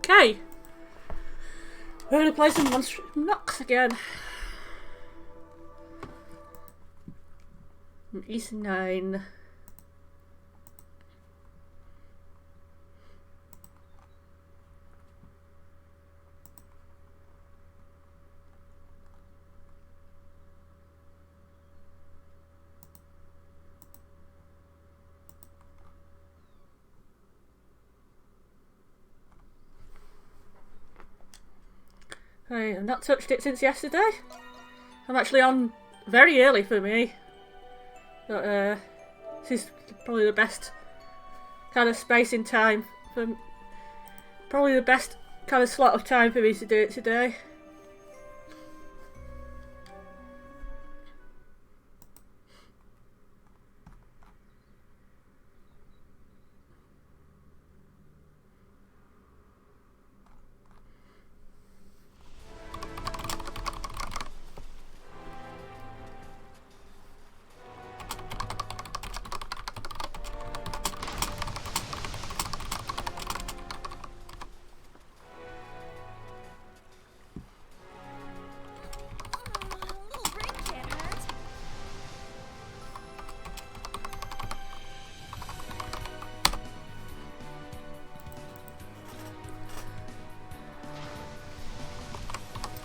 Okay. We're gonna play some Monster Knocks again. East 9. I've not touched it since yesterday. I'm actually on very early for me. But this is probably the best kind of space in time for probably the best kind of slot of time for me to do it today.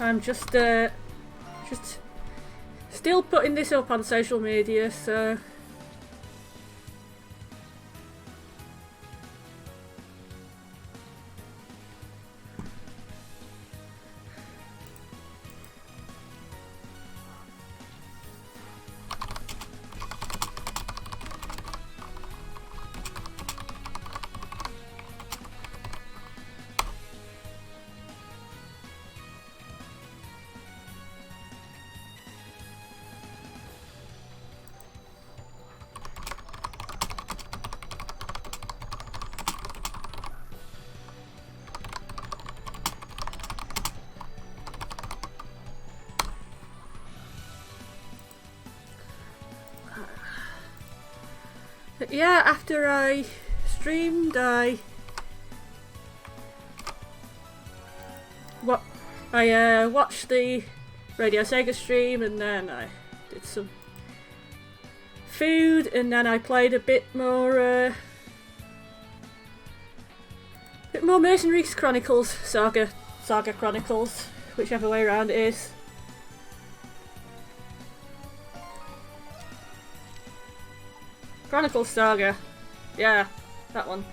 I'm just still putting this up on social media, so yeah, after I streamed, I watched the Radio Sega stream, and then I did some food, and then I played a bit more Mercenaries Chronicles, Saga Chronicles, whichever way around it is. Chronicles Saga. Yeah, that one.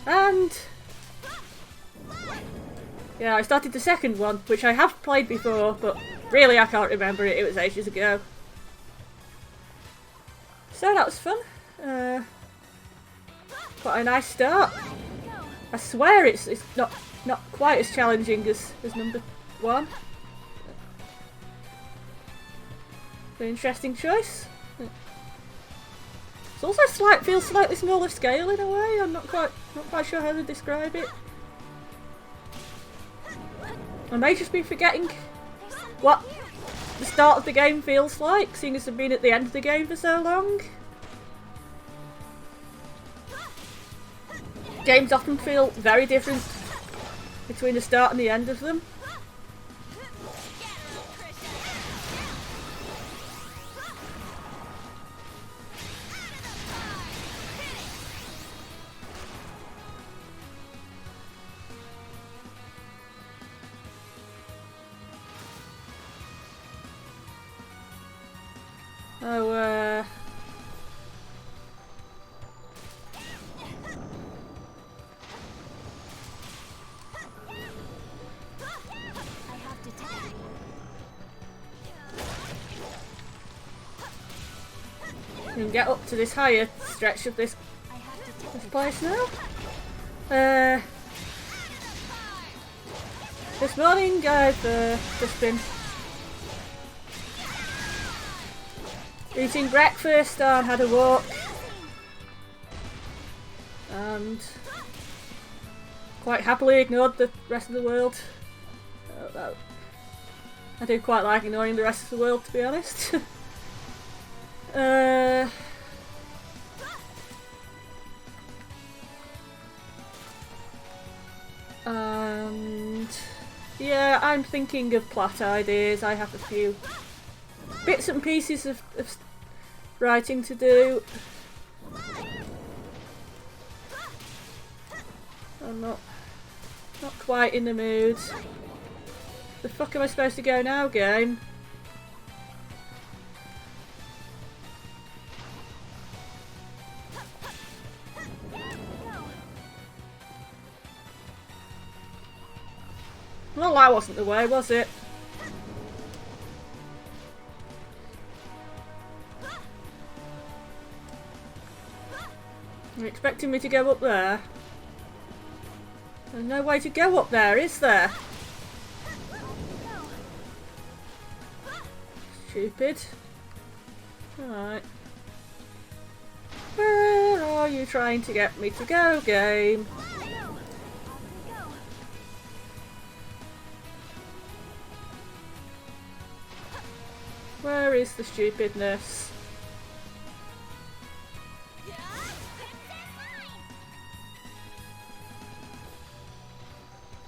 And yeah, I started the second one, which I have played before, but really I can't remember it. It was ages ago. So that was fun. Quite a nice start. I swear it's not quite as challenging as number 1. An interesting choice. It's also feels slightly smaller scale in a way. I'm not quite sure how to describe it. I may just be forgetting what the start of the game feels like, seeing as I've been at the end of the game for so long. Games often feel very different between the start and the end of them. Oh, you can get up to this higher stretch of this place now. This morning I've just been eating breakfast and had a walk, and quite happily ignored the rest of the world. I do quite like ignoring the rest of the world, to be honest. yeah, I'm thinking of plot ideas. I have a few bits and pieces of writing to do. I'm not quite in the mood. The fuck am I supposed to go now, game? Well, that wasn't the way, was it? You're expecting me to go up there? There's no way to go up there, is there? Stupid. Alright. Where are you trying to get me to go, game? Where is the stupidness?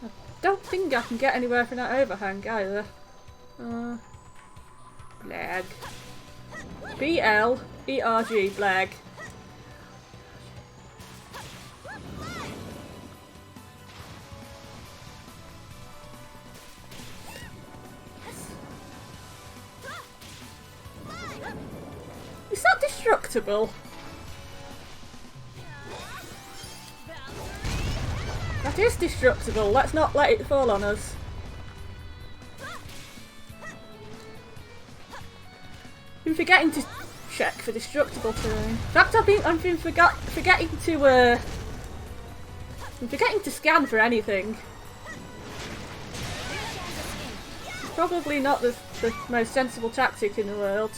I don't think I can get anywhere from that overhang either. Blag. B-L-E-R-G, blag. Is that destructible? That is destructible. Let's not let it fall on us. Been forgetting to check for destructible terrain. In fact, I've been forgetting to scan for anything. It's probably not the most sensible tactic in the world.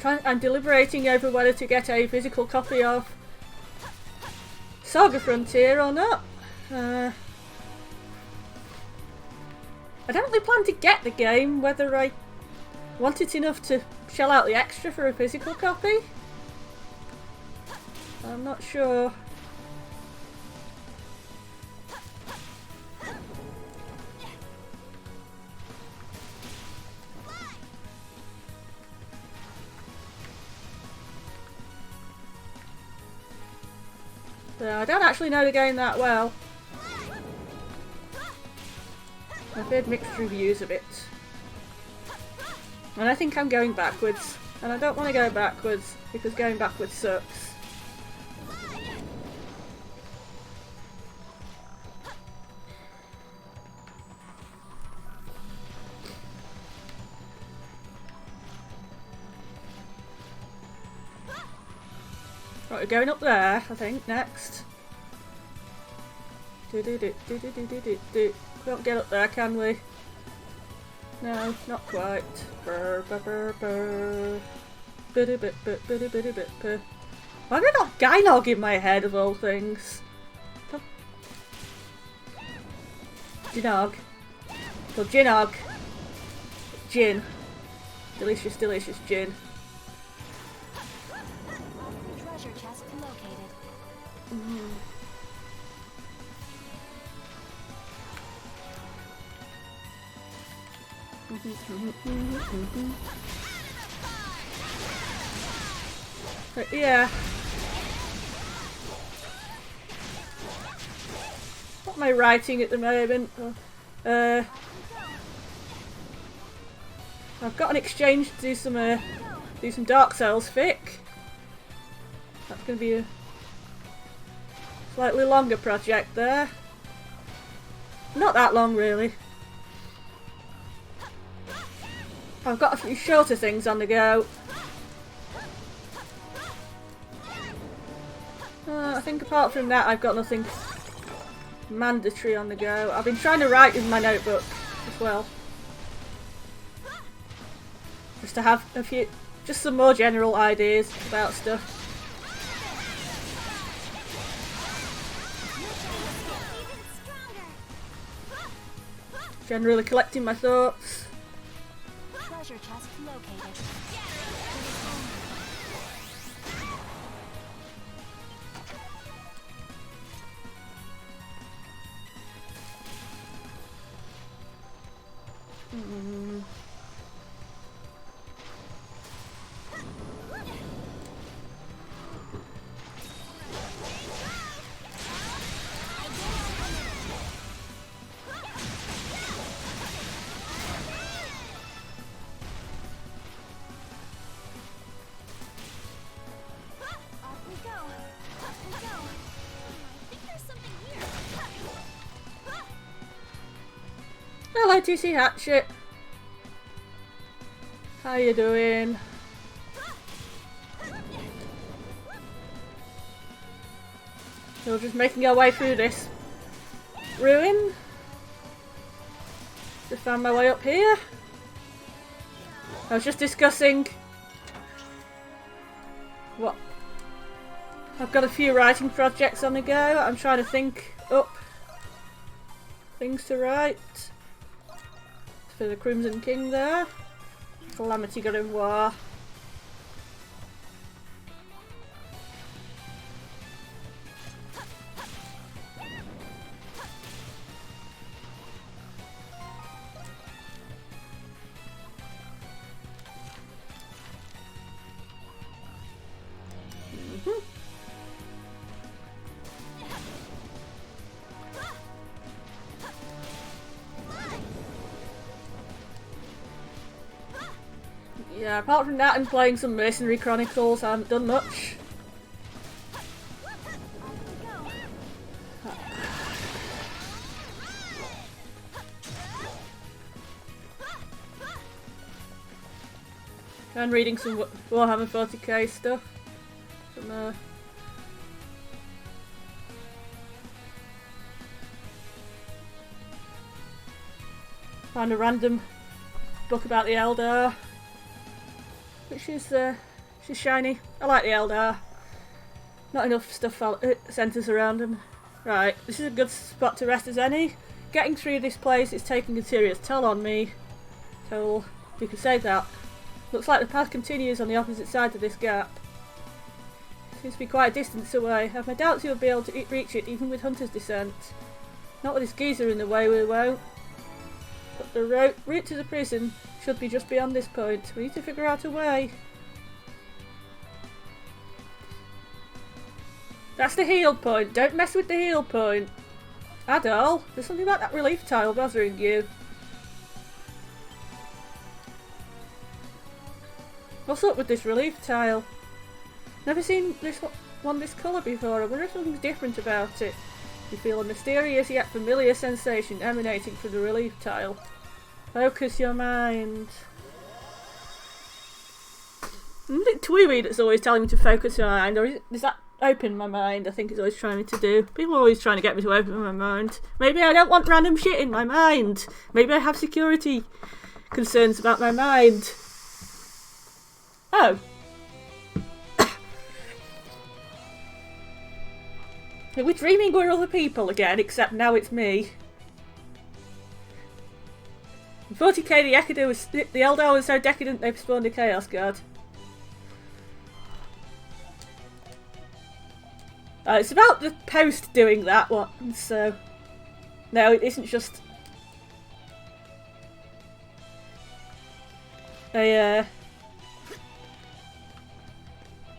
I'm deliberating over whether to get a physical copy of Saga Frontier or not. I don't really plan to get the game, whether I want it enough to shell out the extra for a physical copy. I'm not sure. I don't actually know the game that well. I've heard mixed reviews of it. And I think I'm going backwards. And I don't want to go backwards, because going backwards sucks. Right, we're going up there, I think, next. We don't get up there, can we? No, not quite. Why have I got Gynog in my head of all things? Gynog. Well, Gynog. Gin. Delicious, delicious gin. Treasure chest located. But yeah. What am I writing at the moment? I've got an exchange to do some Dark Souls fic. That's going to be a slightly longer project there. Not that long, really. I've got a few shorter things on the go. I think apart from that, I've got nothing mandatory on the go. I've been trying to write in my notebook as well. Just to have a Just some more general ideas about stuff. Generally collecting my thoughts. Treasure chest located. Hello TC Hatchet. How you doing? We're just making our way through this ruin. Just found my way up here. I was just discussing what I've got a few writing projects on the go. I'm trying to think up things to write. For the Crimson King there. Calamity God of War. Yeah, apart from that and playing some Mercenary Chronicles, I haven't done much. And reading some Warhammer 40k stuff. Some, found a random book about the Eldar. Which is she's shiny. I like the Eldar. Not enough stuff centres around them. Right, this is a good spot to rest as any. Getting through this place is taking a serious toll on me. So you can say that. Looks like the path continues on the opposite side of this gap. Seems to be quite a distance away. I have my doubts you'll be able to reach it even with Hunter's Descent. Not with this geezer in the way, we won't. But the route to the prison should be just beyond this point. We need to figure out a way. That's the heal point. Don't mess with the heal point. Adol, there's something about that relief tile bothering you. What's up with this relief tile? Never seen this one this colour before. I wonder if something's different about it. You feel a mysterious yet familiar sensation emanating from the relief tile. Focus your mind. Isn't it Tweeby that's always telling me to focus my mind? Or is that open my mind? I think it's always trying me to do. People are always trying to get me to open my mind. Maybe I don't want random shit in my mind. Maybe I have security concerns about my mind. Oh. We're dreaming we're other people again, except now it's me. In 40k, the Eldar was so decadent they've spawned a Chaos Guard. It's about the post doing that one, so... No, it isn't just...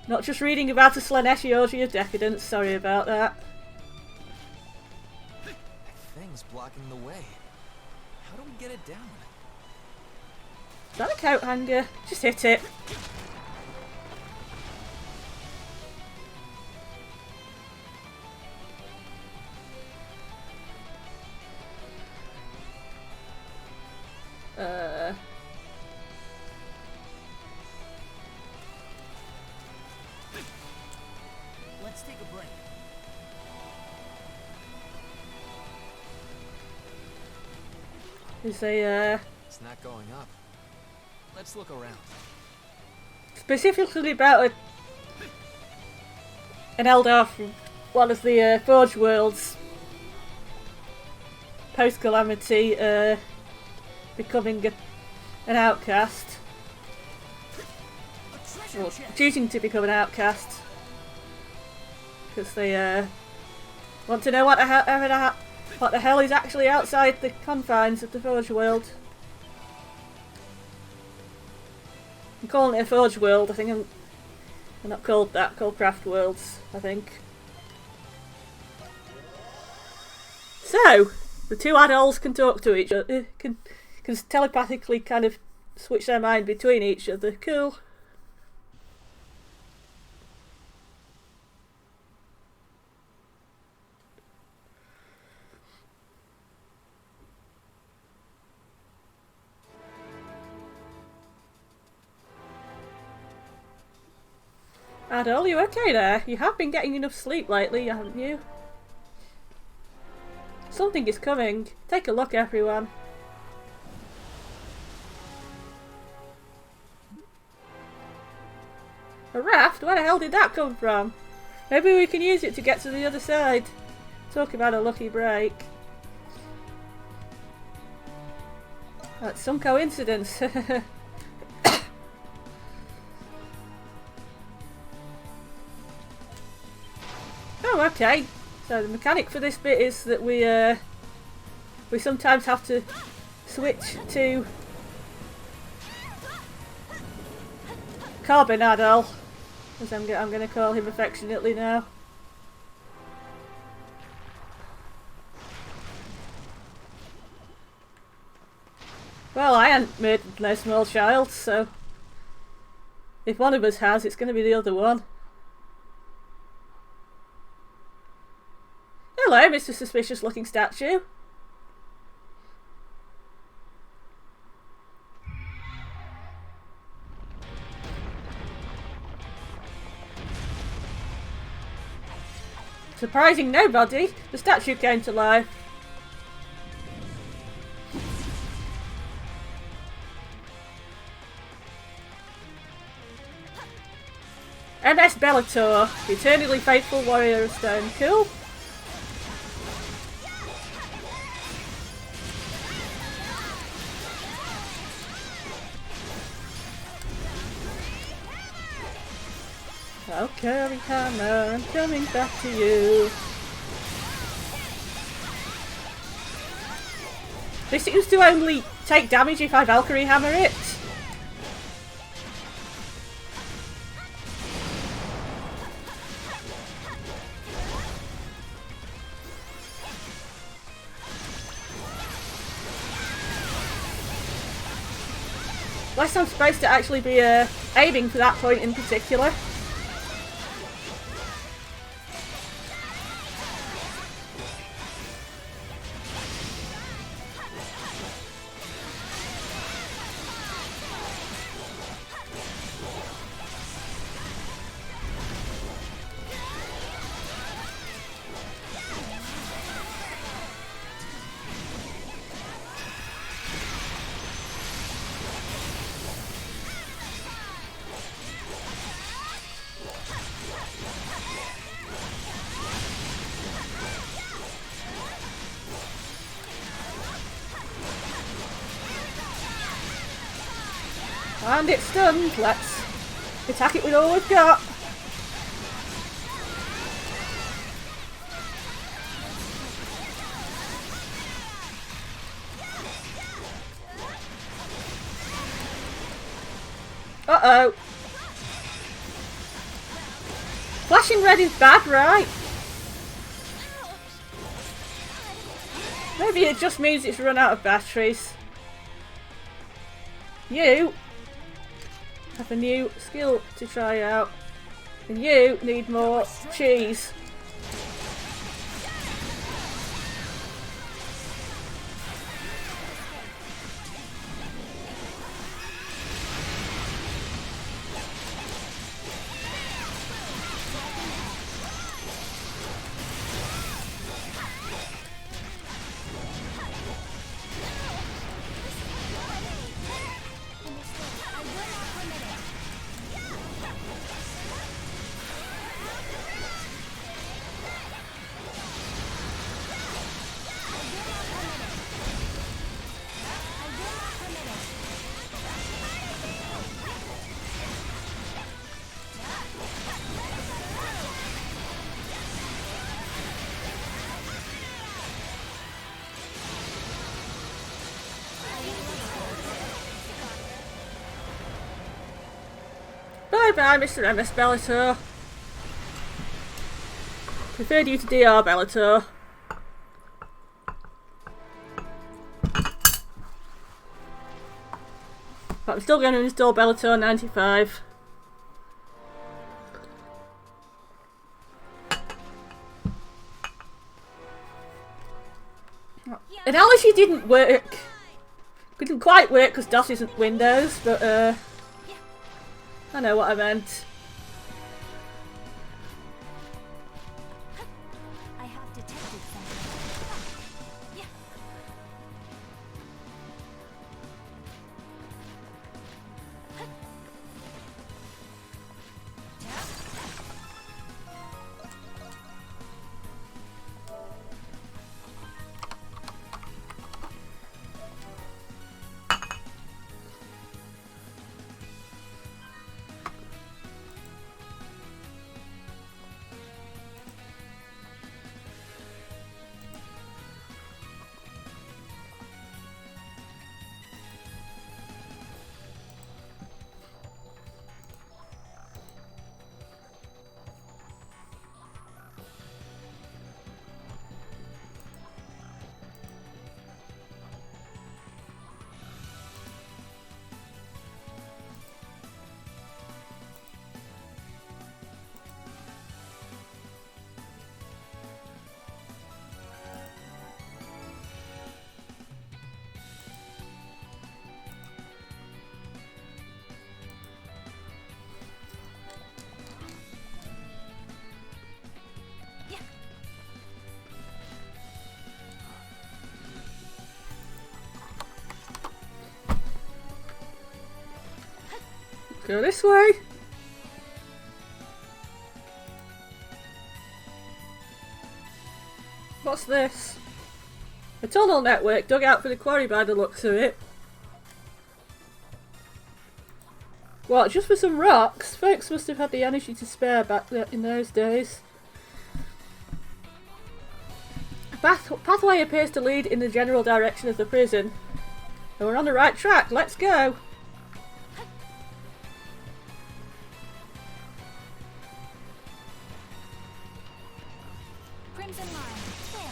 Not just reading about a Slaneshi orgy of decadence, sorry about that. That thing's blocking the way. How do we get it down? Is that a coat hanger? Just hit it. Let's take a break. Is a It's not going up. Let's look around. specifically about an Eldar from one of the Forge Worlds post-Calamity becoming an outcast. Or choosing to become an outcast. Because they want to know what the hell is actually outside the confines of the Forge World. I'm calling it a Forge World. I think they're not called that. Called Craft Worlds, I think. So the two adults can talk to each other. Can telepathically kind of switch their mind between each other. Cool. Adol, you okay there? You have been getting enough sleep lately, haven't you? Something is coming. Take a look, everyone. A raft? Where the hell did that come from? Maybe we can use it to get to the other side. Talk about a lucky break. That's some coincidence. Oh, okay. So the mechanic for this bit is that we sometimes have to switch to Carbon Adol, as I'm going to call him affectionately now. Well, I ain't murdered no small child, so if one of us has, it's going to be the other one. Hello, Mr. Suspicious looking statue. Surprising nobody, the statue came to life. MS Bellator, the eternally faithful warrior of stone. Cool. Valkyrie hammer, I'm coming back to you. This seems to only take damage if I Valkyrie hammer it. Unless I'm supposed to actually be aiming for that point in particular. And it's stunned. Let's attack it with all we've got. Uh-oh. Flashing red is bad, right? Maybe it just means it's run out of batteries. You have a new skill to try out. And you need more cheese. Bye bye, Mr. MS Bellator. Preferred you to DR Bellator. But I'm still going to install Bellator 95. Analogy didn't work. Couldn't quite work because DOS isn't Windows, but I know what I meant. I have detected something. Go this way. What's this? A tunnel network dug out for the quarry by the looks of it. What, just for some rocks? Folks must have had the energy to spare back in those days. A pathway appears to lead in the general direction of the prison. And we're on the right track, let's go! Crimson line. There.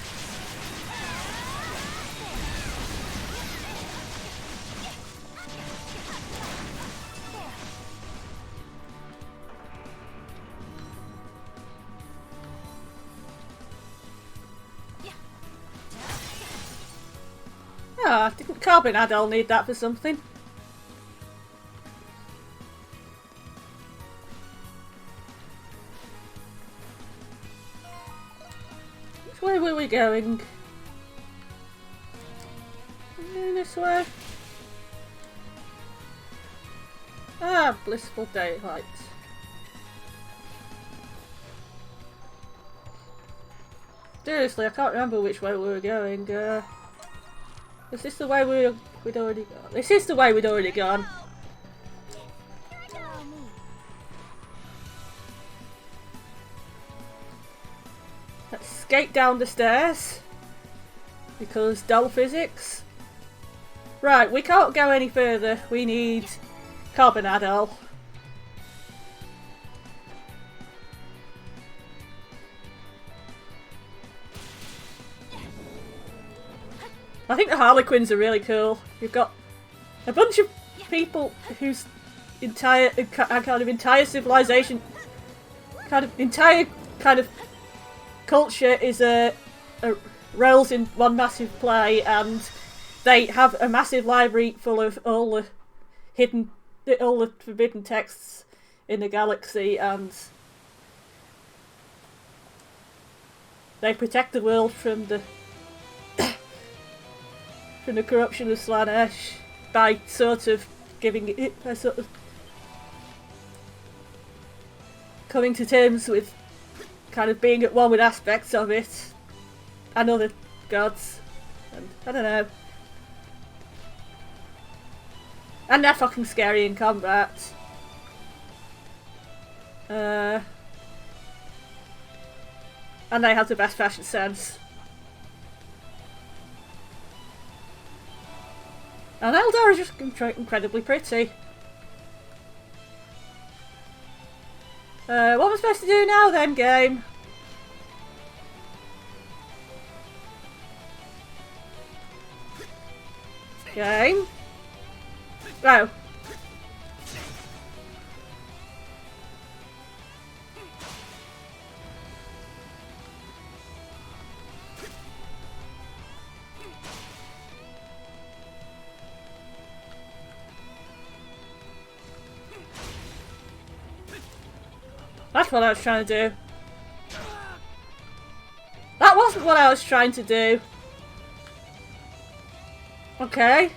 Ah, didn't Carbon Adol need that for something? Which way were we going? This way? Ah, blissful daylight. Seriously, I can't remember which way we were going. Is this the way we'd already gone? This is the way we'd already gone. Follow me. Let's skate down the stairs. Because dull physics. Right, we can't go any further. We need Carbonadol. I think the Harlequins are really cool. You've got a bunch of people whose entire civilization, entire culture is rolls in one massive play, and they have a massive library full of all the forbidden texts in the galaxy, and they protect the world from the corruption of Slaanesh by sort of giving it, by sort of coming to terms with kind of being at one with aspects of it and other gods, and I don't know. And they're fucking scary in combat. And they have the best fashion sense. And Eldar is just incredibly pretty. What am I supposed to do now then, game? Game? Oh. That's what I was trying to do. That wasn't what I was trying to do. Okay.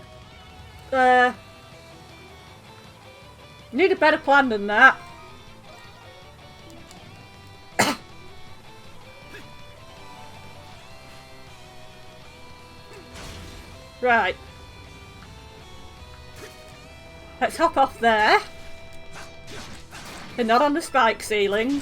Need a better plan than that. Right. Let's hop off there. And not on the spike ceiling.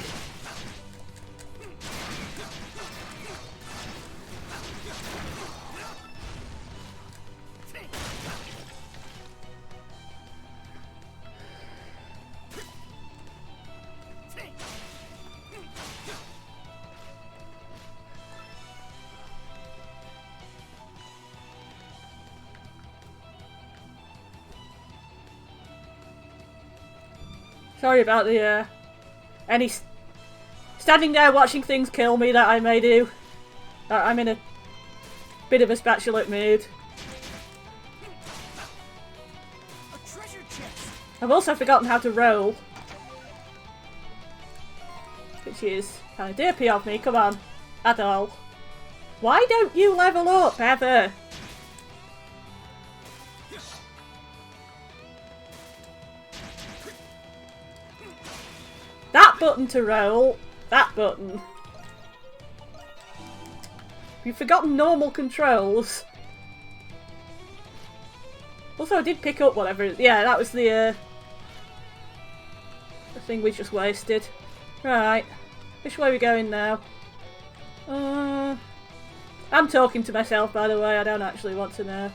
Sorry about the, any standing there watching things kill me that I may do. I'm in a bit of a spatulate mood. A treasure chest. I've also forgotten how to roll. Which is kind of derpy of me, come on. Adol. Why don't you level up, ever? That button to roll. That button. You've forgotten normal controls. Also, I did pick up whatever. Yeah, that was the thing we just wasted. Right. Which way are we going now? I'm talking to myself, by the way. I don't actually want to know.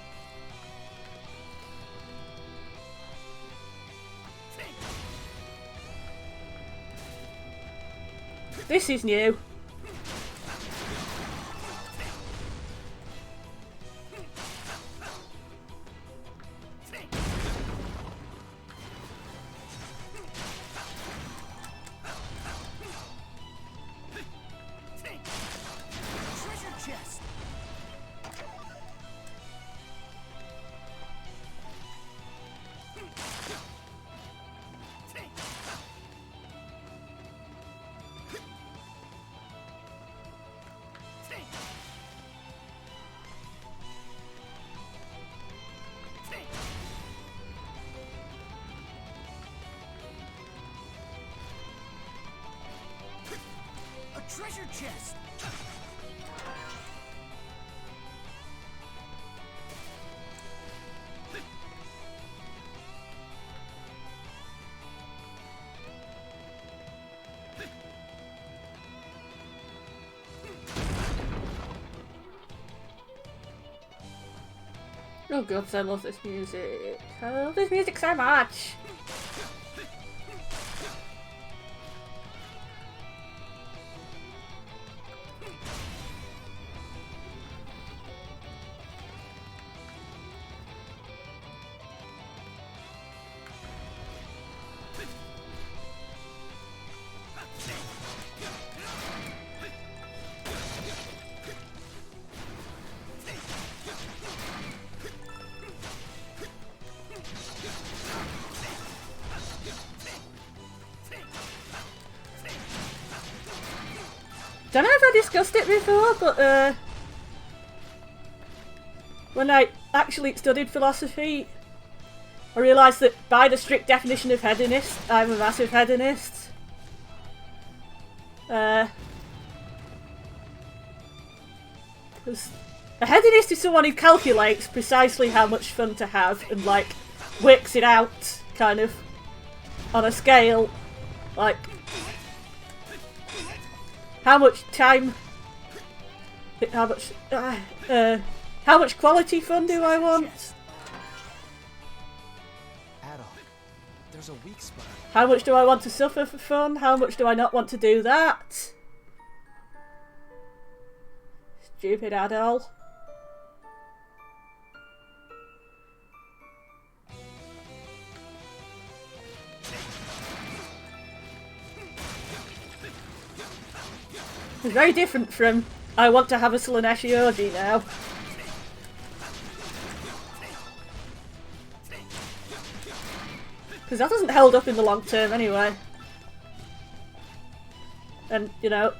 This is new. Treasure chest. A treasure chest. Oh god, I love this music. I love this music so much. Don't know if I discussed it before, but when I actually studied philosophy, I realised that by the strict definition of hedonist, I'm a massive hedonist. Because a hedonist is someone who calculates precisely how much fun to have and like works it out kind of on a scale like how much time, how much quality fun do I want? Adol, There's a weak spot. How much do I want to suffer for fun? How much do I not want to do that? Stupid adult. It's very different from I want to have a Slaneshi orgy now. Because that doesn't hold up in the long term anyway. And, you know,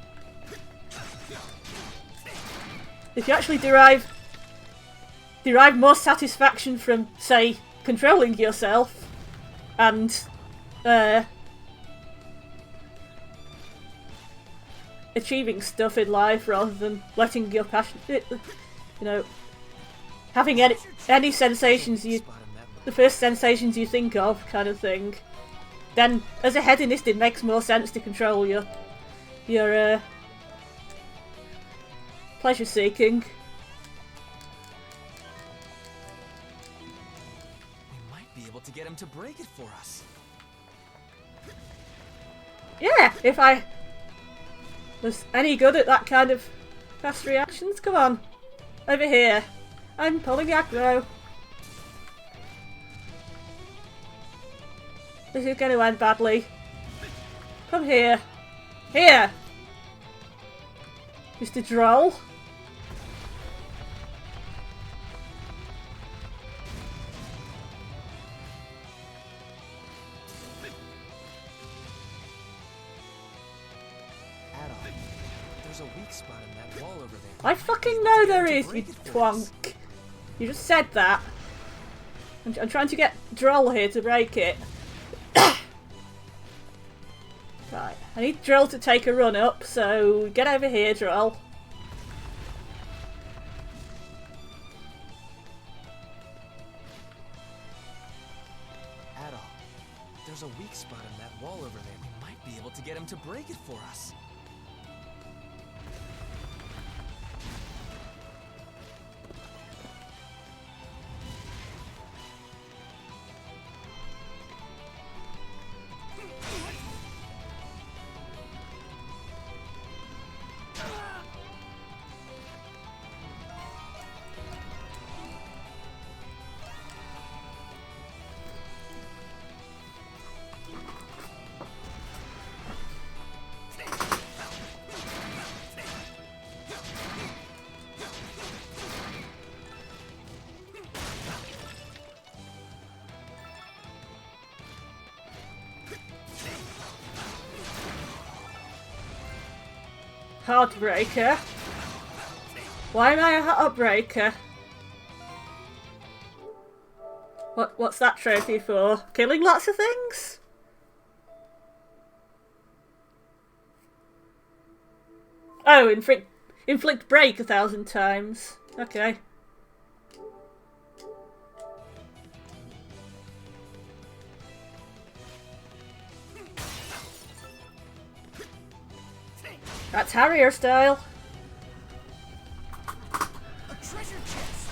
if you actually derive more satisfaction from, say, controlling yourself and achieving stuff in life rather than letting your passion, you know, having any sensations the first sensations you think of kind of thing, then as a hedonist it makes more sense to control your pleasure seeking. We might be able to get him to break it for us. Yeah, if I was any good at that kind of fast reactions. Come on, over here. I'm pulling aggro. This is going to end badly. Come here. Here! Mr. Droll. There's a weak spot in that wall over there. I fucking know there is, you twonk. You just said that. I'm trying to get Droll here to break it. Right, I need Droll to take a run up, so get over here, Droll. There's a weak spot in that wall over there. We might be able to get him to break it for us. Heartbreaker. Why am I a heartbreaker? What's that trophy for? Killing lots of things? Oh, inflict break 1,000 times. Okay. That's Harrier style. A treasure chest.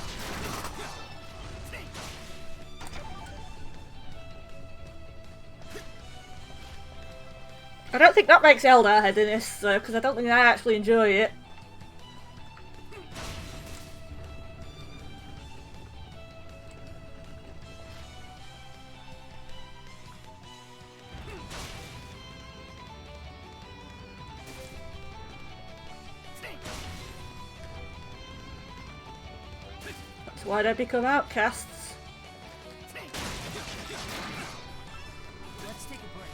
I don't think that makes Eldar hedonist though, because I don't think I actually enjoy it. That's why they become outcasts. Let's take a break.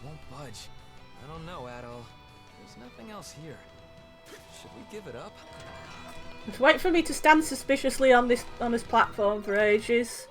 Won't budge. I don't know, Adol. There's nothing else here. Should we give it up? Just wait for me to stand suspiciously on this platform for ages.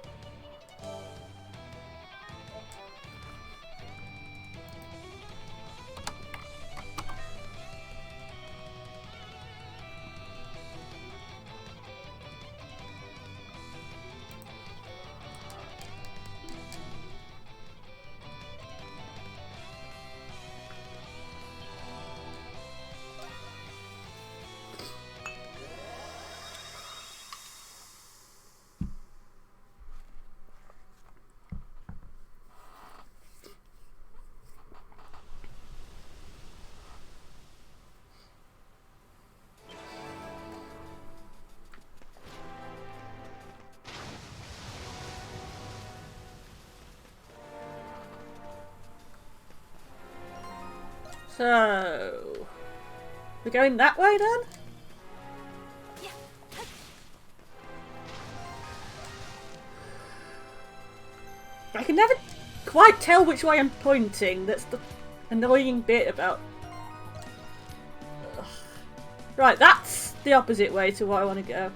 So we're going that way then? I can never quite tell which way I'm pointing. That's the annoying bit about... Ugh. Right, that's the opposite way to what I want to go.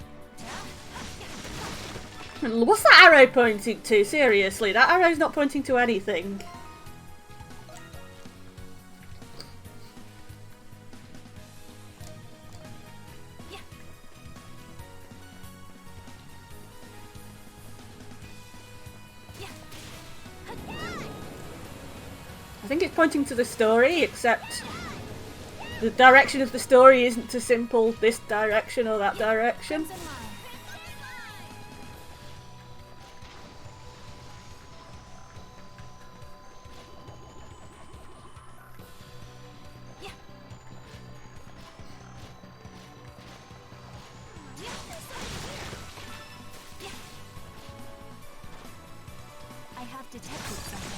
What's that arrow pointing to? Seriously, that arrow's not pointing to anything. I think it's pointing to the story, except the direction of the story isn't too simple, this direction or that direction. I have detected something.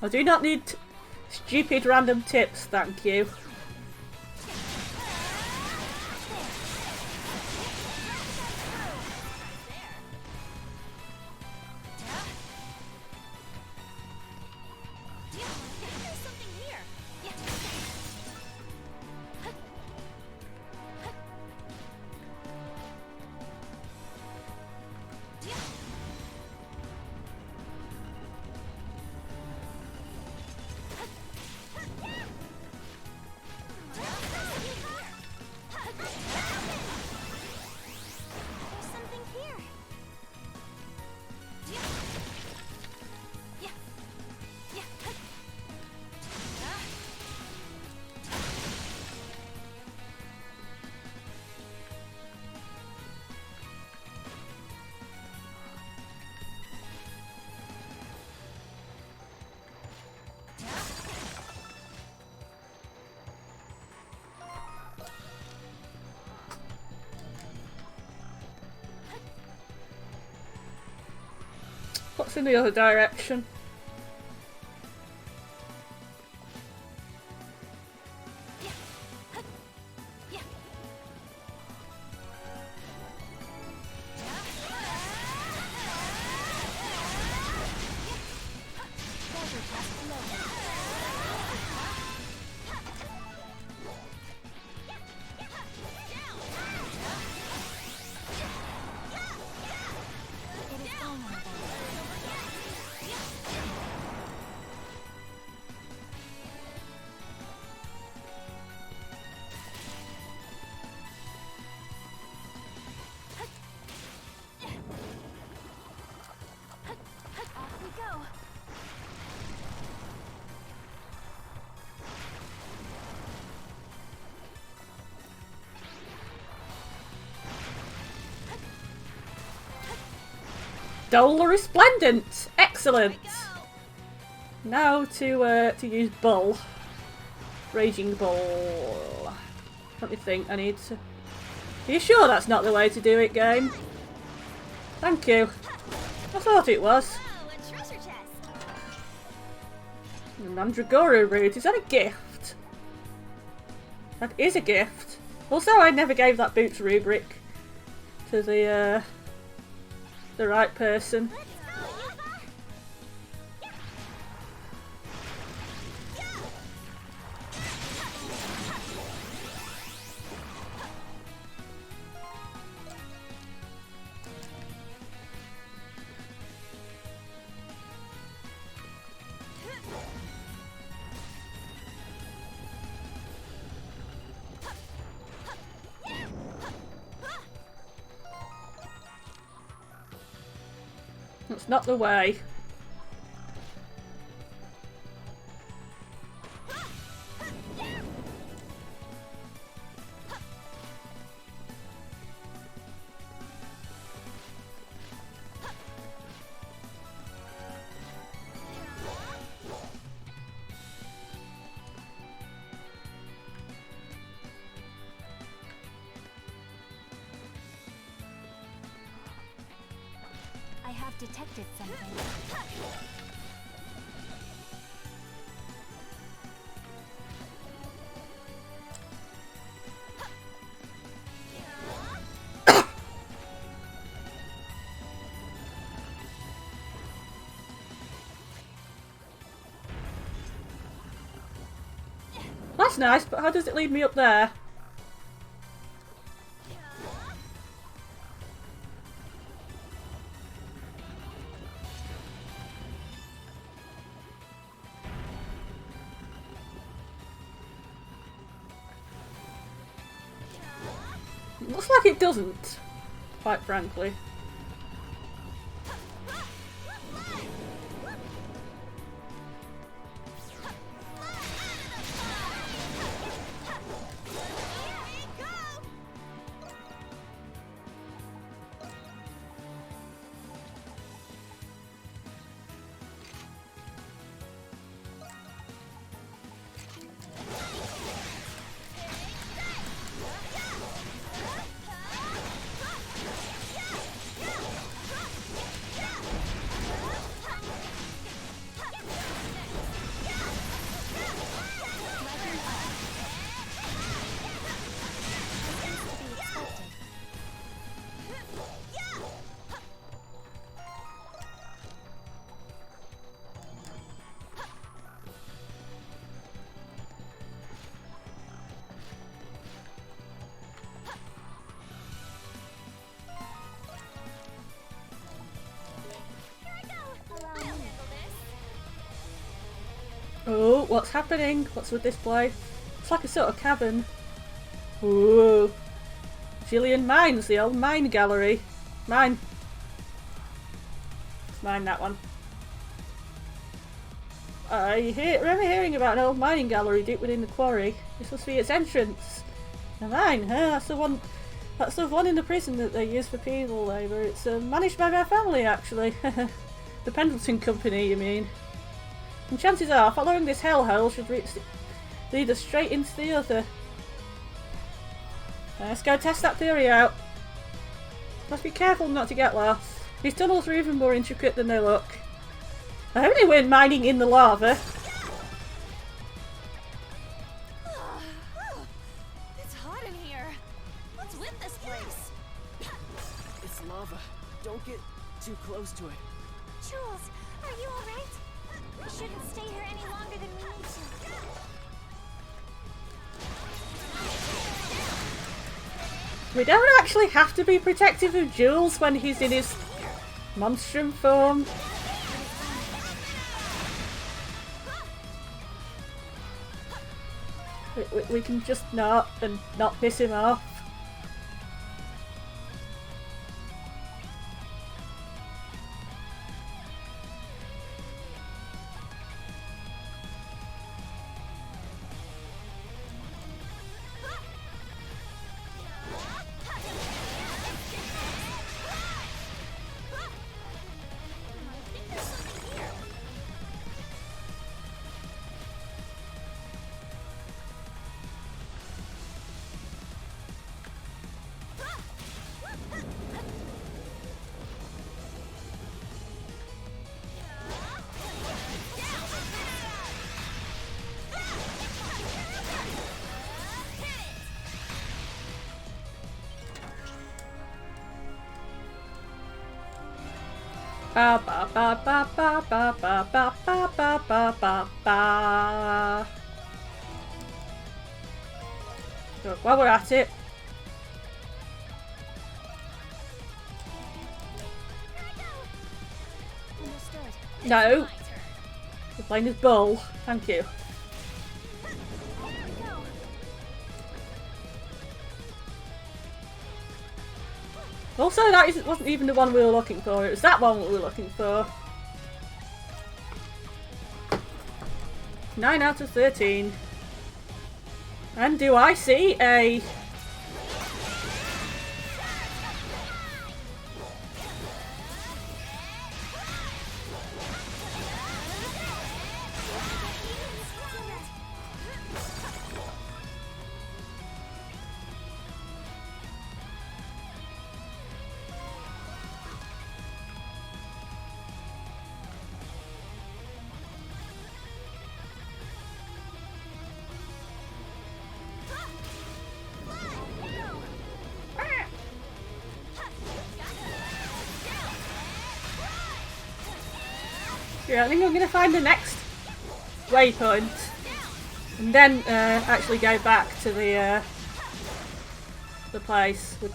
I do not need stupid random tips, thank you. There's something here. There's something here. What's in the other direction? It is vulnerable. Off we go. Dola Resplendent! Excellent! Now to use Bull. Raging Bull. Let me think, I need to... Are you sure that's not the way to do it, game? Thank you. I thought it was. Oh, a treasure chest. An Mandragora root, is that a gift? That is a gift. Also, I never gave that Boots rubric to the right person. Let's go, Eva. That's not the way. I have detected something. That's nice, but how does it lead me up there? Looks like it doesn't, quite frankly. Oh, what's happening? What's with this place? It's like a sort of cabin. Ooh. Jillian Mines, the old mine gallery. Mine. It's mine, that one. Remember hearing about an old mining gallery deep within the quarry. This must be its entrance. A mine, huh? That's the one in the prison that they use for penal labour. It's managed by my family, actually. The Pendleton Company, you mean? And chances are, following this hellhole should lead us straight into the other. Let's go test that theory out. Must be careful not to get lost. These tunnels are even more intricate than they look. I only went mining in the lava. It's hot in here. What's with this place? It's lava. Don't get too close to it. Jules, are you alright? We shouldn't stay here any longer than we need to. We don't actually have to be protective of Jules when he's in his monstrum form. We can just not piss him off. Ba ba ba ba ba ba ba ba ba ba ba ba ba. So, while we're at it, Understood. no, we're playing as Bull. Thank you. Here we go. Also, that wasn't even the one we were looking for. It was that one we were looking for. 9 out of 13. And do I see a... Yeah, I think I'm going to find the next waypoint and then actually go back to the place with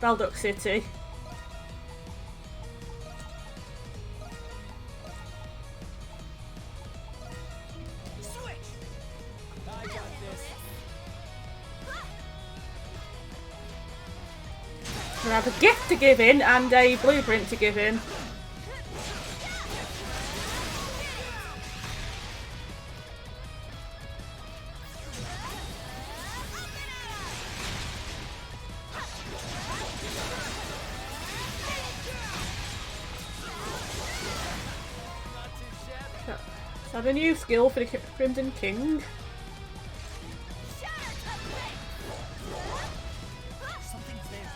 Baldock City. I have a gift to give in and a blueprint to give in. I have a new skill for the Crimson King. Something's there.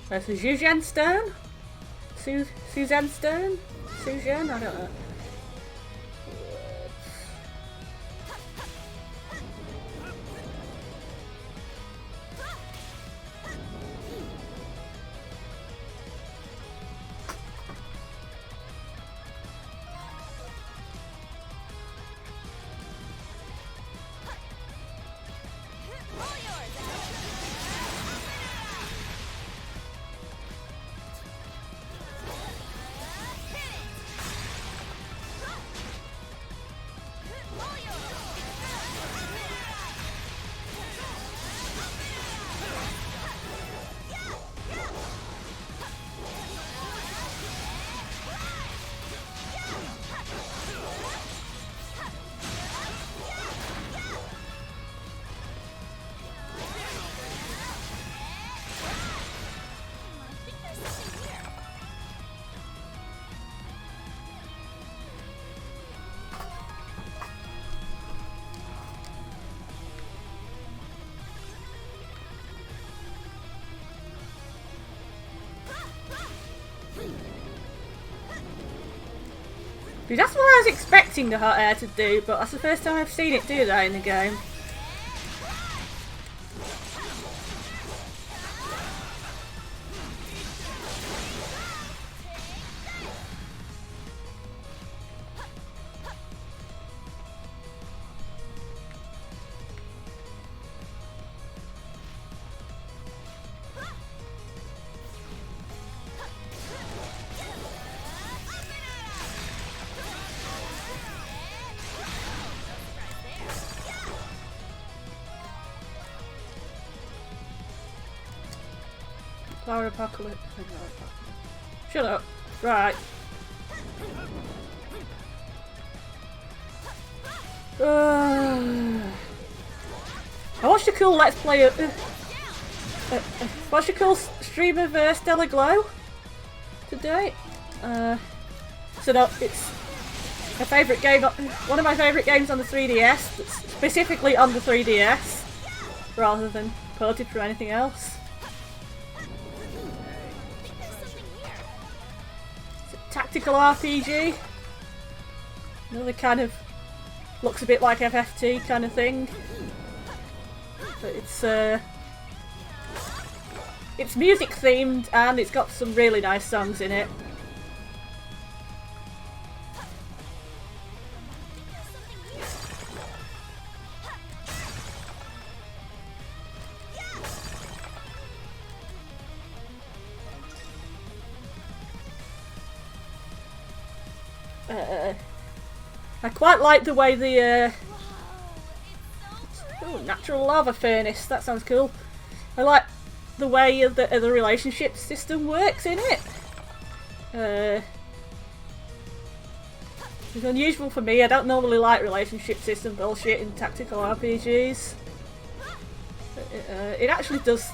There's a Zhujian Stone? Suzanne Stone? Suzanne? I don't know. Dude, that's what I was expecting the hot air to do, but that's the first time I've seen it do that in the game. Flower Apocalypse. Shut up. Right. I watched a cool Let's Play of... what's your cool stream of Stellar Glow today? So no, it's my favourite game, one of my favourite games on the 3DS, that's specifically on the 3DS, rather than ported from anything else. It's a tactical RPG. Another kind of looks a bit like FFT kind of thing, but it's music themed and it's got some really nice songs in it. I quite like the way the natural lava furnace, that sounds cool. I like the way the relationship system works in it. It's unusual for me, I don't normally like relationship system bullshit in tactical RPGs. It actually does.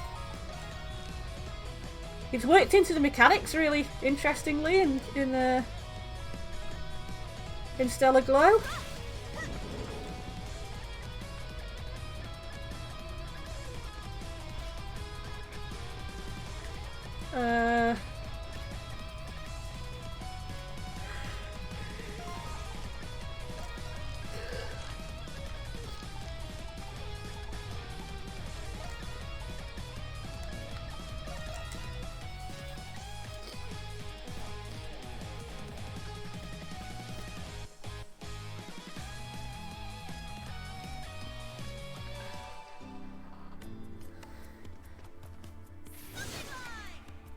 It's worked into the mechanics really interestingly in Stellar Glow.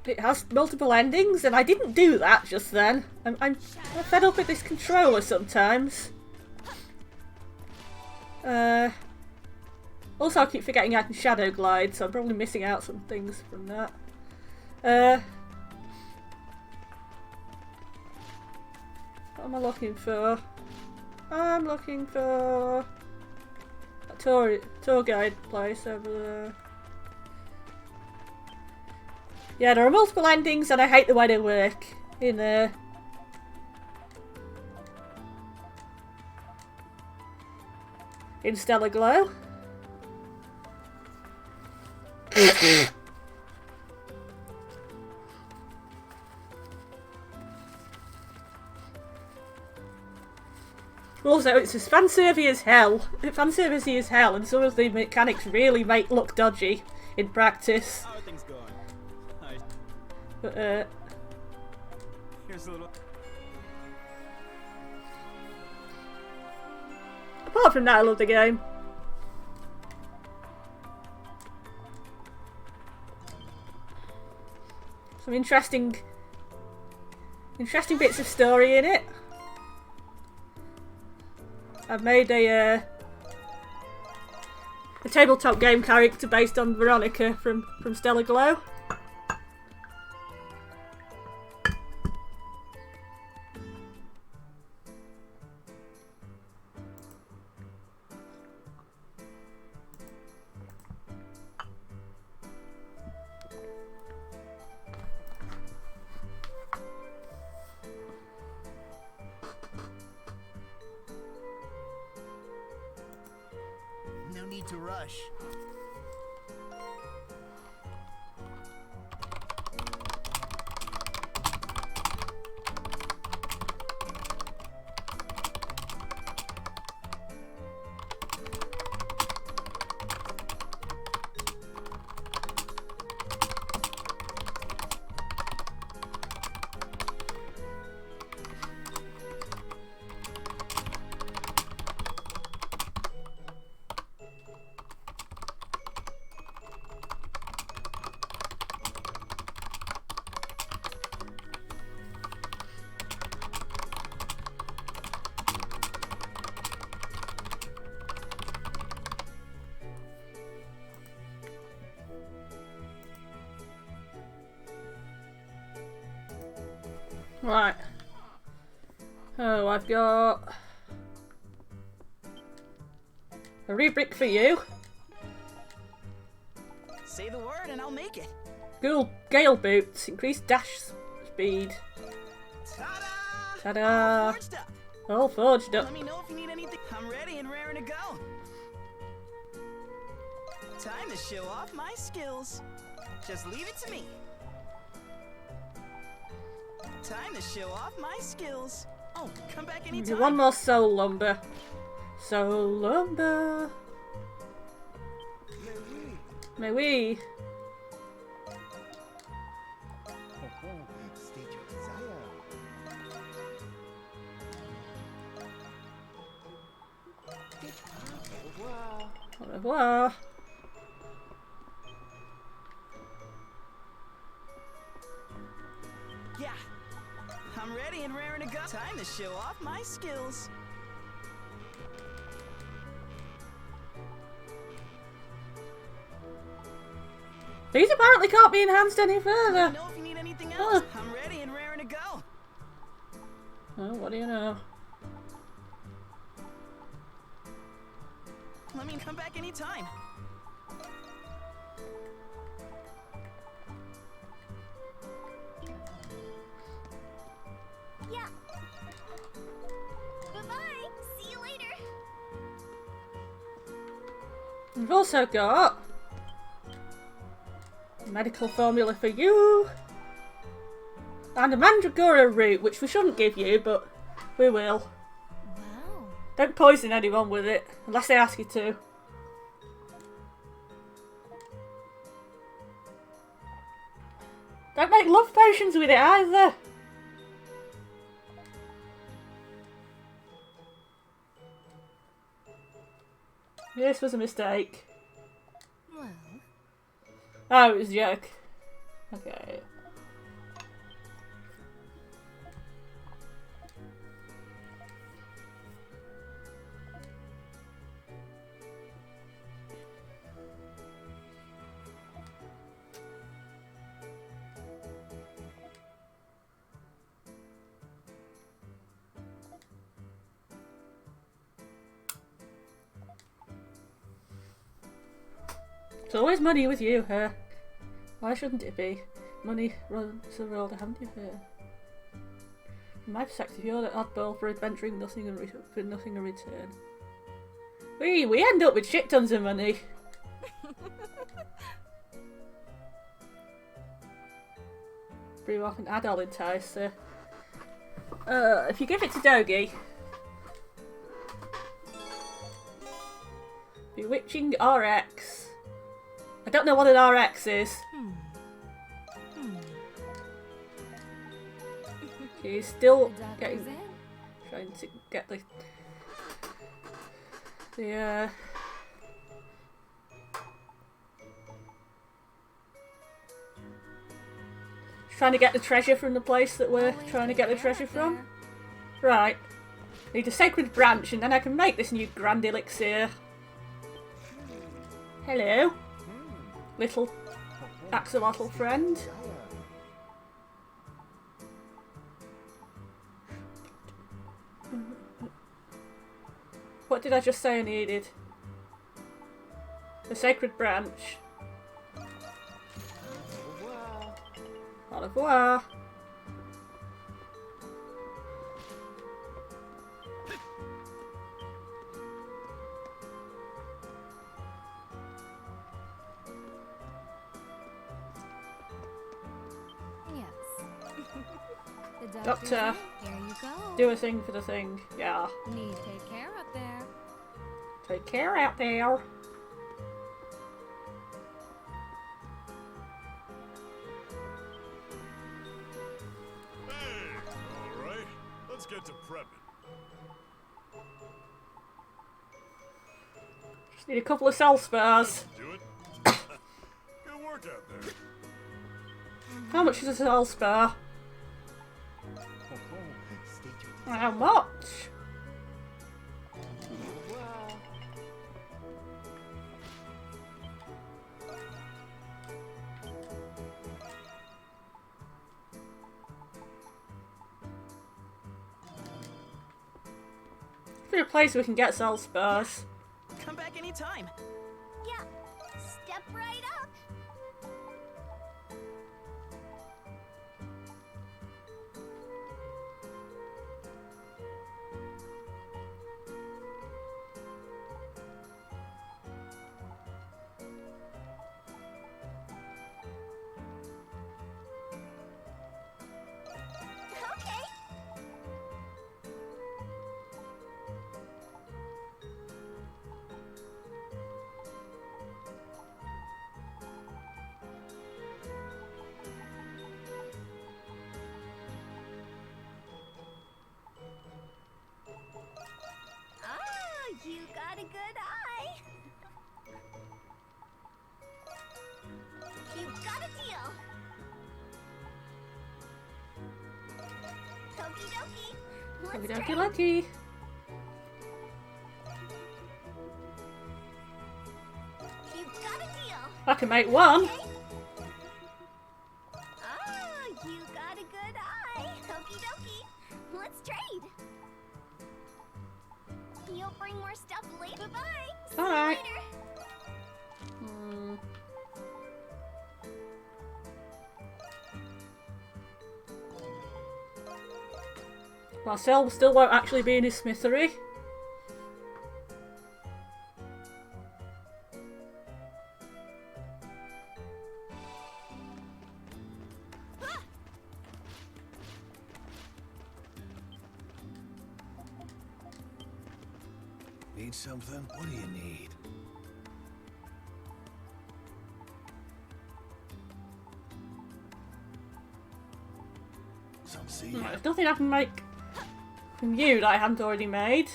It has multiple endings, and I didn't do that just then. I'm fed up with this controller sometimes. Also, I keep forgetting I can shadow glide, so I'm probably missing out some things from that. What am I looking for? I'm looking for a tour guide place over there. Yeah, there are multiple endings and I hate the way they work in Stellar Glow. Also, it's as fanservy as hell. Fanservy as hell, and some of the mechanics really look dodgy in practice. How are things going? But, Here's a little. apart from that, I love the game. Some interesting bits of story in it. I've made a tabletop game character based on Veronica from Stellar Glow. No need to rush. Right. Oh, I've got a rubric for you. Say the word and I'll make it. Gale boots. Increase dash speed. Ta-da! Ta-da! Forged up. All forged up. Let me know if you need anything. I'm ready and raring to go. Time to show off my skills. Just leave it to me. Time to show off my skills. Oh, come back anytime. One more soul lumber. Soul lumber. May we? State your desire. Au revoir. Yeah. I'm ready and raring to go. Time to show off my skills. These apparently can't be enhanced any Let further. me know if you need anything else. I'm ready and raring to go. Oh, what do you know? Let me come back anytime. Yeah. Bye-bye. See you later. We've also got a medical formula for you. And a mandragora root, which we shouldn't give you, but we will. Wow. Don't poison anyone with it, unless they ask you to. Don't make love potions with it either. This was a mistake. Well, Oh, it was a joke. Okay. It's always money with you, huh? Why shouldn't it be? Money runs the world, haven't you heard? From my perspective, you're the oddball for adventuring nothing and for nothing in return. We end up with shit tons of money. Brew off an adult enticer. If you give it to Dogi. Bewitching RX. I don't know what an RX is. He's still the doctor's getting, in. trying to get the trying to get the treasure from the place that we're Always trying to take get the care treasure up from. there. Right. Need a sacred branch and then I can make this new grand elixir. Hello, little axolotl friend. What did I just say I needed? The sacred branch. Au revoir. Yes. The Doctor. in. Here you go. Do a thing for the thing. Yeah. Need to take care up there. Take care out there. Hey, all right. Let's get to prepping. Just need a couple of cell spars. Do it. Good work out there. How much is a cell spar? State your desire. How much? Is there a place we can get cell spars? Come back anytime. Yeah. Step right up. a good eye. You got a deal. Okie dokie. Let's Okie trade. dokie lucky. You got a deal. I can make one. Okay. Oh, you got a good eye. Okie dokie. Let's trade. You'll bring more stuff later. Bye. See you Alright. later. Hmm. Marcel still won't actually be in his smithery. Need something? What do you need? Some seed. Right, there's nothing I can make from you that I haven't already made.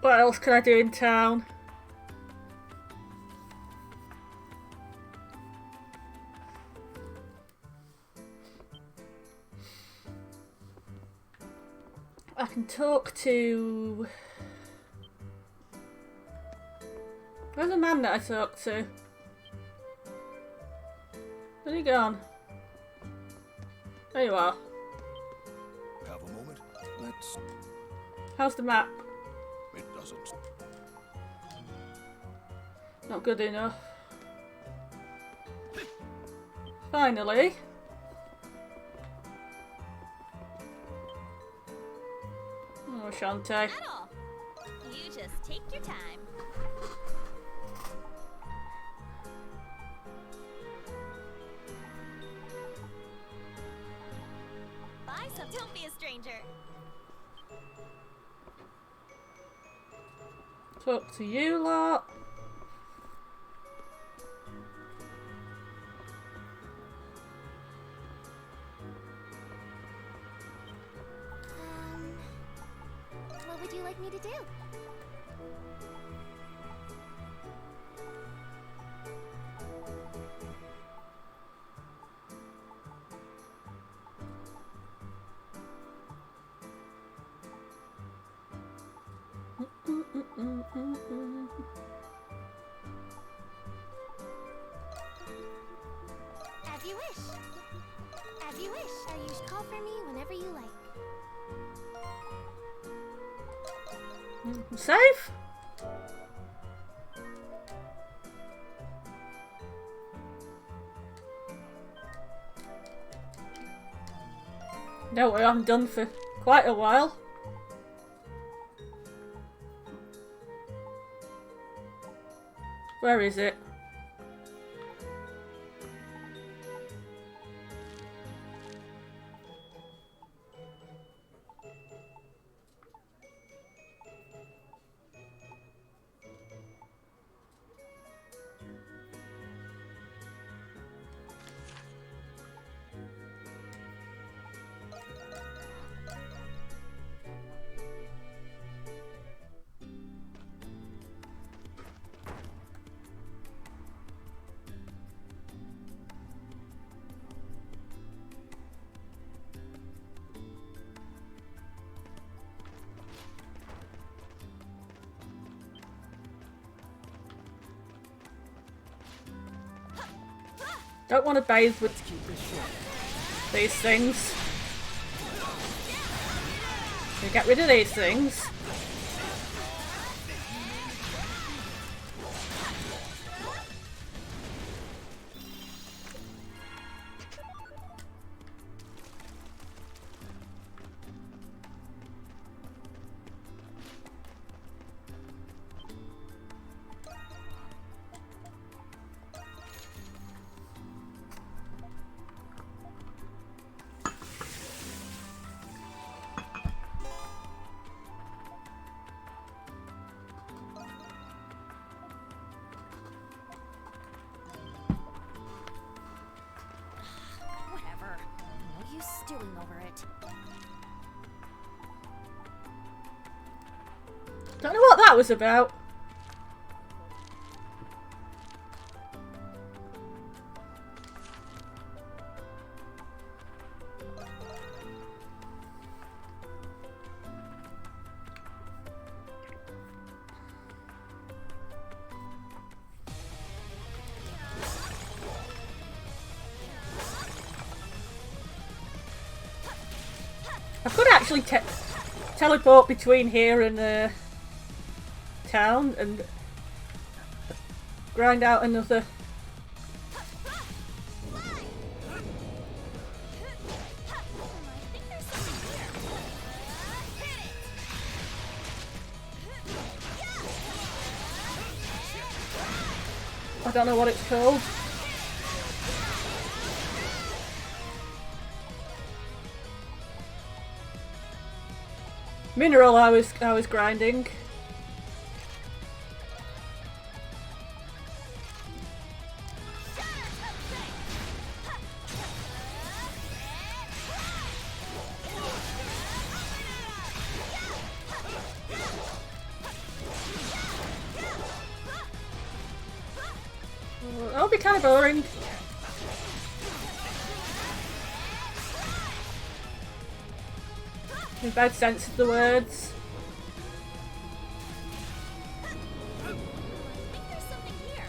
What else can I do in town? I can talk to... Where's the man that I talked to? Where's he gone? There you are. Have a moment. Let's. How's the map? It doesn't. Not good enough. Finally. Oh, Shantae. At all. You just take your time. Bye, so don't be a stranger. Talk to you lot. What would you like me to do? As you wish. As you wish. Or you should call for me whenever you like. Safe? No, we haven't done for quite a while. Where is it? Don't want to bathe with these things. So get rid of these things. stewing over it. Don't know what that was about. I could actually teleport between here and town and grind out another. I don't know what it's called. Mineral I was grinding. That'll be kind of boring. In bad sense of the words. There's something here.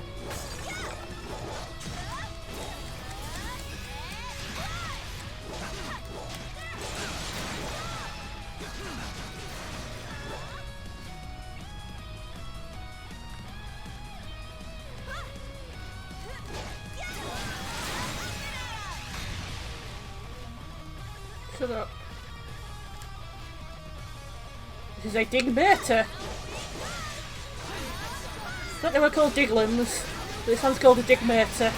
Shut up. This is a digmeter. I thought they were called diglins. This one's called a digmeter.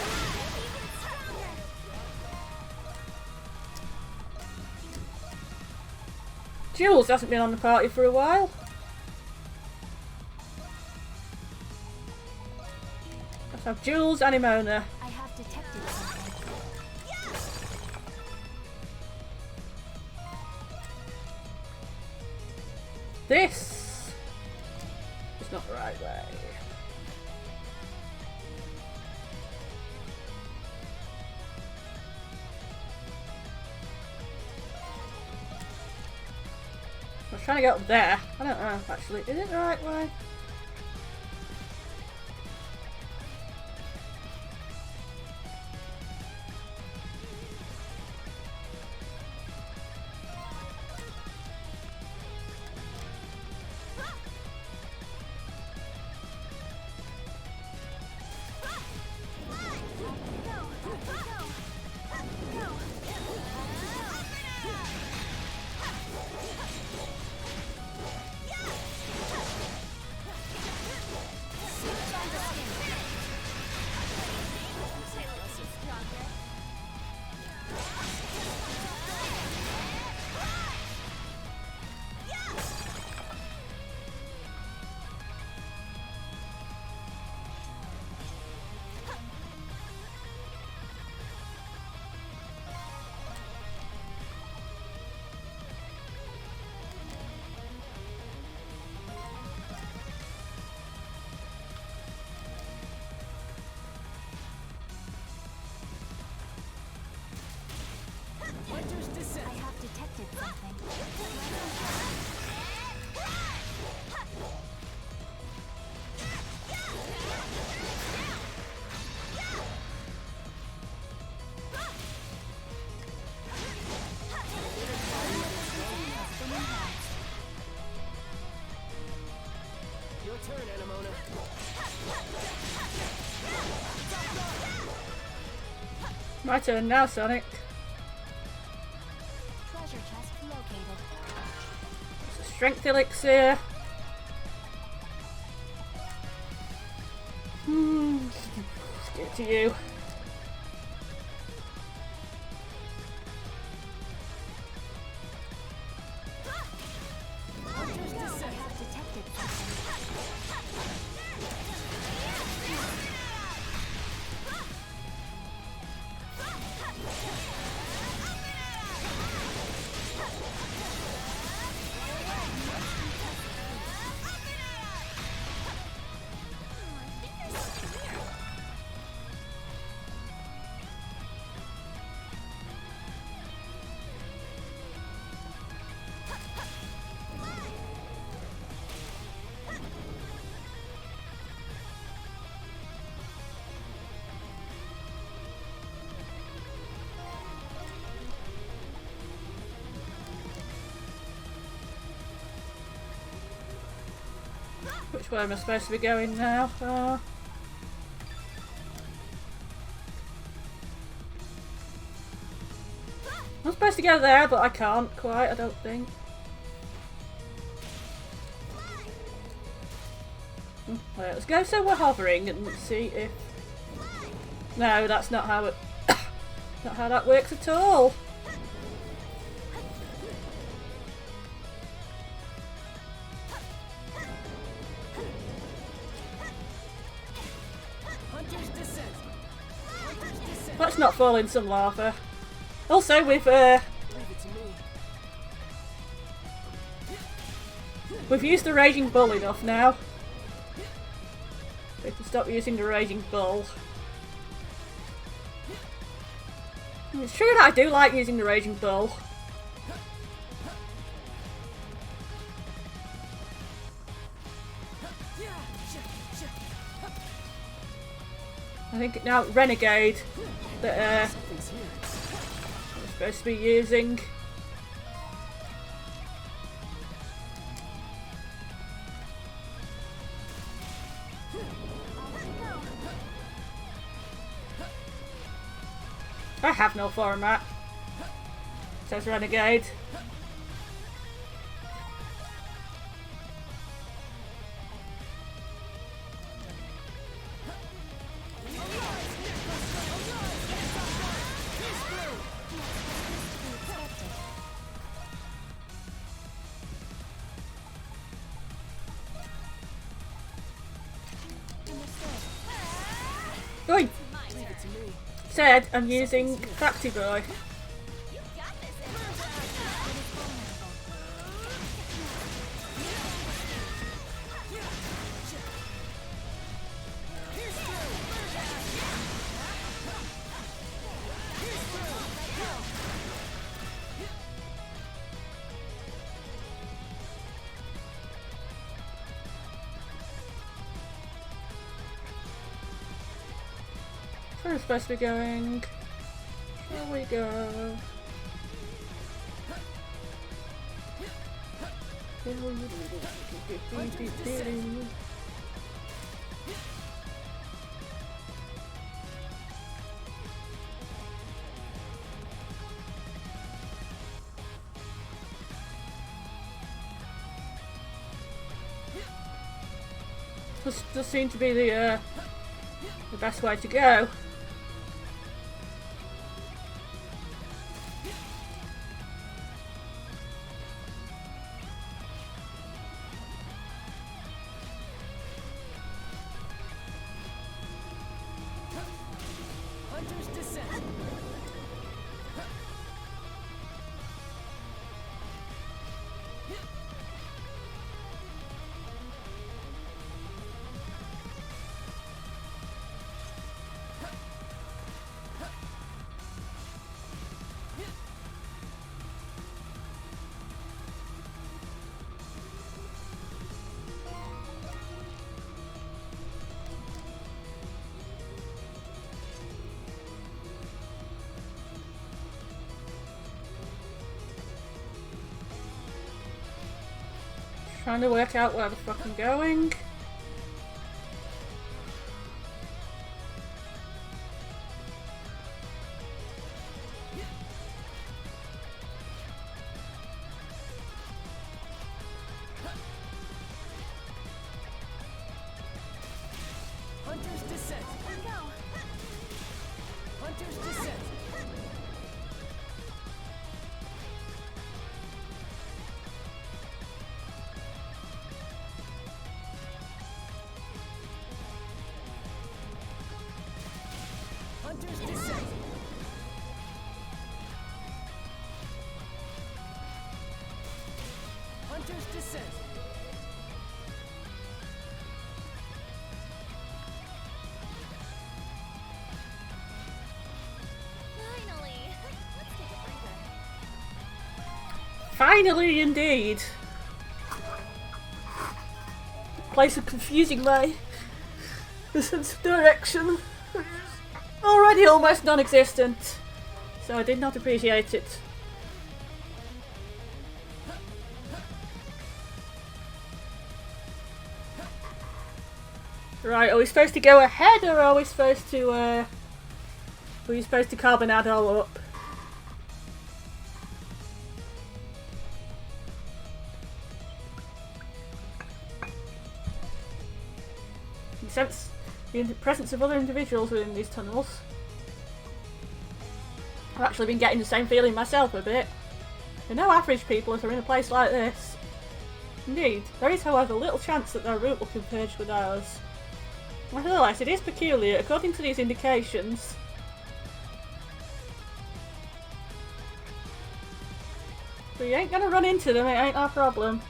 Jules hasn't been on the party for a while. Let's have Jules and Imona. I have detected something. This is not the right way. I was trying to get up there. I don't know, actually. Is it the right way? I have detected something. Your turn, Anemona. My turn now, Sonic. Treasure chest located. It's a strength elixir. Let's get to you. I have detected something. Which way am I supposed to be going now? I'm supposed to go there, but I can't quite, I don't think. Right, let's go so we're hovering and see if... No, that's not how it... not how that works at all. Let's not fall in some lava. Also, we've used the Raging Bull enough now. We can stop using the Raging Bull. It's true that I do like using the Raging Bull. I think now Renegade that we're supposed to be using. I have no format, says Renegade. Oi! Said I'm using Factory Boy. Where are we supposed to be going? Here we go. This does seem to be the best way to go. Trying to work out where the fuck I'm going. Hunter's Descent. Hunter's Descent. Hunter's Descent. Hunter's Descent. Finally! Let's take a breather. Finally, indeed. Place of confusing my sense of direction. Already almost non-existent, so I did not appreciate it. Right, are we supposed to go ahead or are we supposed to, were you supposed to carbon add all up? You sense the presence of other individuals within these tunnels. I've actually been getting the same feeling myself a bit. They're no average people if they're in a place like this. Indeed, there is however little chance that their route will converge with ours. Nevertheless, it is peculiar, according to these indications. We ain't gonna run into them, it ain't our problem.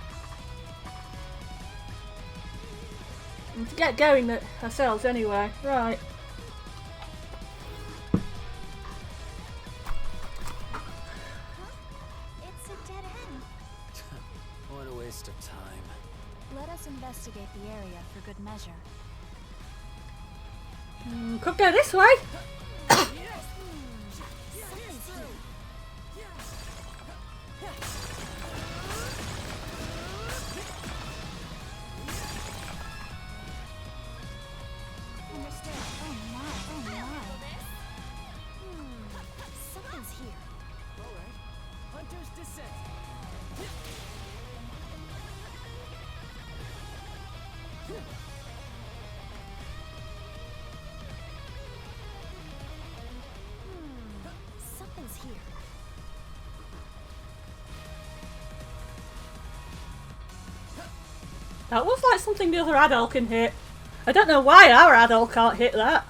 And to get going ourselves anyway, right. It's a dead end. What a waste of time. Let us investigate the area for good measure. Could go this way. Something's here. Understood. Oh my, oh my. Something's here. Alright. Hunter's descent. Something's here. That was like something the other adult can hit. I don't know why our adult can't hit that.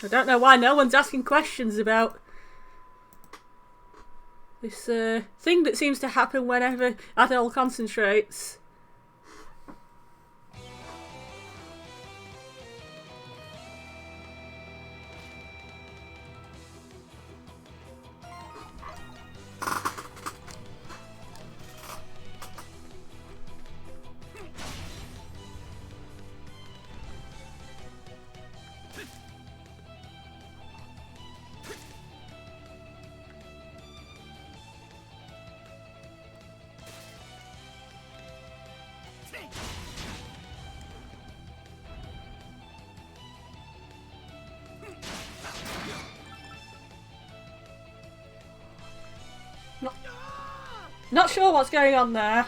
I don't know why no one's asking questions about this thing that seems to happen whenever adult concentrates. Not sure what's going on there.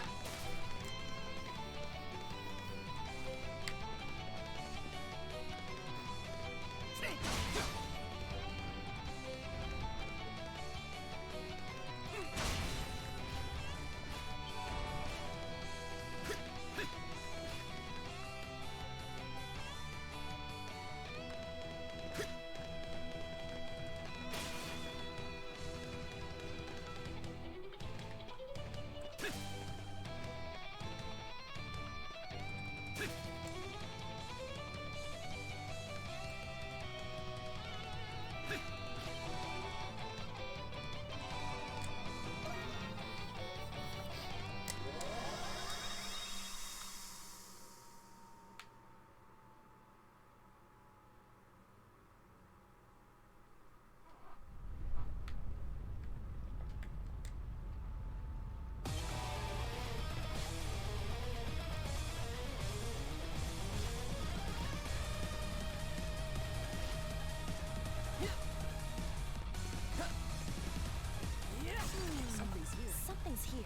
Something's here.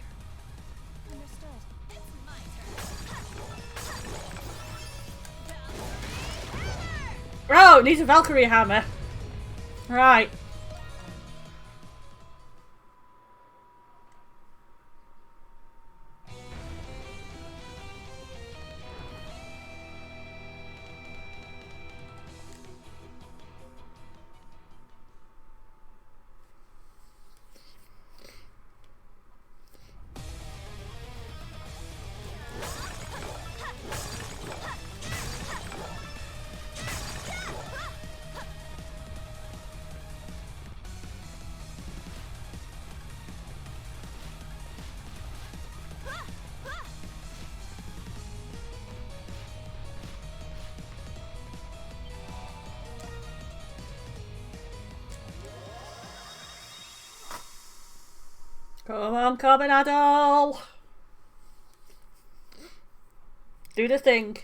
Understood. It's my turn. Oh, it needs a Valkyrie hammer. Right. Come on, Carbonadol! do the thing.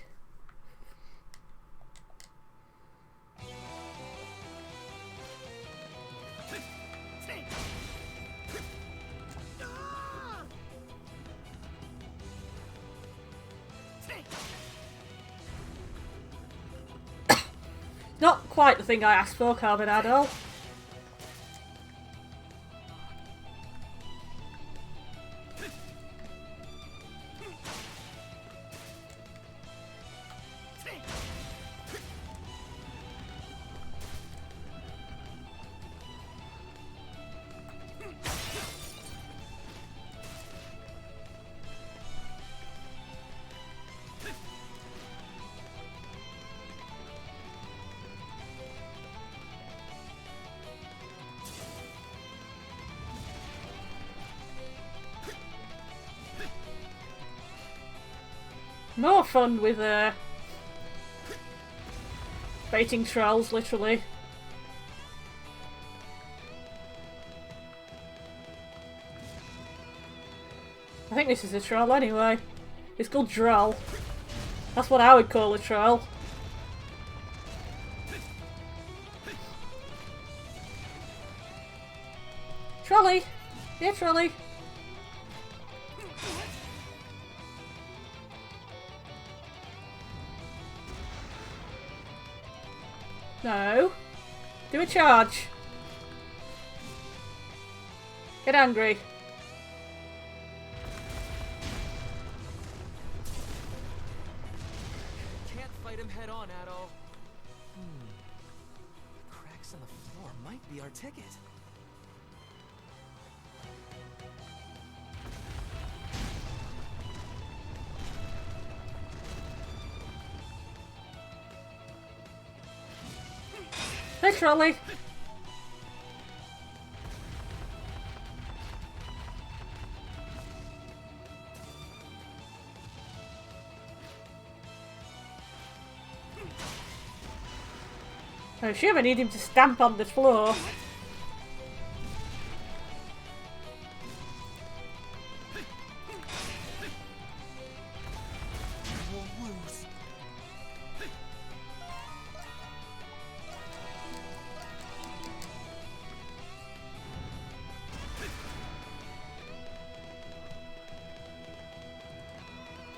Not quite the thing I asked for, Carbonado. More fun with baiting trolls, literally. I think this is a troll anyway. It's called Droll. That's what I would call a troll. Trolley! Yeah, trolley! No. Do a charge. Get angry. Can't fight him head on, Adol. Cracks in the floor might be our ticket. Hey, trolley. I'm sure I need him to stamp on the floor.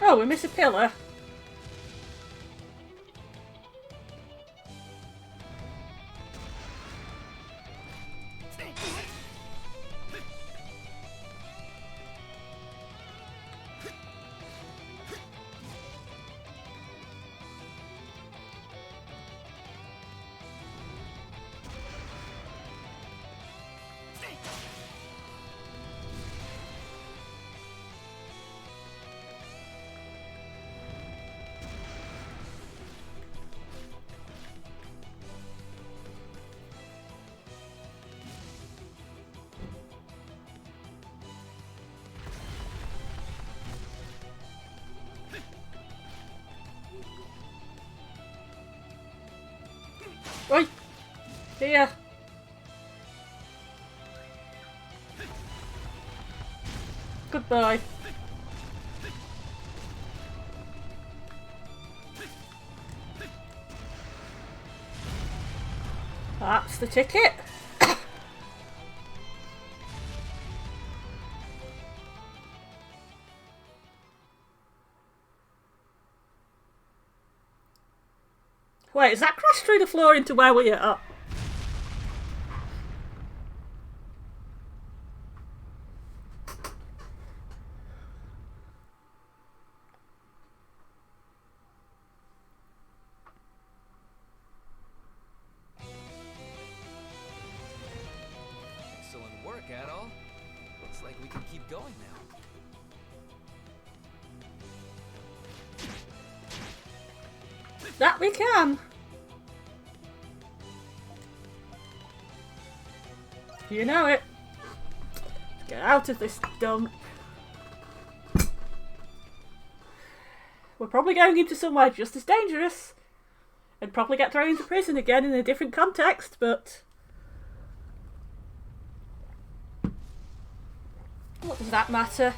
Oh, we missed a pillar. Oi! Here! Goodbye. That's the ticket. Wait, has that crashed through the floor into where we are? Excellent work, Adol. Looks like we can keep going now. That we can. You know it. Get out of this dump. We're probably going into somewhere just as dangerous. And probably get thrown into prison again in a different context, but... what does that matter?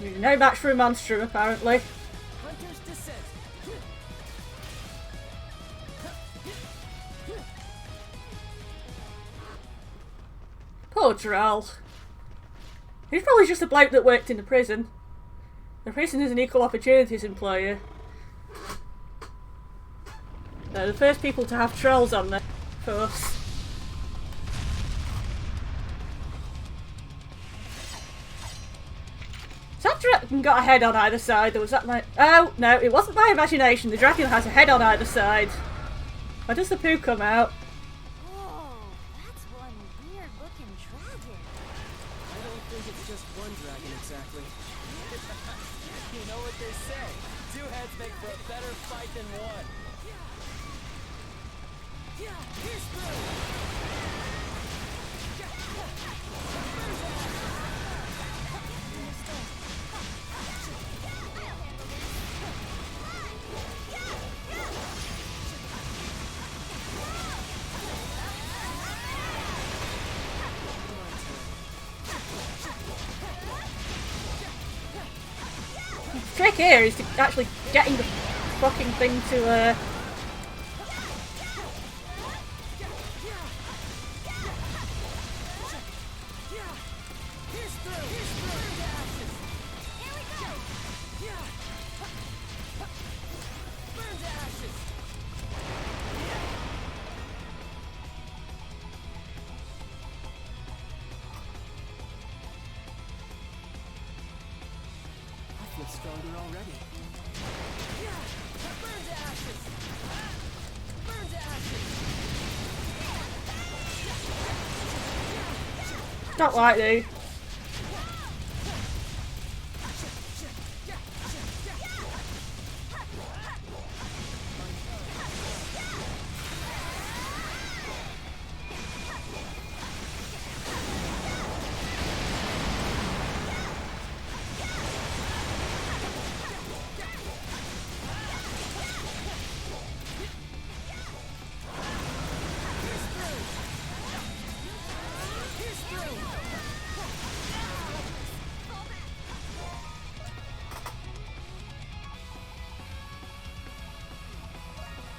You're no match for a monstrum, apparently. Hunter's descent. Poor Droll. He's probably just a bloke that worked in the prison. The prison is an equal opportunities employer. They're the first people to have trolls on their force. Has that dragon got a head on either side, or was that my... Oh, no, it wasn't my imagination. The dragon has a head on either side. Where does the poo come out? Whoa, that's one weird looking dragon. I don't think it's just one dragon exactly. You know what they say. Two heads make for a better fight than one. Here's The trick here is to actually getting the fucking thing to I feel stronger already. Burn to ashes! Burn to ashes! Not likely.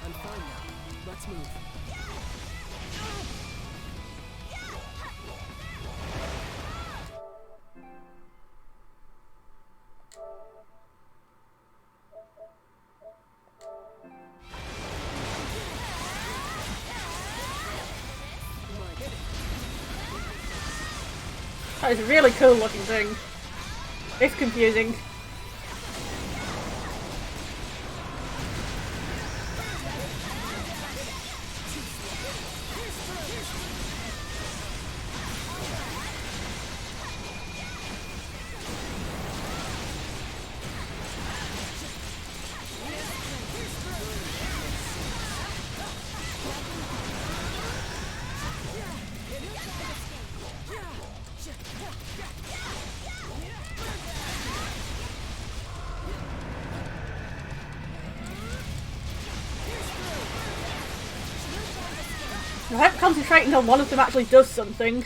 I'm fine now. Let's move. That is a really cool looking thing. It's confusing. I hope concentrating on one of them actually does something.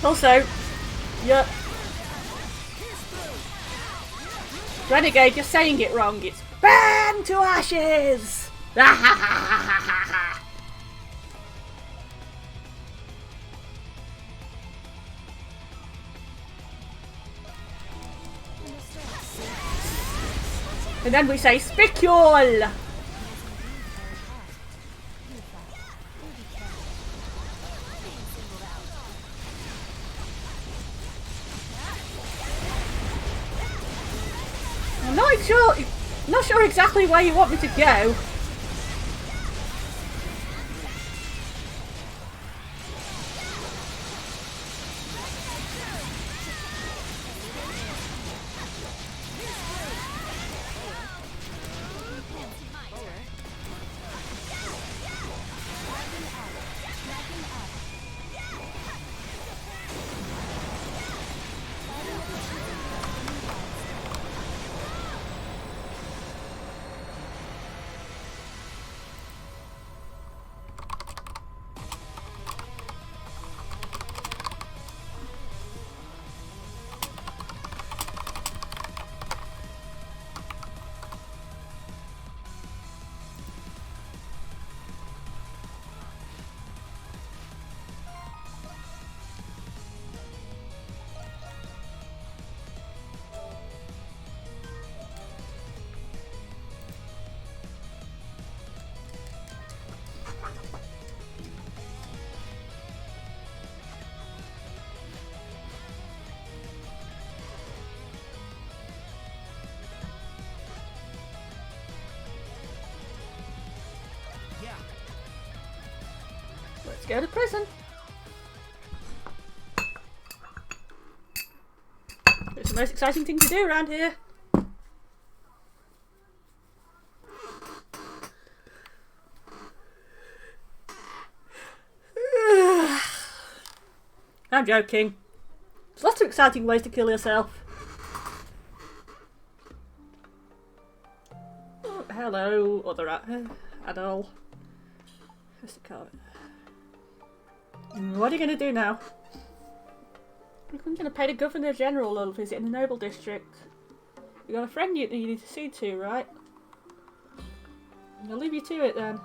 Also, yeah. Renegade, you're saying it wrong. It's burn to ashes! And then we say spicule! I'm not sure exactly where you want me to go. go to prison. It's the most exciting thing to do around here. I'm joking. There's lots of exciting ways to kill yourself. Oh, hello, other adult. What are you going to do now? I'm going to pay the Governor General a little visit in the Noble District. You got a friend you need to see to, right? I'll leave you to it then.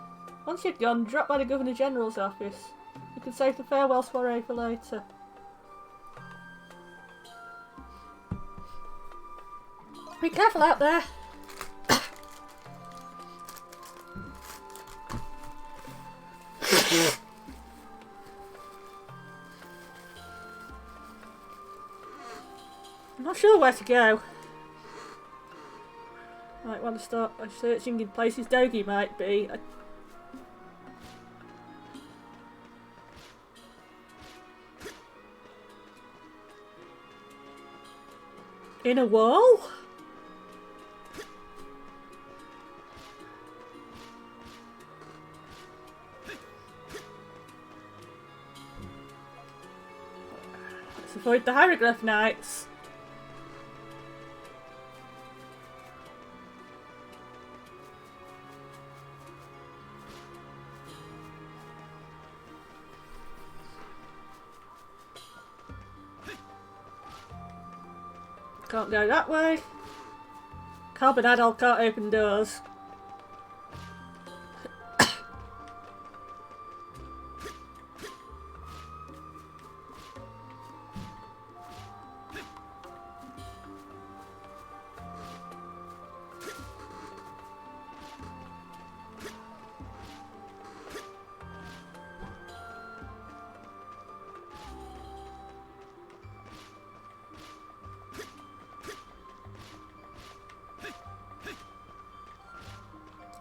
Once you're gone, drop by the Governor General's office. You can save the farewell soiree for later. Be careful out there. I'm not sure where to go. Might want to start searching in places Dogi might be. In a wall? Let's avoid the hieroglyph knights. Can't go that way. Carbon adult can't open doors.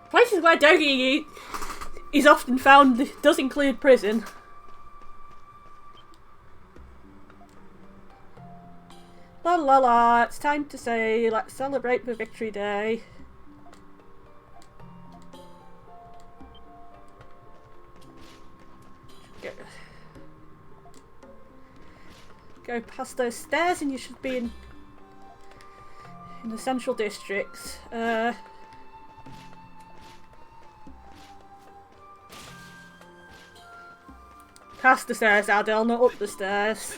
Places where Dogi is often found does include prison. La la la, it's time to say, let's celebrate the Victory Day. Go past those stairs and you should be in the Central District. Past the stairs, Adele, not up the stairs.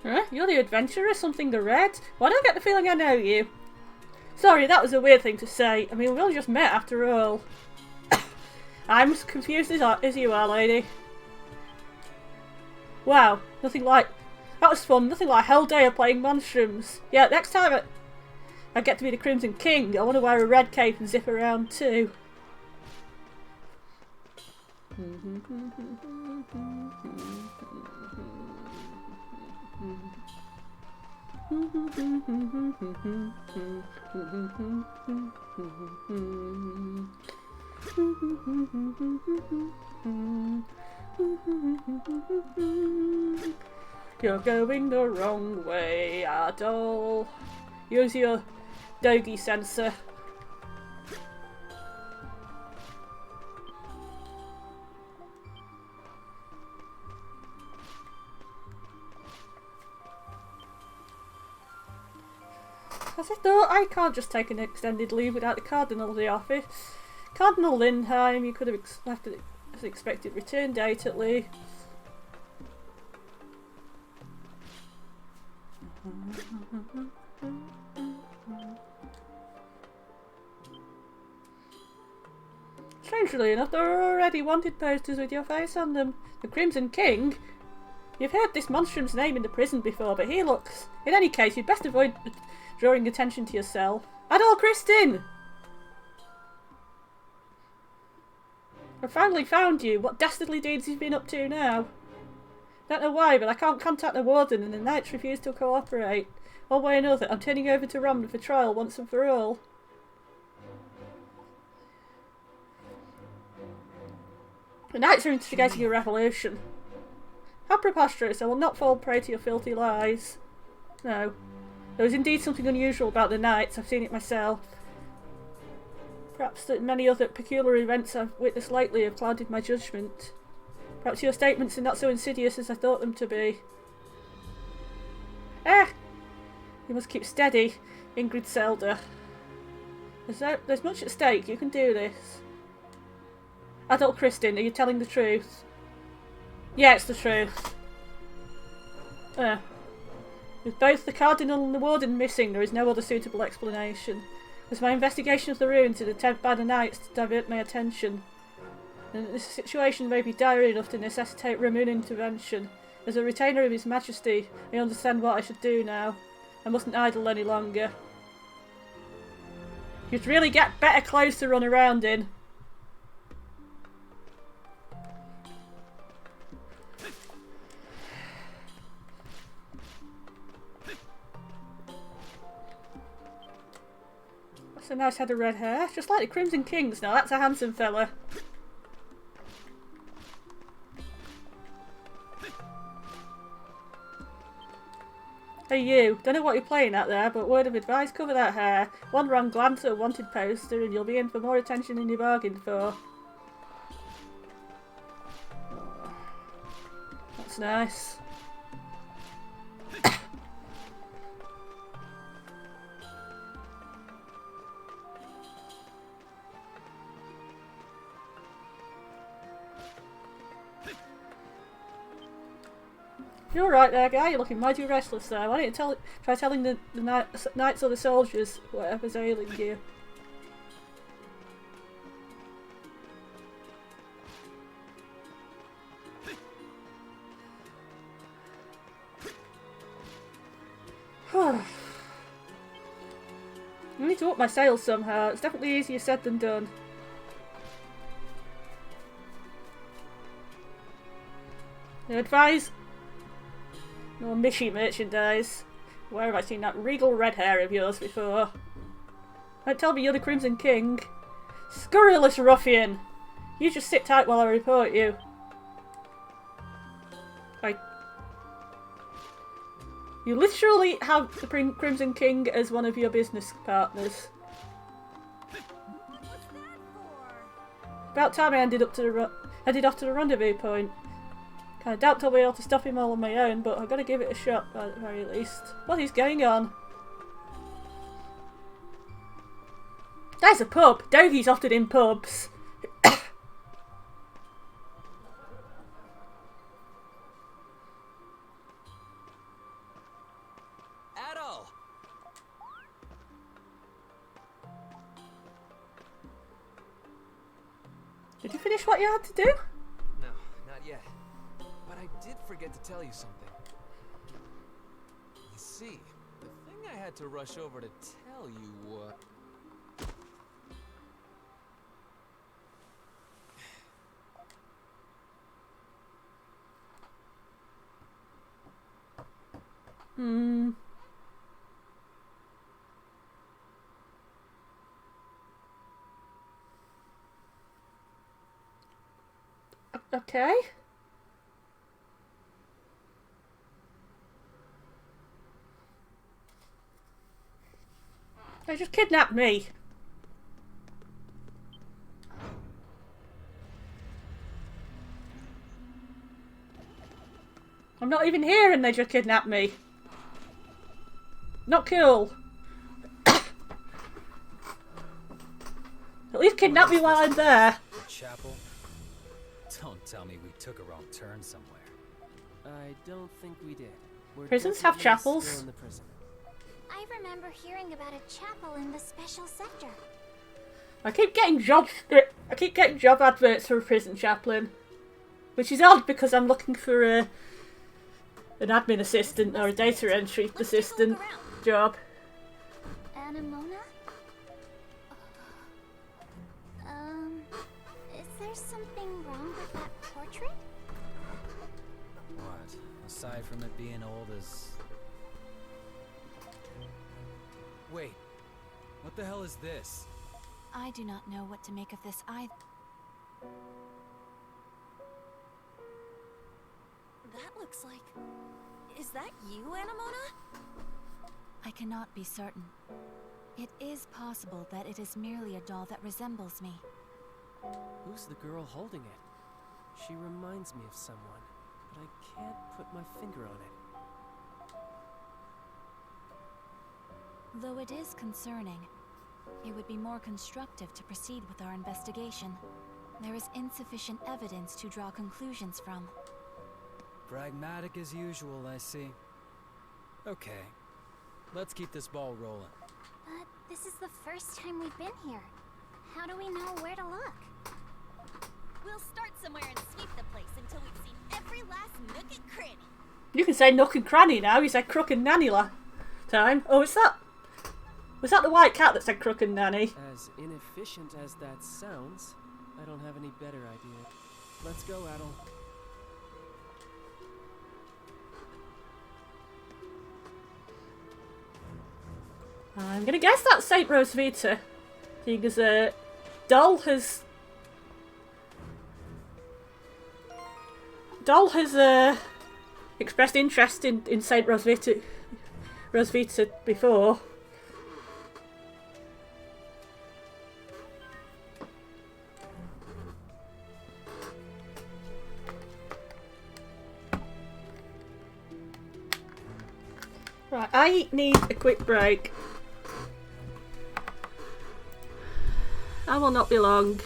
Huh? You're the adventurer, something the red? Why do I get the feeling I know you? Sorry, that was a weird thing to say. I mean, we all just met after all. I'm as confused as you are, lady. Wow, nothing like... That was fun, nothing like Hell Day of playing Monshrooms. Yeah, next time I get to be the Crimson King, I want to wear a red cape and zip around too. You're going the wrong way, Adol. Use your Dogi sensor. As I thought, I can't just take an extended leave without the Cardinal at the office. Cardinal Lindheim, you could have left it as expected return date at least. Strangely enough, there are already wanted posters with your face on them. The Crimson King? You've heard this monstrum's name in the prison before, but he looks... In any case, you'd best avoid drawing attention to yourself. Adol Kristin! I finally found you. What dastardly deeds you've been up to now? Don't know why, but I can't contact the warden and the knights refuse to cooperate. One way or another, I'm turning over to Romney for trial once and for all. The knights are instigating a revolution. How preposterous, I will not fall prey to your filthy lies. No. There is indeed something unusual about the knights, I've seen it myself. Perhaps that many other peculiar events I've witnessed lately have clouded my judgment. Perhaps your statements are not so insidious as I thought them to be. Ah! You must keep steady, Ingrid Zelda. There's much at stake, you can do this. Adult Kristin, are you telling the truth? Yeah, it's the truth. With both the Cardinal and the Warden missing, there is no other suitable explanation. There's my investigation of the ruins and attempt by the Knights to divert my attention. And this situation may be dire enough to necessitate Ramun intervention. As a retainer of His Majesty, I understand what I should do now. I mustn't idle any longer. You'd really get better clothes to run around in. That's a nice head of red hair. Just like the Crimson King's now. That's a handsome fella. Hey you, don't know what you're playing at there, but word of advice, cover that hair. One wrong glance at a wanted poster and you'll be in for more attention than you bargained for. That's nice. You're right there, guy. You're looking mighty restless there. Why don't you try telling the knights or the soldiers whatever's ailing you? I need to up my sails somehow. It's definitely easier said than done. I advise no Mishy merchandise. Where have I seen that regal red hair of yours before? Don't tell me you're the Crimson King. Scurrilous ruffian! You just sit tight while I report you. You literally have the Crimson King as one of your business partners. About time I headed off to the rendezvous point. I doubt I'll be able to stop him all on my own, but I've got to give it a shot at the very least. What is going on? There's a pub! Doggy's often in pubs. Adol! Did you finish what you had to do? No, not yet. But I did forget to tell you something. You see, the thing I had to rush over to tell you was... Okay. They just kidnapped me. I'm not even here and they just kidnapped me. Not cool. At least kidnap me while I'm there. Chapel? Don't tell me we took a wrong turn somewhere. I don't think we did. We're Prisons have definitely chapels. still in the prison. I remember hearing about a chapel in the special sector. I keep getting job adverts for a prison chaplain, which is odd because I'm looking for an admin assistant or a data entry assistant job. Anemona? Is there something wrong with that portrait? What? Aside from it being old as... Wait. What the hell is this? I do not know what to make of this either. That looks like... Is that you, Anemona? I cannot be certain. It is possible that it is merely a doll that resembles me. Who's the girl holding it? She reminds me of someone, but I can't put my finger on it. Though it is concerning, it would be more constructive to proceed with our investigation. There is insufficient evidence to draw conclusions from. Pragmatic as usual, I see. Okay. Let's keep this ball rolling. But this is the first time we've been here. How do we know where to look? We'll start somewhere and sweep the place until we've seen every last nook and cranny. You can say nook and cranny now. You said crook and nanny last time. Oh, was that the white cat that said crook and nanny? As inefficient as that sounds, I don't have any better idea. Let's go, Adol. I'm gonna guess that's Saint Rosvita, because Doll has expressed interest in Saint Rosvita before. Right, I need a quick break. I will not be long.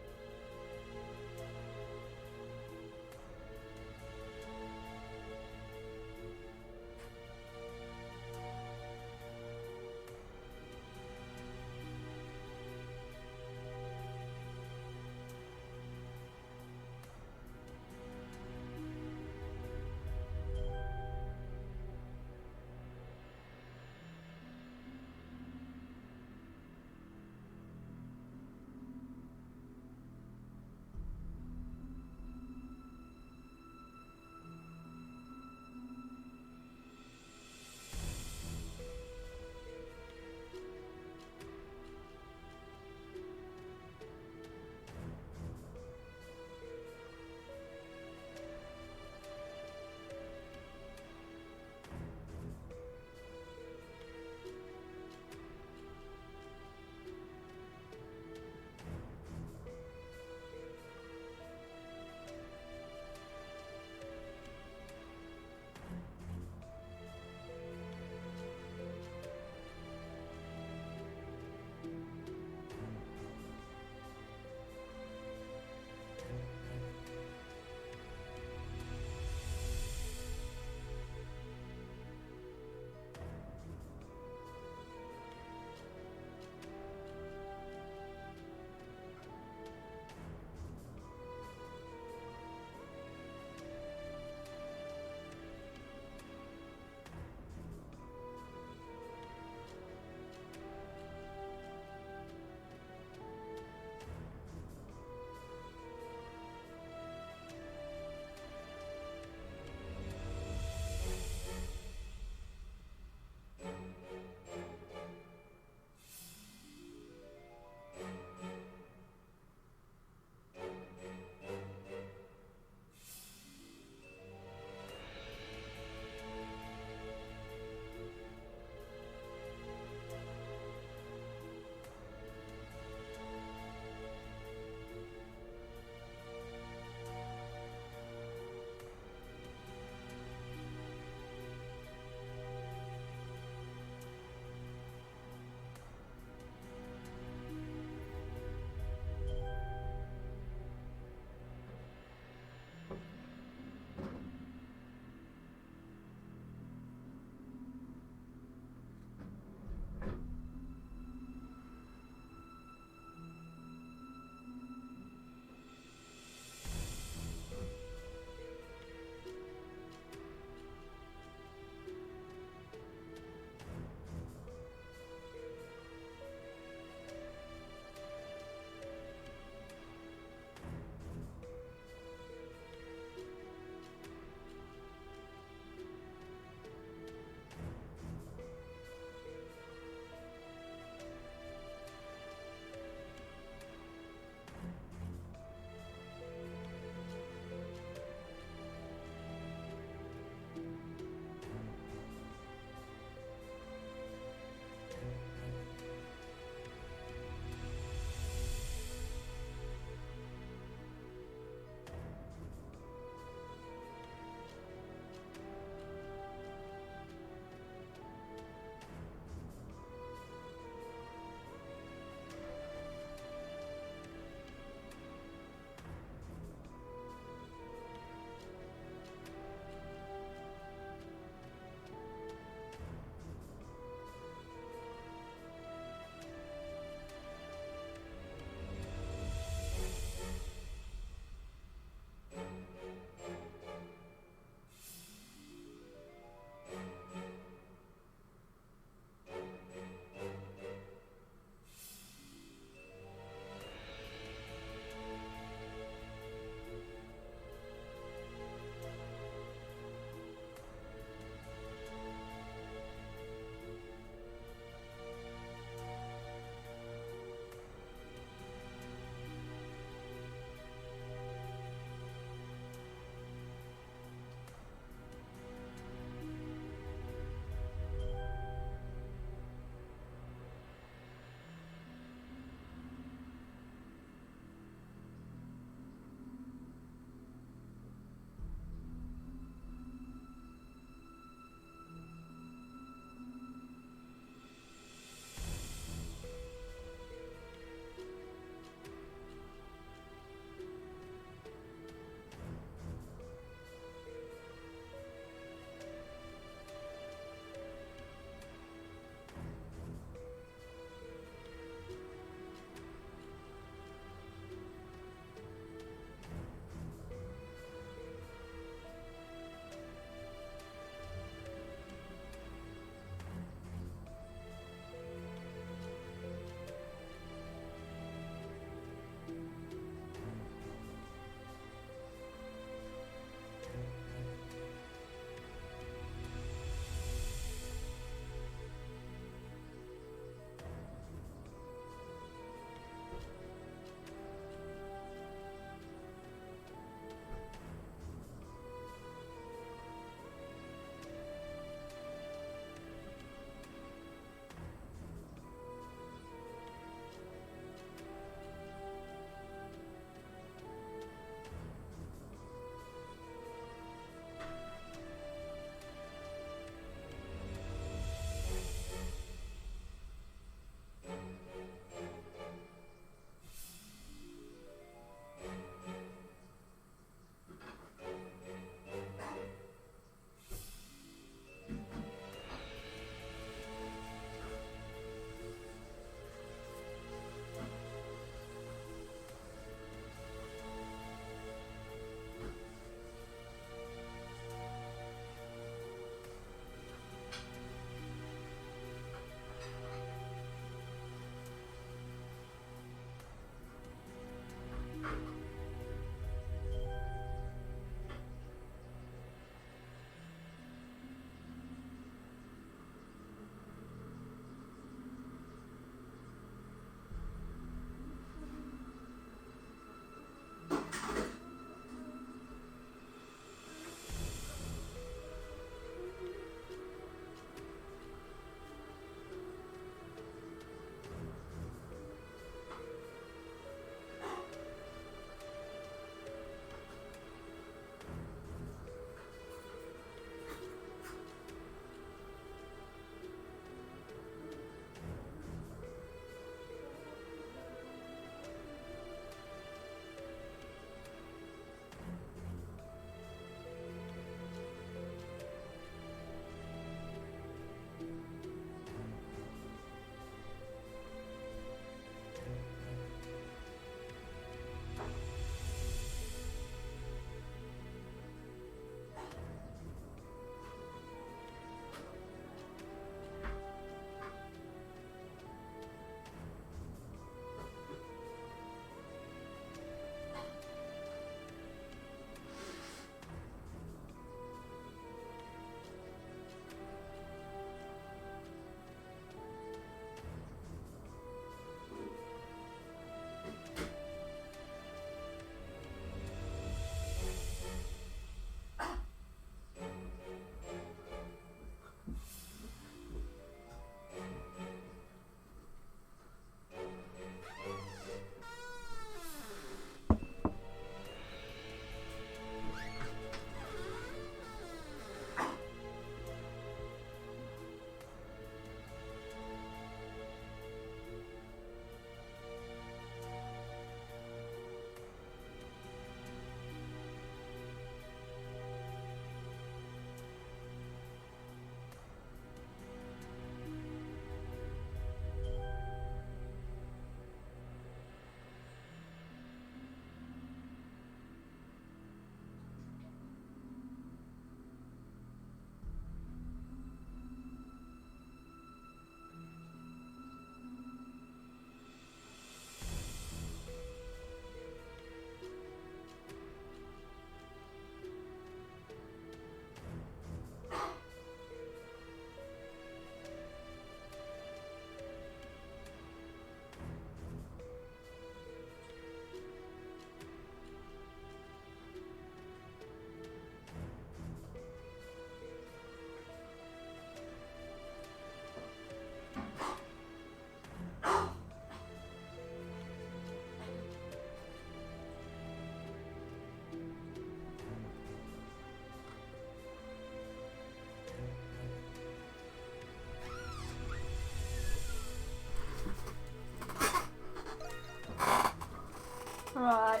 Right.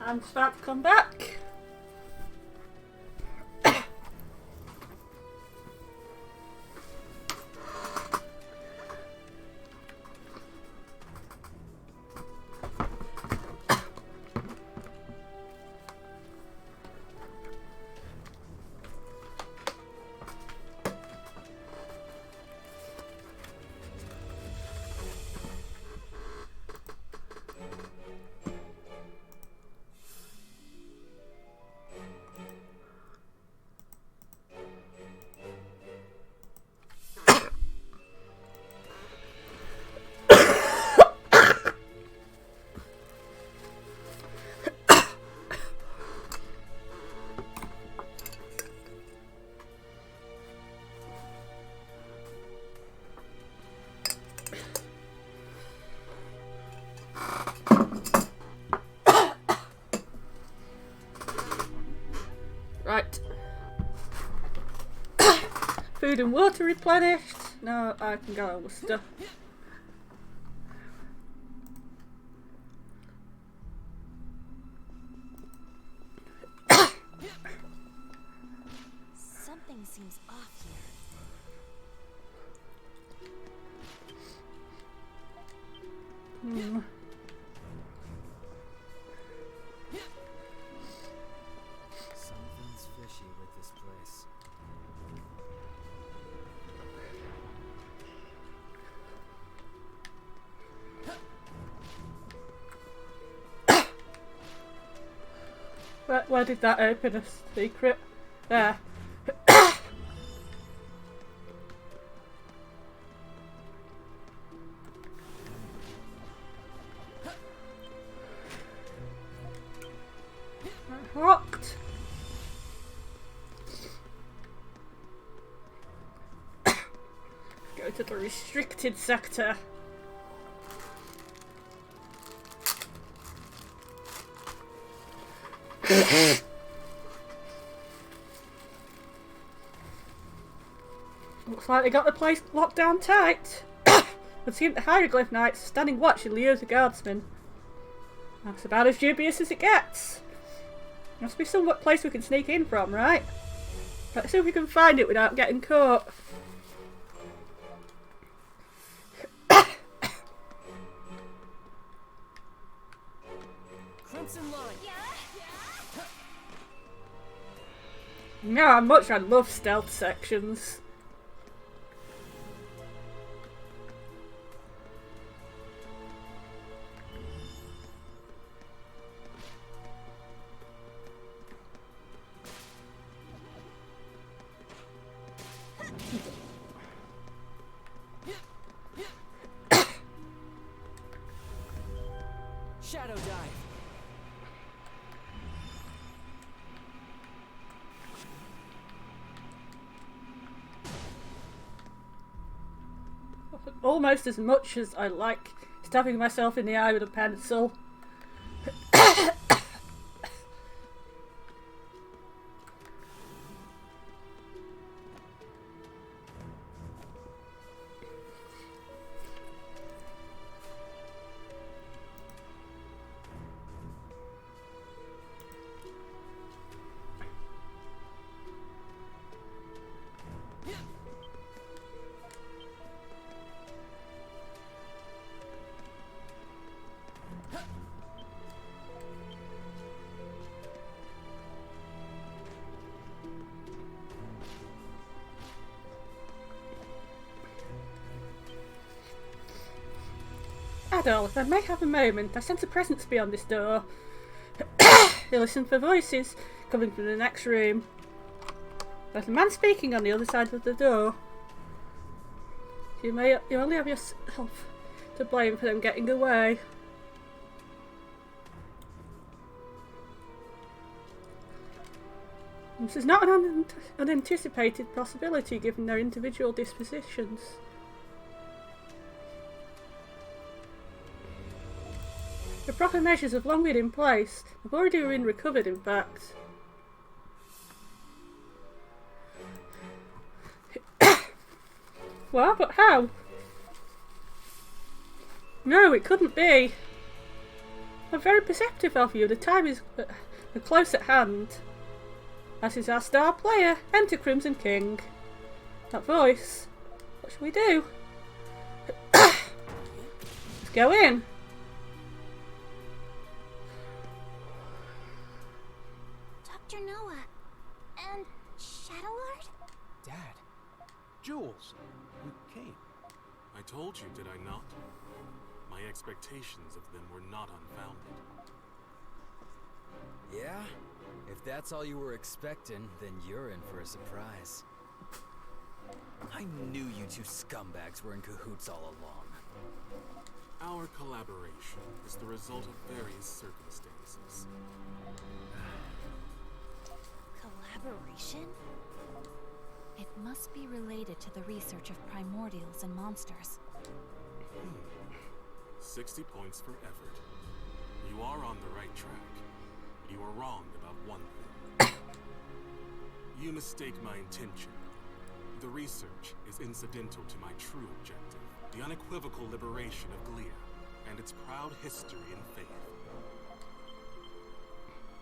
I'm just about to come back. Right. Food and water replenished. Now I can go on with stuff. Something seems off here. Something's fishy with this place. Where did that open a secret? There. Locked. Go to the restricted sector. Looks like they got the place locked down tight. I've seen the hieroglyph knights standing watch in lieu of the guardsmen. That's about as dubious as it gets. Must be some place we can sneak in from, right? Let's see if we can find it without getting caught. Crimson Line. You know how much I love stealth sections. Shadow dive. Almost as much as I like stabbing myself in the eye with a pencil. Adol, if I may have a moment, I sense a presence beyond this door. I listen for voices coming from the next room. There's a man speaking on the other side of the door. You only have yourself to blame for them getting away. This is not an unanticipated possibility given their individual dispositions. The proper measures have long been in place. Have already been recovered, in fact. What? But how? No, it couldn't be. I'm very perceptive of you. The time is close at hand. As is our star player. Enter Crimson King. That voice. What should we do? Let's go in. Dr. Noah. And Shadow Lord? Dad. Jules, you came. I told you, did I not? My expectations of them were not unfounded. Yeah? If that's all you were expecting, then you're in for a surprise. I knew you two scumbags were in cahoots all along. Our collaboration is the result of various circumstances. Collaboration? It must be related to the research of primordials and monsters. 60 points for effort. You are on the right track. You are wrong about one thing. You mistake my intention. The research is incidental to my true objective, the unequivocal liberation of Glia, and its proud history and faith.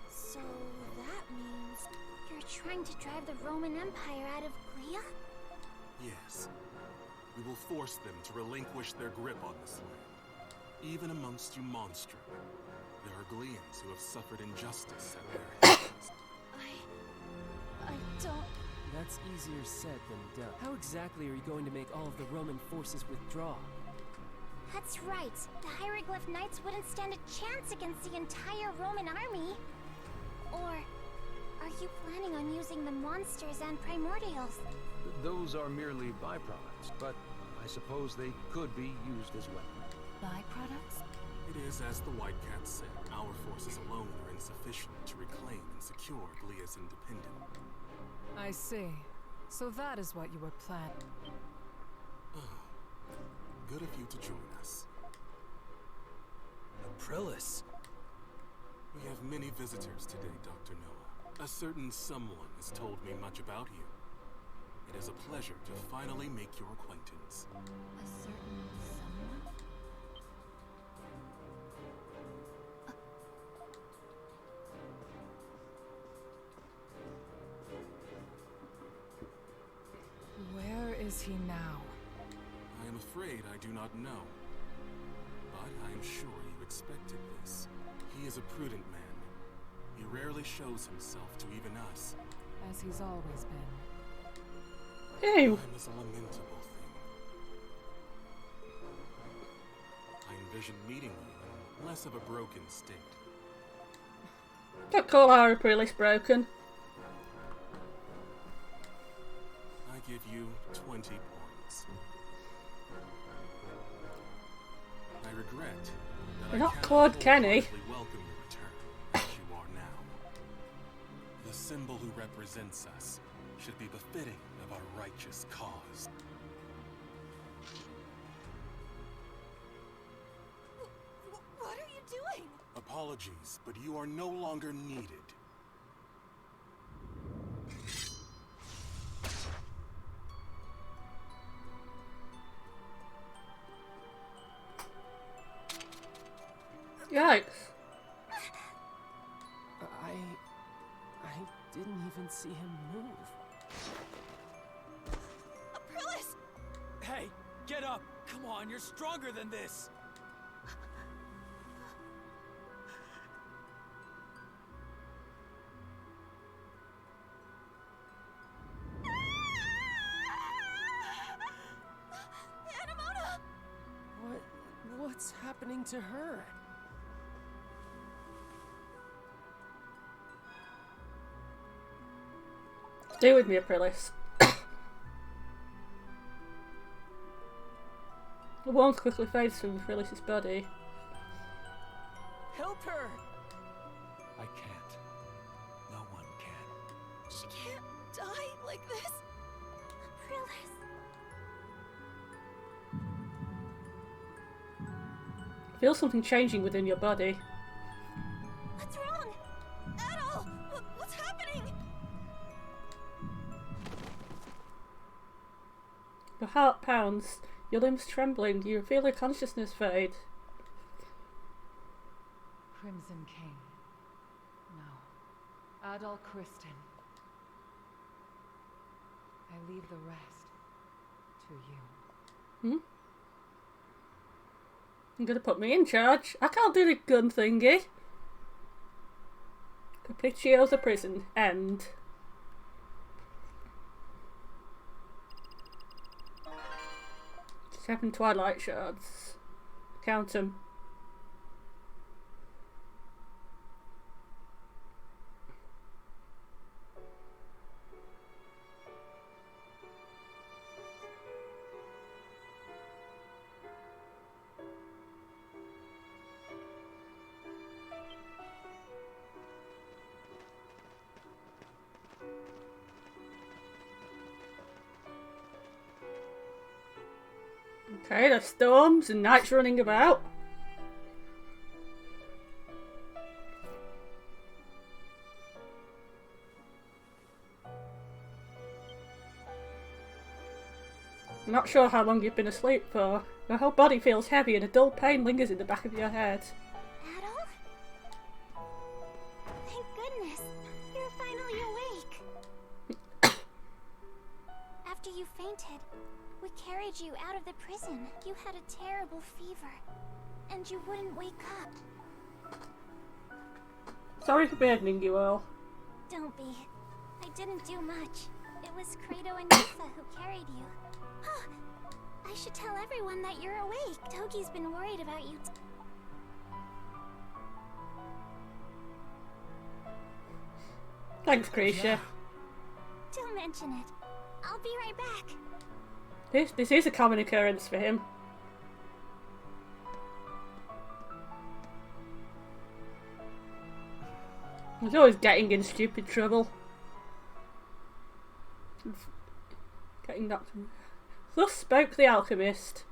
So that means you're trying to drive the Roman Empire out of Glia? Yes. We will force them to relinquish their grip on this land. Even amongst you monstri, there are Glians who have suffered injustice at their hands. I don't... That's easier said than done. How exactly are you going to make all of the Roman forces withdraw? That's right. The Hieroglyph Knights wouldn't stand a chance against the entire Roman army. Or are you planning on using the monsters and primordials? Those are merely byproducts, but I suppose they could be used as weapons. Byproducts? It is as the White Cat said, our forces alone are insufficient to reclaim and secure Glia's independence. I see. So that is what you were planning. Good of you to join us. Aprilis. We have many visitors today, Dr. Noah. A certain someone has told me much about you. It is a pleasure to finally make your acquaintance. A certain someone? Where is he now? I am afraid I do not know. But I am sure you expected this. He is a prudent man. He rarely shows himself to even us. As he's always been. Ew. Time is a lamentable thing. I envision meeting you in less of a broken state. Don't call our Aprilis broken. I give you 20 points. I regret that You're I not cannot Claude Kenny. wholeheartedly welcome your return, as you are now. The symbol who represents us should be befitting of our righteous cause. What are you doing? Apologies, but you are no longer needed. Yikes. I didn't even see him move. Aprilis! Hey, get up! Come on, you're stronger than this! Anamona! What's happening to her? Stay with me, Aprilis. The warmth quickly fades from Aprilis' body. Help her! I can't. No one can. She can't die like this. Aprilis. Feel something changing within your body. What's wrong? Adol! What's happening? Your heart pounds, your limbs trembling, you feel your consciousness fade. Crimson King. Now, Adol Kristen. I leave the rest to you. You're gonna put me in charge? I can't do the gun thingy. Capitio the prison. End. Seven Twilight Shards. Count 'em. Okay, there's storms and knights running about. I'm not sure how long you've been asleep for. Your whole body feels heavy and a dull pain lingers in the back of your head. Adol? Thank goodness. You're finally awake. After you fainted, we carried you out of the prison. You had a terrible fever, and you wouldn't wake up. Sorry for burdening you all. Don't be. I didn't do much. It was Credo and Yufa who carried you. I should tell everyone that you're awake. Togi's been worried about you. Thanks, Krisha. Don't mention it. I'll be right back. This is a common occurrence for him. He's always getting in stupid trouble. Getting knocked. Thus spoke the alchemist.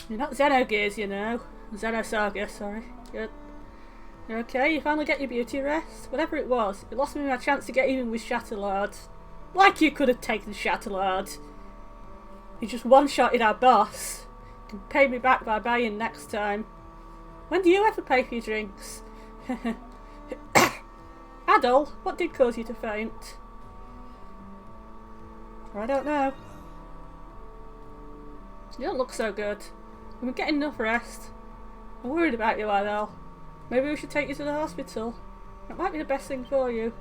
You're not Xenogears, you know. Xenosaga, sorry. You're okay, you finally get your beauty rest. Whatever it was, it lost me my chance to get even with Shatterlord. Like you could have taken Shatterlord. You just one-shotted our boss. You can pay me back by buying next time. When do you ever pay for your drinks? Adol, what did cause you to faint? I don't know. You don't look so good. We've been getting enough rest. I'm worried about you, Adol. Maybe we should take you to the hospital. That might be the best thing for you.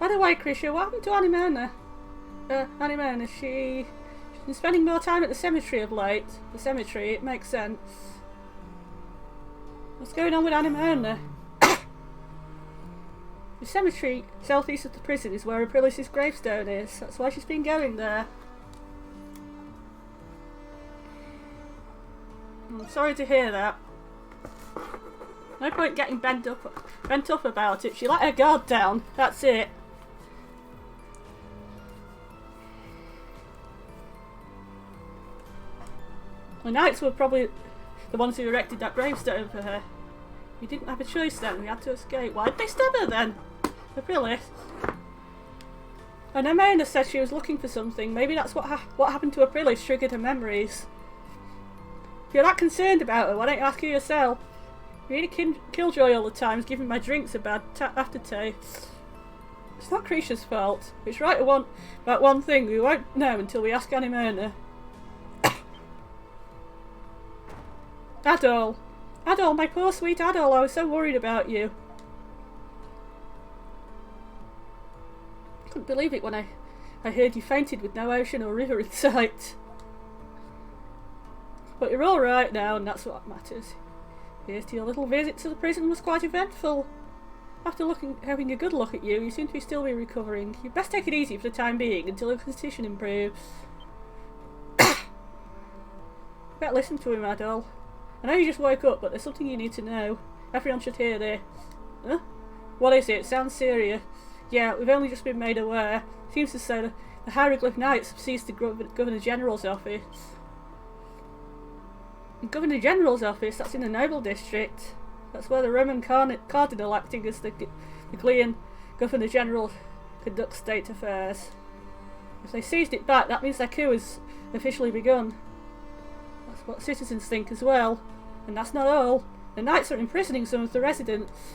By the way, Krisha, what happened to Anemona? Anemona, she's been spending more time at the cemetery of late. The cemetery, it makes sense. What's going on with Anemona? The cemetery southeast of the prison is where Aprilis' gravestone is. That's why she's been going there. I'm sorry to hear that. No point getting bent up about it. She let her guard down. That's it. The knights were probably the ones who erected that gravestone for her. We didn't have a choice then. We had to escape. Why did they stab her then? Aprilis. And Amanda said she was looking for something. Maybe that's what happened to Aprilis triggered her memories. If you're that concerned about her, why don't you ask her yourself? Really killjoy all the time, giving my drinks a bad aftertaste. It's not Krisha's fault. It's right about one thing we won't know until we ask Anemona. Adol! Adol, my poor sweet Adol, I was so worried about you. I couldn't believe it when I heard you fainted with no ocean or river in sight. But you're alright now, and that's what matters. Here's to your little visit to the prison was quite eventful. After having a good look at you, you seem to still be recovering. You'd best take it easy for the time being until your condition improves. Better listen to him, Adol. I know you just woke up, but there's something you need to know. Everyone should hear this. Huh? What is it? Sounds serious. Yeah, we've only just been made aware. Seems to say the Hieroglyph Knights have seized the Governor General's office. The Governor General's office? That's in the Noble District. That's where the Roman Cardinal, acting as the Glean Governor General, conducts state affairs. If they seized it back, that means their coup has officially begun. That's what citizens think as well. And that's not all. The Knights are imprisoning some of the residents.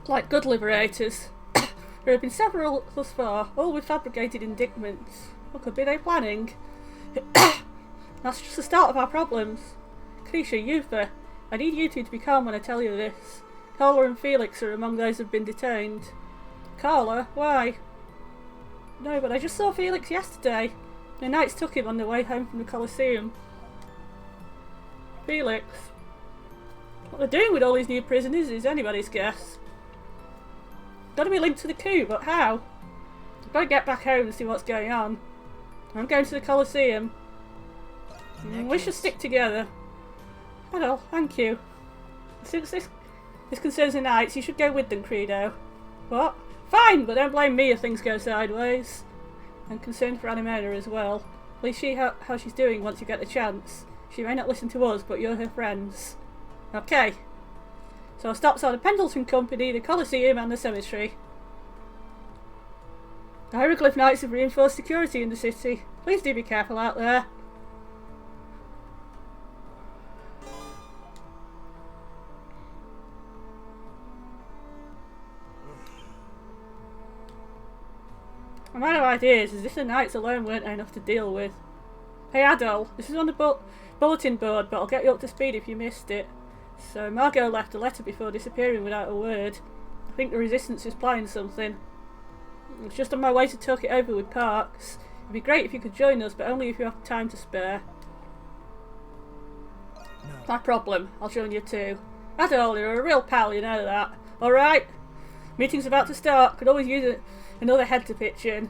Like good liberators. There have been several thus far, all with fabricated indictments. What could be they planning? That's just the start of our problems. Krisha, Yutha, I need you two to be calm when I tell you this. Carla and Felix are among those who have been detained. Carla? Why? No, but I just saw Felix yesterday. The Knights took him on their way home from the Colosseum. Felix? What they're doing with all these new prisoners is anybody's guess. Gotta be linked to the coup, but how? I've got to get back home and see what's going on. I'm going to the Colosseum. We should stick together. Well, thank you. Since this concerns the Knights, you should go with them, Credo. What? Fine, but don't blame me if things go sideways. I'm concerned for Animena as well. Please see how she's doing once you get the chance. She may not listen to us, but you're her friends. Okay. So our stops are the Pendleton Company, the Colosseum and the cemetery. The Hieroglyph Knights have reinforced security in the city. Please do be careful out there. I'm out of ideas, as if the Knights alone weren't enough to deal with. Hey Adol, this is on the bulletin board, but I'll get you up to speed if you missed it. So Margot left a letter before disappearing without a word. I think the Resistance is planning something. I was just on my way to talk it over with Parks. It'd be great if you could join us, but only if you have time to spare. No. No problem, I'll join you too. Adol, you're a real pal, you know that. Alright? Meeting's about to start, could always use another head to pitch in.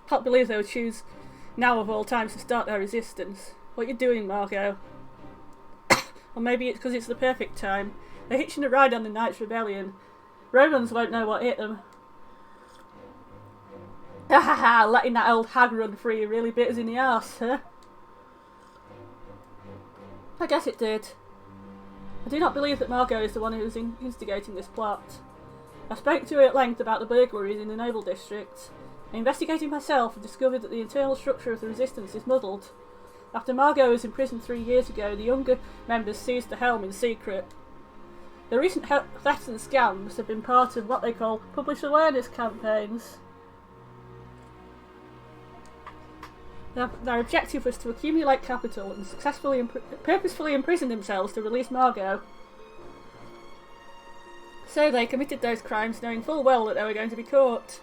Can't believe they would choose now of all times to start their resistance. What you doing, Margot? Or maybe it's because it's the perfect time. They're hitching a ride on the Knights' Rebellion. Romans won't know what hit them. Ha letting that old hag run free really bit us in the arse, huh? I guess it did. I do not believe that Margot is the one who is instigating this plot. I spoke to her at length about the burglaries in the Naval District. Investigating myself, I discovered that the internal structure of the Resistance is muddled. After Margot was imprisoned 3 years ago, the younger members seized the helm in secret. The recent thefts and scams have been part of what they call public awareness campaigns. Their objective was to accumulate capital and successfully purposefully imprison themselves to release Margot. So they committed those crimes knowing full well that they were going to be caught.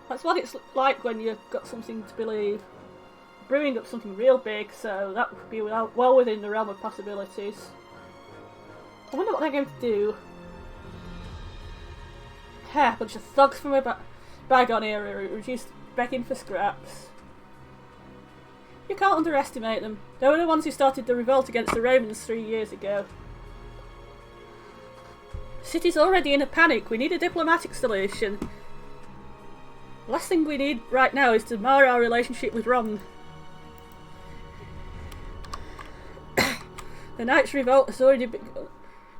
That's what it's like when you've got something to believe. Brewing up something real big, so that would be well within the realm of possibilities. I wonder what they're going to do. A bunch of thugs from a bygone era reduced begging for scraps. You can't underestimate them. They were the ones who started the revolt against the Romans 3 years ago. The city's already in a panic. We need a diplomatic solution. The last thing we need right now is to mar our relationship with Rom. The Knights' revolt has already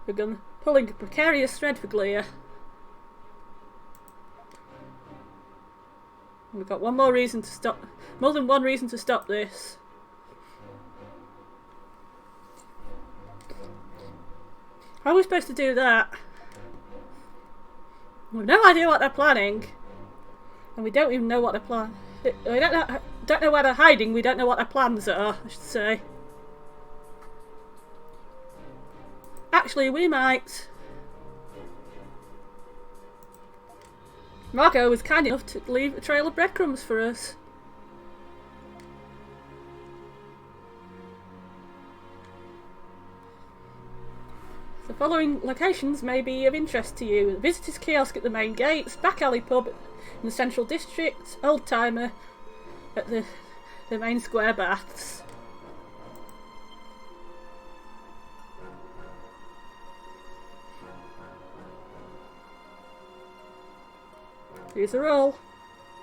begun pulling a precarious thread for Glia. We've got more than one reason to stop this. How are we supposed to do that? We've no idea what they're planning. And we don't even know what they're planning. We don't know where they're hiding, we don't know what their plans are, I should say. Actually, we might. Margot was kind enough to leave a trail of breadcrumbs for us. The following locations may be of interest to you. The Visitors Kiosk at the main gates, Back Alley Pub in the Central District, Old Timer at the main square baths. These are all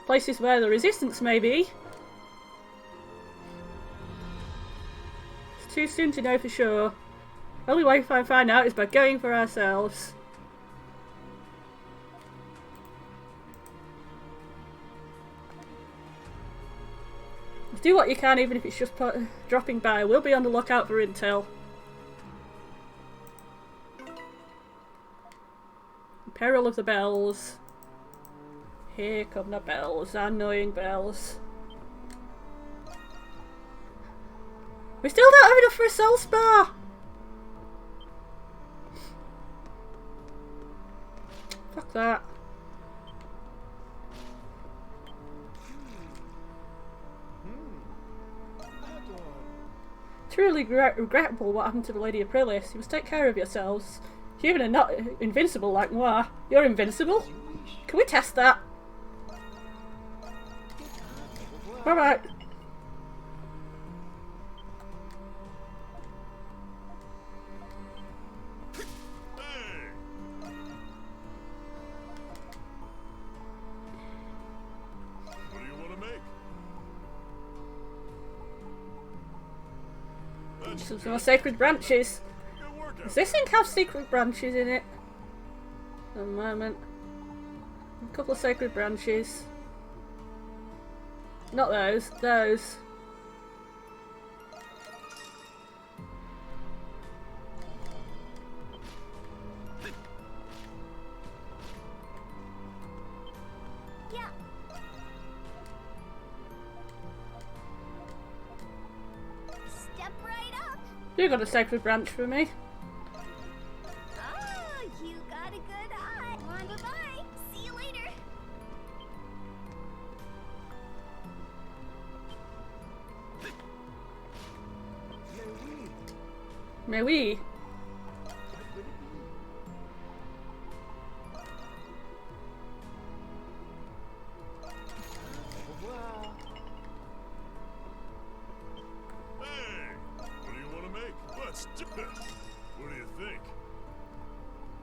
places where the Resistance may be. It's too soon to know for sure. Only way to find out is by going for ourselves. Do what you can, even if it's just dropping by. We'll be on the lookout for intel. Peril of the bells. Here come the bells, annoying bells. We still don't have enough for a soul spa! Fuck that. It's really regrettable what happened to the Lady Aprilis. You must take care of yourselves. Human and not invincible like moi. You're invincible? Can we test that? Alright. Some more sacred branches. Does this thing have secret branches in it? At the moment. A couple of sacred branches. Not those, those. Yeah. Step right up. You got a sacred branch for me. Oh, you got a good eye. Bye-bye. See you later. Mais oui.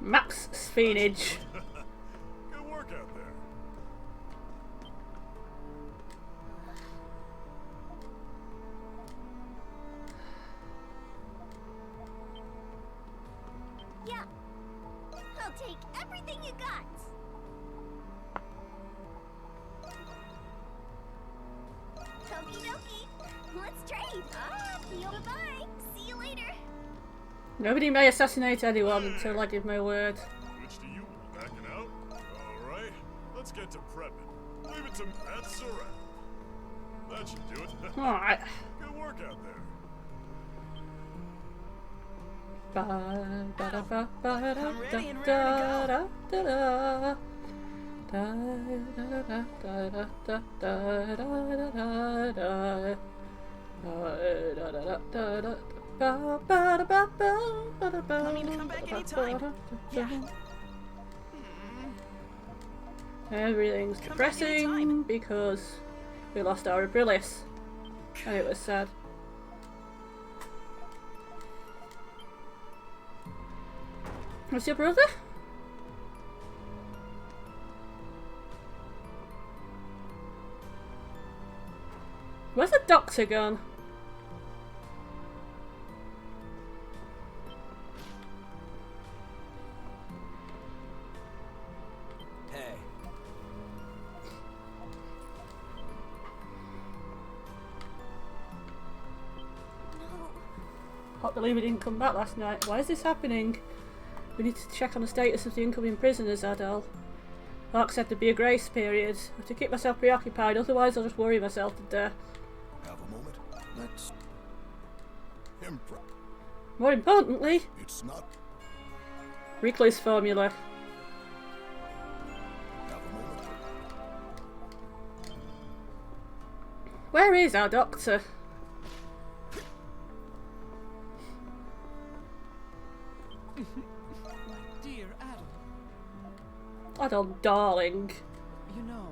Max sphinage. Good work out there. Yeah. I'll take everything you got. Okie dokie. Let's trade. Bye-bye. See you later. Nobody may assassinate anyone until I give my word. Which do you want? Backing out? Alright, let's get to prepping. Leave it to that's a wrap. That should do it. Alright. Good work out there. I mean to come back anytime. Yeah. Everything's Come back depressing anytime. because we lost our Aprilis. And it was sad. What's your brother? Where's the doctor gone? Hey. Hot believe he didn't come back last night. Why is this happening? We need to check on the status of the incoming prisoners, Adele. Mark said there'd be a grace period. I have to keep myself preoccupied, otherwise I'll just worry myself to death. Have a moment. Let's improv. More importantly, It's not. Recluse formula. Have a moment. Where is our doctor? My dear Adam, Adele, darling. you know.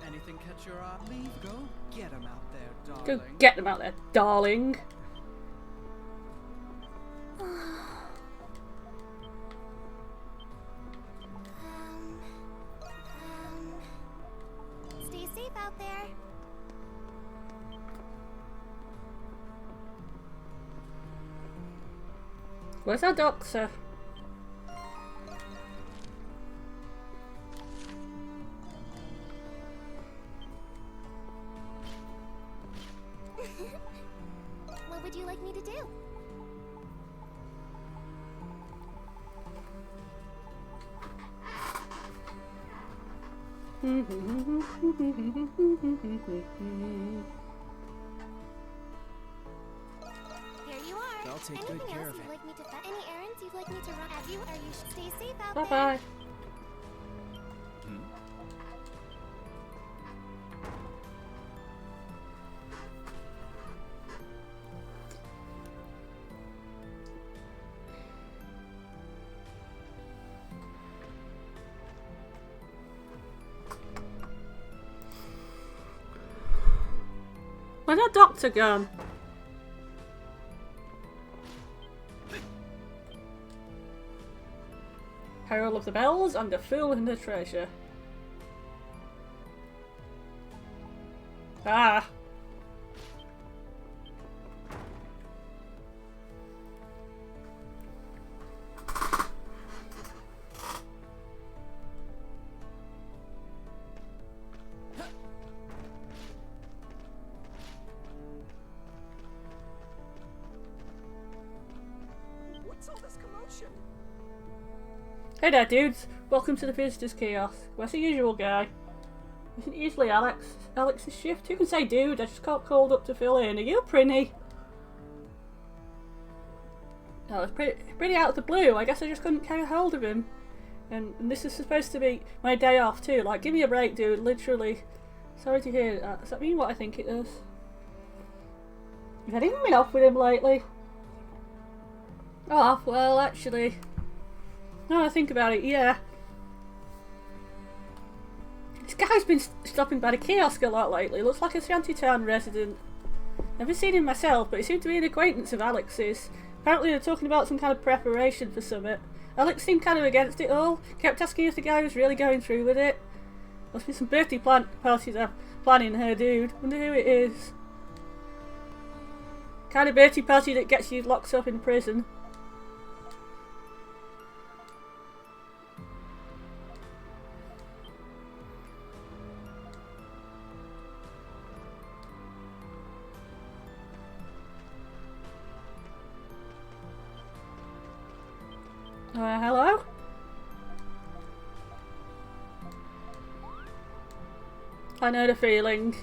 Anything catch your eye? Leave, go get him out there, Go darling. get them out there, darling. Stay safe out there. Where's our doctor? What would you like me to do? Here you are. I'll take Anything good care else of you'd it. like me to fetch? Any errands you'd like me to run? Have you? Or you should stay safe out Bye there. bye. Where's our doctor gone? Herald of the Bells and the Fool in the Treasure. Ah! What's all this commotion? Hey there, dudes. Welcome to the Visitor's Kiosk. Where's the usual guy? Isn't it usually Alex's shift? Who can say dude? I just got called up to fill in. Are you Prinny? Oh, it's pretty out of the blue. I guess I just couldn't get a hold of him. And this is supposed to be my day off too. Like, give me a break, dude. Literally. Sorry to hear that. Does that mean what I think it does? Have I even been off with him lately? Oh, well, actually. Now I think about it, yeah. This guy's been stopping by the kiosk a lot lately. Looks like a Shantytown resident. Never seen him myself, but he seemed to be an acquaintance of Alex's. Apparently they're talking about some kind of preparation for summit. Alex seemed kind of against it all. Kept asking if the guy was really going through with it. Must be some birthday parties they're planning here, dude. Wonder who it is. Kind of birthday party that gets you locked up in prison. Hello? I know the feeling.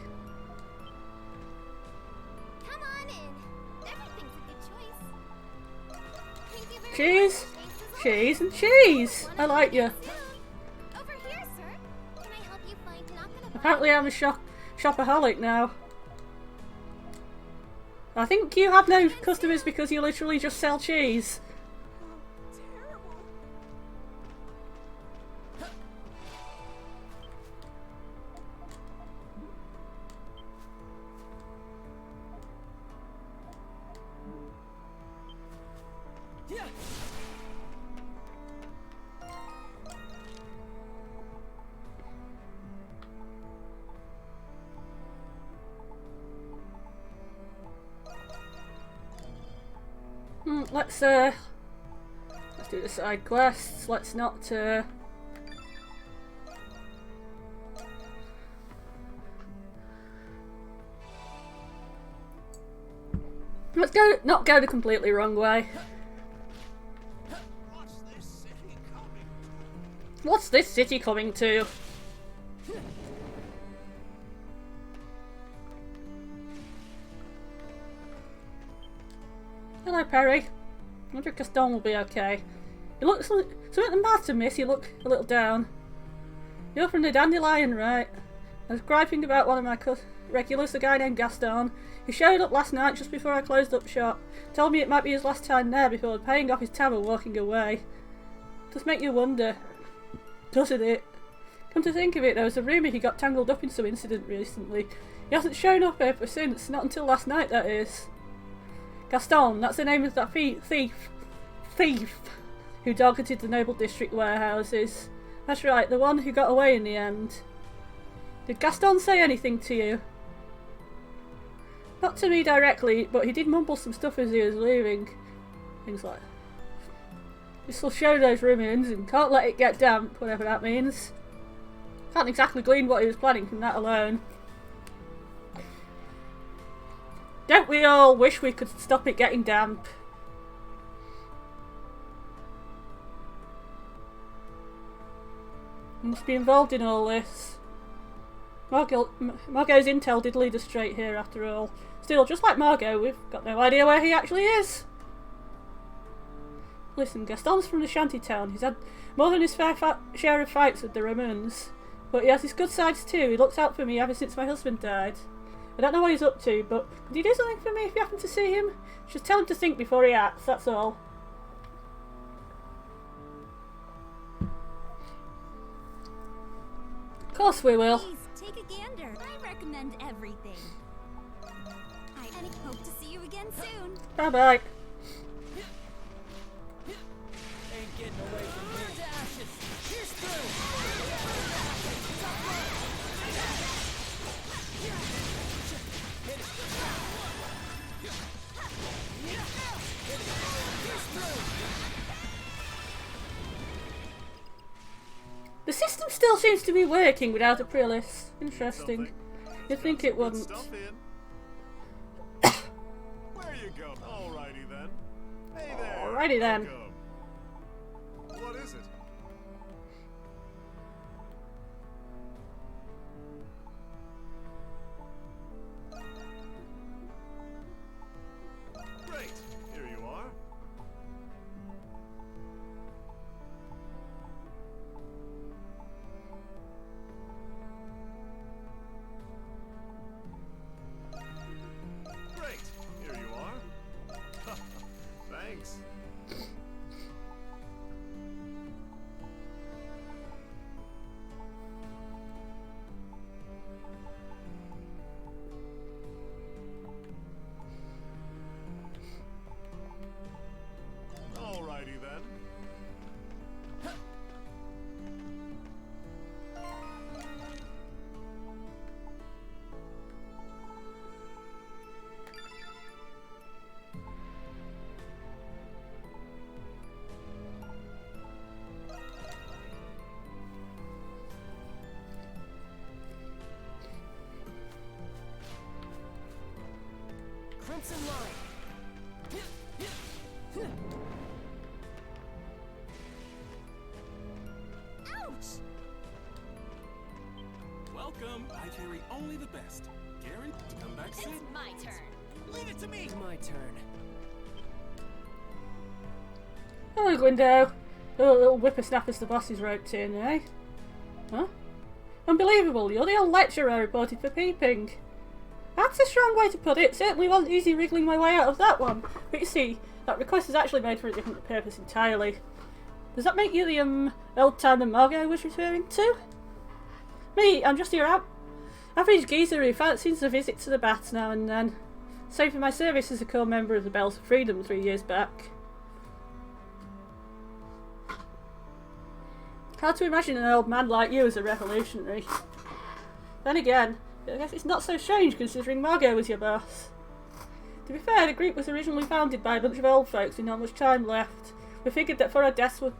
Come on in. Everything's a good choice. Thank you very Cheese, much. cheese, and cheese. I like you. Over here, sir. Can I help you find? Not gonna buy. Apparently I'm a shopaholic now. I think you have no customers because you literally just sell cheese. Let's do the side quests. Let's not let's not go the completely wrong way. What's this city coming to? Hello, Perry. I wonder if Gaston will be okay. You look something the matter, miss. You look a little down. You're from the Dandelion, right? I was griping about one of my regulars, a guy named Gaston. He showed up last night just before I closed up shop. Told me it might be his last time there before paying off his tab and walking away. Does make you wonder, doesn't it? Come to think of it, there was a rumour he got tangled up in some incident recently. He hasn't shown up ever since, not until last night, that is. Gaston, that's the name of that thief who targeted the Noble District warehouses. That's right, the one who got away in the end. Did Gaston say anything to you? Not to me directly, but he did mumble some stuff as he was leaving. Things like, This will show those ruins and can't let it get damp, whatever that means. Can't exactly glean what he was planning from that alone. Don't we all wish we could stop it getting damp? Must be involved in all this. Margot's intel did lead us straight here after all. Still, just like Margot, we've got no idea where he actually is. Listen, Gaston's from the shantytown. He's had more than his fair share of fights with the Ramones. But he has his good sides too. He looks out for me ever since my husband died. I don't know what he's up to, but could you do something for me if you happen to see him? Just tell him to think before he acts, that's all. Of course we will. Please, take a gander. I recommend everything. I hope to see you again soon. Bye-bye. Ain't getting away from me. Burn to ashes. Pierce through. The system still seems to be working without Aprilis. Interesting. You'd think it wouldn't. Where you go? Alrighty then. Hey there. Alrighty then. Welcome. What is it? Great. Here you are. Great. Here you are. Thanks. Alrighty then. Crimson line. Ouch! Welcome. I carry only the best. Guaranteed to come back soon. It's my turn. Leave it to me. My turn. Hello, Gwindo. Oh, little whippersnapper's the boss is roped in, eh? Huh? Unbelievable, you're the old lecturer I reported for peeping. That's a strong way to put it. Certainly wasn't easy wriggling my way out of that one. But you see, that request is actually made for a different purpose entirely. Does that make you the, old timer Margot was referring to? Me, I'm just your average geezer who fancies a visit to the baths now and then. Save for my service as a core member of the Bells of Freedom 3 years back. Hard to imagine an old man like you as a revolutionary. Then again, I guess it's not so strange considering Margot was your boss. To be fair, the group was originally founded by a bunch of old folks with not much time left. We figured that for our deaths would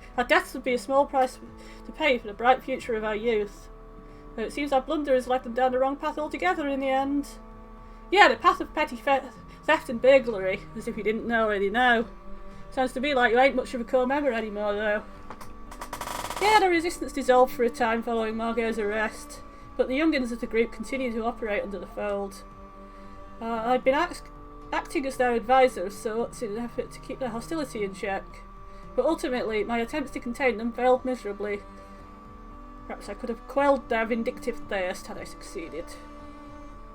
be a small price to pay for the bright future of our youth. Though it seems our blunder has led them down the wrong path altogether in the end. Yeah, the path of petty theft and burglary, as if you didn't already know. Sounds to me like you ain't much of a core member anymore though. Yeah, the resistance dissolved for a time following Margot's arrest, but the young'uns of the group continue to operate under the fold. I've been acting as their advisor of sorts in an effort to keep their hostility in check, but ultimately my attempts to contain them failed miserably. Perhaps I could have quelled their vindictive thirst had I succeeded.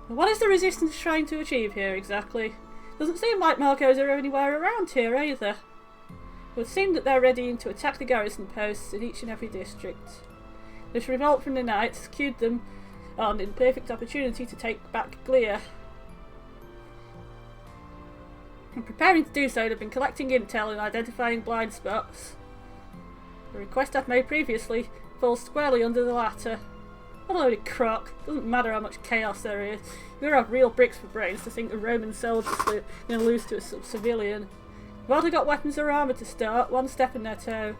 But what is the resistance trying to achieve here exactly? Doesn't seem like Margot's are anywhere around here either. It would seem that they're readying to attack the garrison posts in each and every district. This revolt from the Knights cued them on in perfect opportunity to take back Glear. In preparing to do so, they've been collecting intel and identifying blind spots. The request I've made previously falls squarely under the latter. What a load of crock. Doesn't matter how much chaos there is. You gotta have real bricks for brains to think a Roman soldier's gonna lose to a civilian. They've hardly got weapons or armour to start, one step in their toes.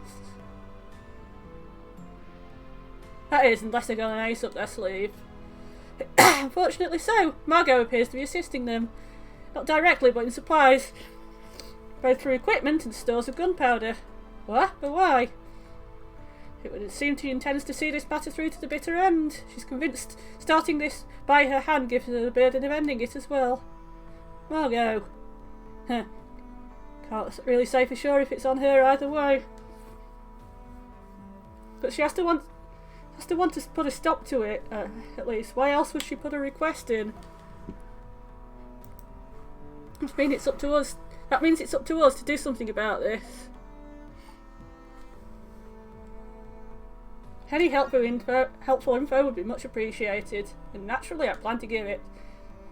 That is, unless they've got an ace up their sleeve. Unfortunately so, Margot appears to be assisting them. Not directly, but in supplies. Both through equipment and stores of gunpowder. What? But why? It would seem she intends to see this matter through to the bitter end. She's convinced starting this by her hand gives her the burden of ending it as well. Margot. Huh. Can't really say for sure if it's on her either way. But she has to want to put a stop to it, at least. Why else would she put a request in? That means it's up to us. That means it's up to us to do something about this. Any helpful info would be much appreciated, and naturally I plan to give it.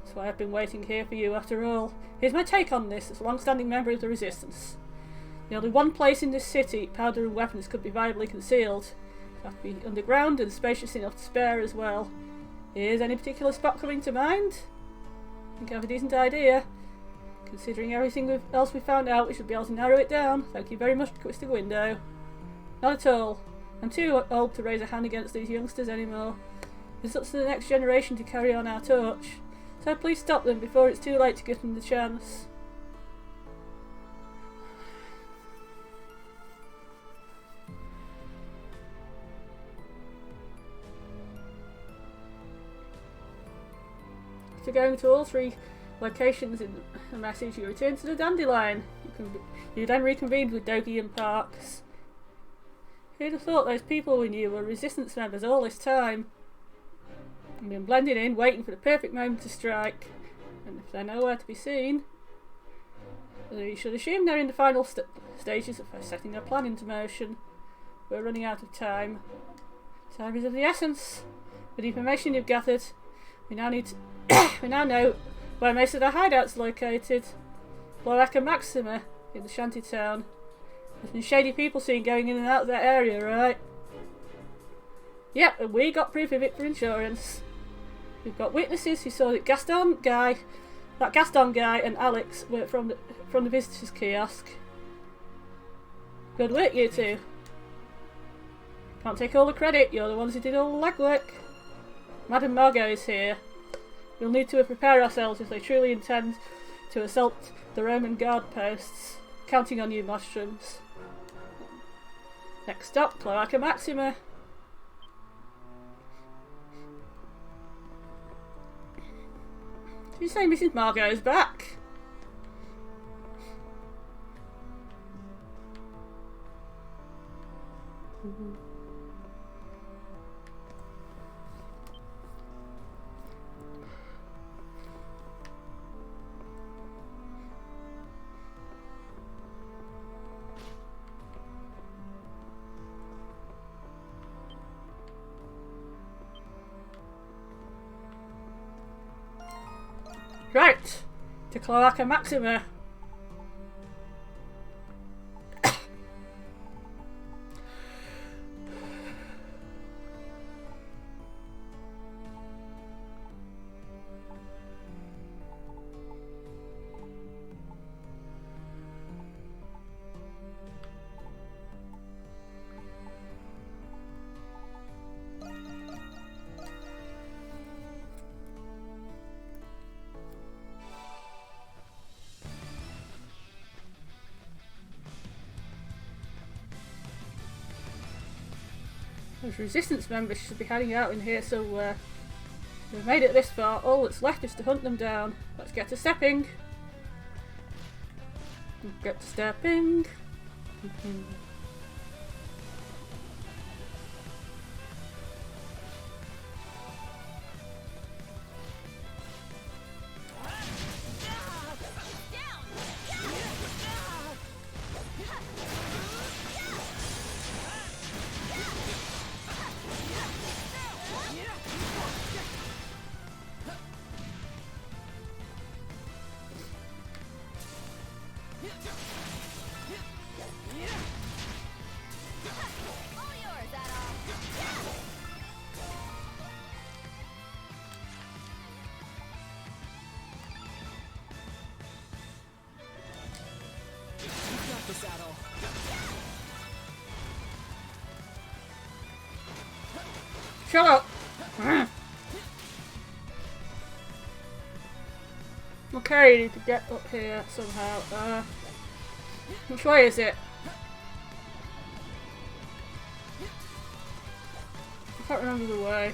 That's why I've been waiting here for you after all. Here's my take on this as a long-standing member of the Resistance. The only one place in this city powder and weapons could be viably concealed. It have to be underground and spacious enough to spare as well. Is any particular spot coming to mind? I think I have a decent idea. Considering everything else we found out, we should be able to narrow it down. Thank you very much, Mr. Window. Not at all. I'm too old to raise a hand against these youngsters anymore. It's up to the next generation to carry on our torch. So please stop them before it's too late to give them the chance. After going to all 3 locations in the message, you return to the Dandelion. You then reconvened with Dogi and Parks. Who'd have thought those people we knew were Resistance members all this time? And been blending in, waiting for the perfect moment to strike. And if they're nowhere to be seen, you should assume they're in the final stages of setting their plan into motion. We're running out of time. Time is of the essence. With the information you've gathered, we now know where most of their hideouts are located. Cloaca Maxima in the shanty town. There's been shady people seen going in and out of that area, right? Yep, and we got proof of it for insurance. We've got witnesses who saw that Gaston guy and Alex were from the visitors' kiosk. Good work, you two. Can't take all the credit, you're the ones who did all the legwork. Madame Margot is here. We'll need to prepare ourselves if they truly intend to assault the Roman guard posts. Counting on you, mushrooms. Next stop, Cloaca Maxima. Did you say Mrs. Margot's back? Right, to Cloaca Maxima. Those Resistance members should be hiding out in here somewhere. We've made it this far, all that's left is to hunt them down. Let's get to stepping. Get to stepping. Shut up! Okay, I need to get up here somehow. Which way is it? I can't remember the way.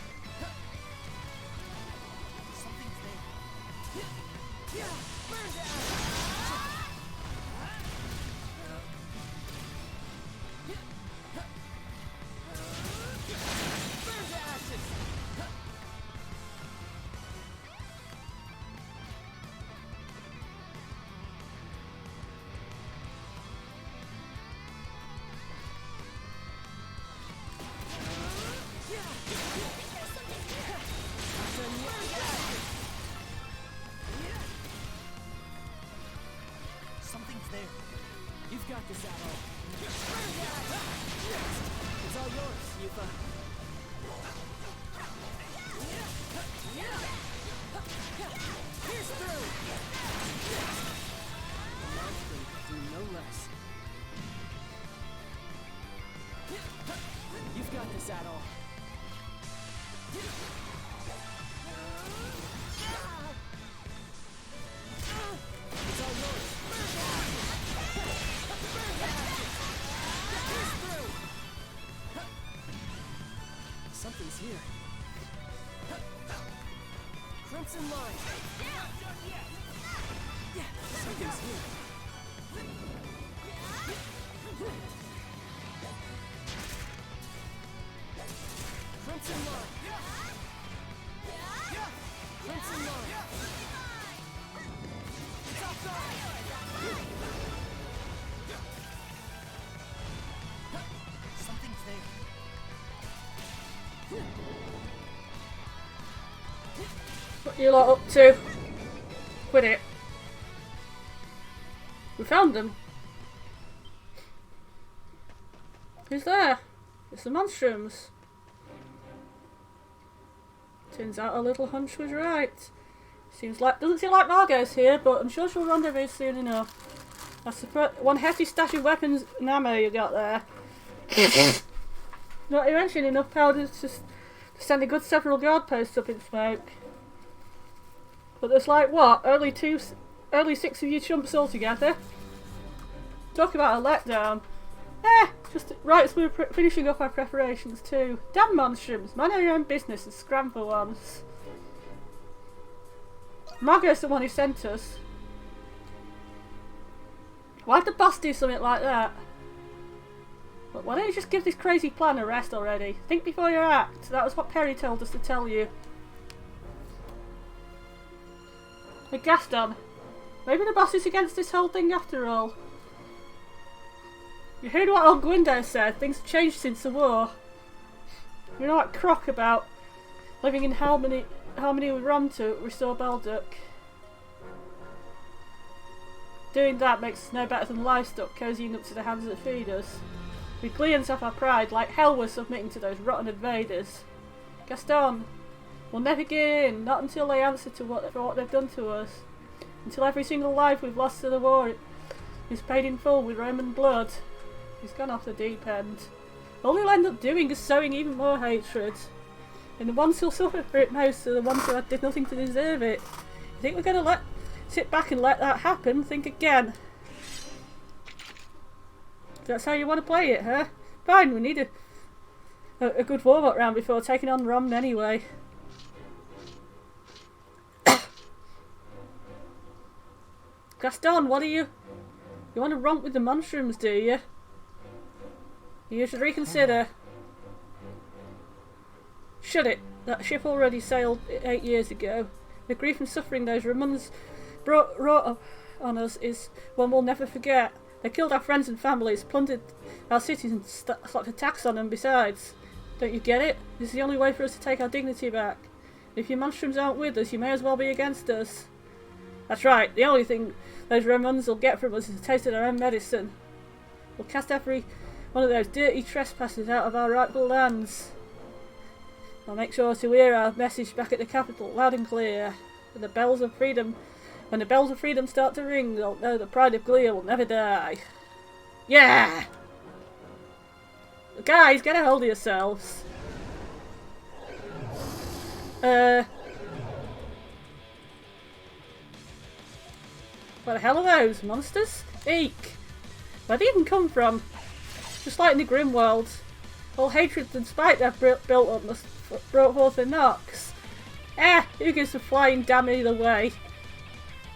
Something's there. You've got this, Adol. It's all yours, Yufa. Pierce through! Monster do no less. You've got this, Adol. It's all yours. Something's here. Crimson line. Something's here. Crimson line. Crimson line. It's outside. Something's there. What are you lot up to? Quit it. We found them. Who's there? It's the Monstroms. Turns out our little hunch was right. Doesn't seem like Margot's here, but I'm sure she'll rendezvous soon enough. That's one hefty stash of weapons and ammo you got there. Not to mention enough powder to send a good several guard posts up in smoke. But there's like what, only 6 of you chumps all together. Talk about a letdown. Just right as we were finishing up our preparations too. Damn Monstroms, mind your own business and scram for once. Margot's the one who sent us. Why'd the boss do something like that? But why don't you just give this crazy plan a rest already? Think before you act. That was what Perry told us to tell you. Hey Gaston, maybe the boss is against this whole thing after all. You heard what old Gwyndo said, things have changed since the war. You know that crock about living in harmony with Rom to restore Belduck. Doing that makes us no better than livestock cozying up to the hands that feed us. We Gleans off our pride like hell we're submitting to those rotten invaders. Gaston, we'll never give in, not until they answer for what they've done to us. Until every single life we've lost to the war is paid in full with Roman blood. He's gone off the deep end. All he'll end up doing is sowing even more hatred. And the ones who'll suffer for it most are the ones who did nothing to deserve it. You think we're going to sit back and let that happen? Think again. If that's how you want to play it, huh? Fine, we need a good warm-up round before taking on Rom anyway. Gaston, what are you? You want to romp with the Monstroms, do you? You should reconsider. Shut it. That ship already sailed 8 years ago. The grief and suffering those Ramons brought on us is one we'll never forget. They killed our friends and families, plundered our cities and slapped a tax on them besides. Don't you get it? This is the only way for us to take our dignity back. If your Monstroms aren't with us, you may as well be against us. That's right, the only thing those Ramons will get from us is a taste of their own medicine. We'll cast every one of those dirty trespassers out of our rightful lands. I'll make sure to hear our message back at the capital loud and clear. When the bells of freedom start to ring, they'll know the pride of Glia will never die. Yeah! Guys, get a hold of yourselves. What the hell are those? Monsters? Eek! Where'd they even come from? Just like in the Grim world. All hatred and spite they've built up must brought forth a Nox. Who gives a flying damn either way?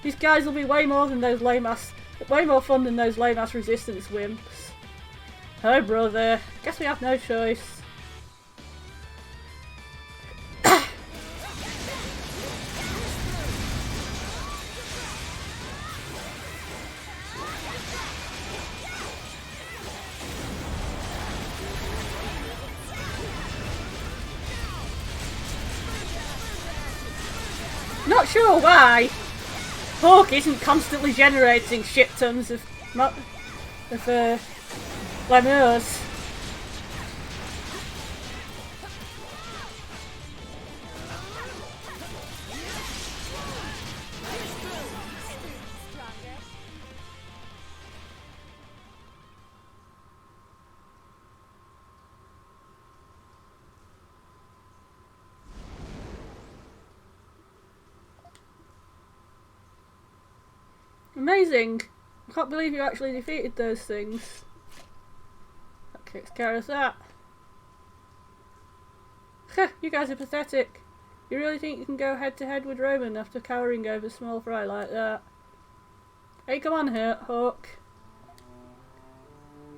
These guys will be way more fun than those lame ass resistance wimps. Oh brother, guess we have no choice. Not sure why Hawk isn't constantly generating shit tons of lemurs. Amazing! I can't believe you actually defeated those things. That takes care of that. You guys are pathetic. You really think you can go head to head with Roman after cowering over small fry like that? Hey, come on here, Hawk.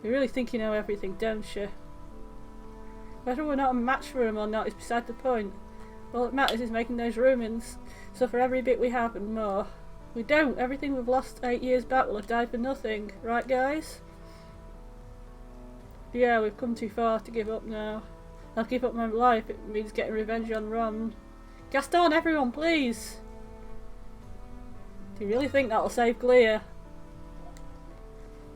You really think you know everything, don't you? Whether we're not a match for him or not is beside the point. All that matters is making those Romans suffer every bit we have and more. We don't. Everything we've lost 8 years back will have died for nothing. Right, guys? Yeah, we've come too far to give up now. I'll give up my life if it means getting revenge on Ron. Gaston, everyone, please! Do you really think that'll save Glear?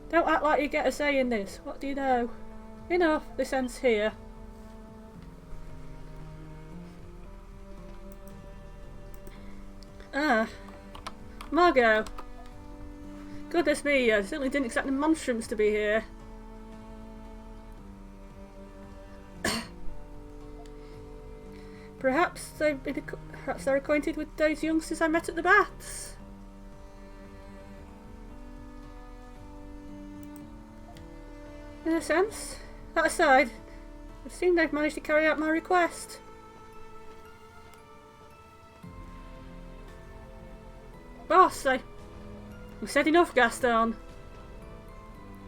Don't act like you get a say in this. What do you know? Enough. This ends here. Margot. Goodness me, I certainly didn't expect the Monstroms to be here. Perhaps they're acquainted with those youngsters I met at the baths. In a sense. That aside, it seemed they've managed to carry out my request. Boss, I've said enough, Gaston.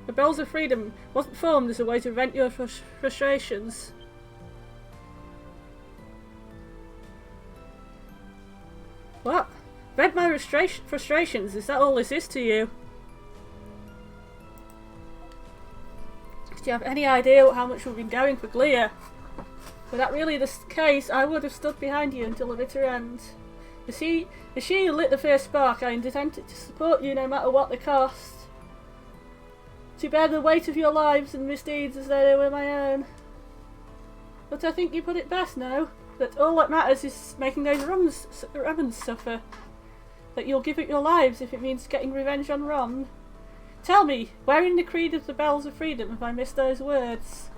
The Bells of Freedom wasn't formed as a way to vent your frustrations. What? Vent my frustrations? Is that all this is to you? Do you have any idea how much we've been going for Glear? Were that really the case, I would have stood behind you until the bitter end. As she who lit the first spark, I intended to support you no matter what the cost. To bear the weight of your lives and misdeeds as though they were my own. But I think you put it best now, that all that matters is making those Romans suffer. That you'll give it your lives if it means getting revenge on Ron. Tell me, where in the creed of the Bells of Freedom have I missed those words?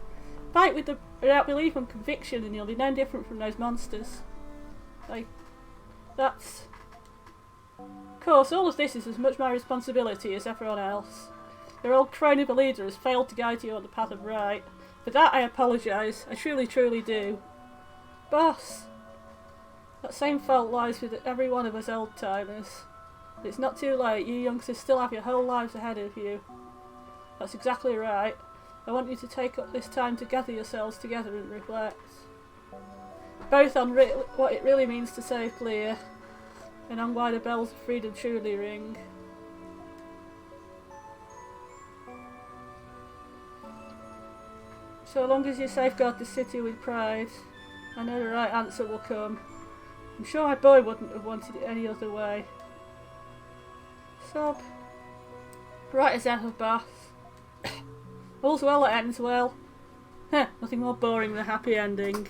Fight without belief and conviction and you'll be no different from those monsters. Of course, all of this is as much my responsibility as everyone else. Your old crony leader has failed to guide you on the path of right. For that I apologise, I truly, truly do. Boss, that same fault lies with every one of us old-timers. It's not too late, you youngsters still have your whole lives ahead of you. That's exactly right. I want you to take up this time to gather yourselves together and reflect. Both on what it really means to save Glear, and on why the Bells of Freedom truly ring. So long as you safeguard the city with pride, I know the right answer will come. I'm sure my boy wouldn't have wanted it any other way. Sob. Right as ever, Bath. All's well that ends well. Nothing more boring than a happy ending.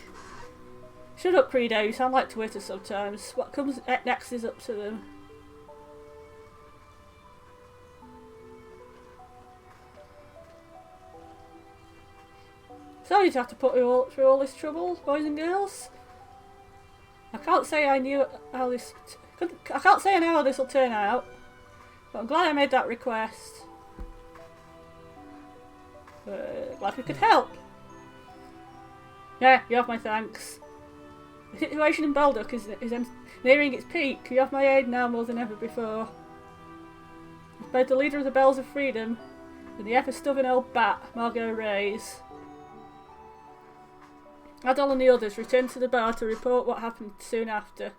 Shut up, Credo, you sound like Twitter sometimes. What comes next is up to them. Sorry to have to put you all through all this trouble, boys and girls. I can't say I knew how this... I can't say I know how this will turn out. But I'm glad I made that request. Glad we could help. Yeah, you have my thanks. The situation in Baldock is nearing its peak. You have my aid now more than ever before. With both the leader of the Bells of Freedom and the ever-stubborn old bat, Margot Reyes. Adol and the others returned to the bar to report what happened soon after.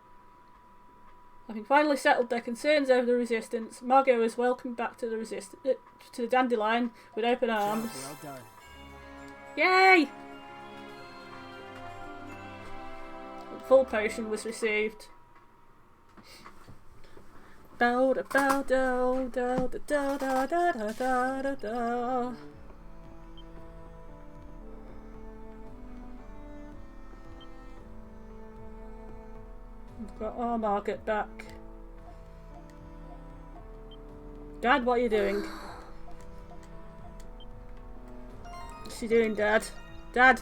Having finally settled their concerns over the resistance, Margot was welcomed back to the Dandelion with open arms. Well done. Yay! A full potion was received. Bow da bow da da da da da da da da da. We've got our market back. Dad, what are you doing? What's he doing, Dad? Dad!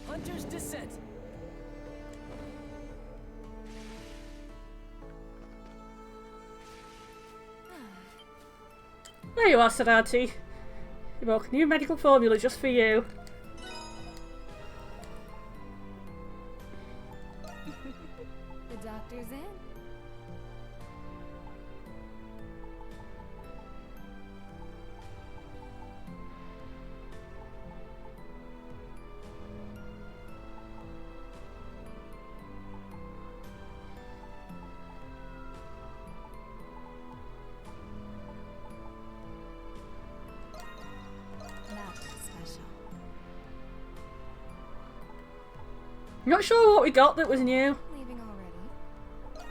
Hunter's Descent. There you are, Sadati. You bought a new medical formula just for you. The doctor's in. Not sure what we got that was new. Leaving already?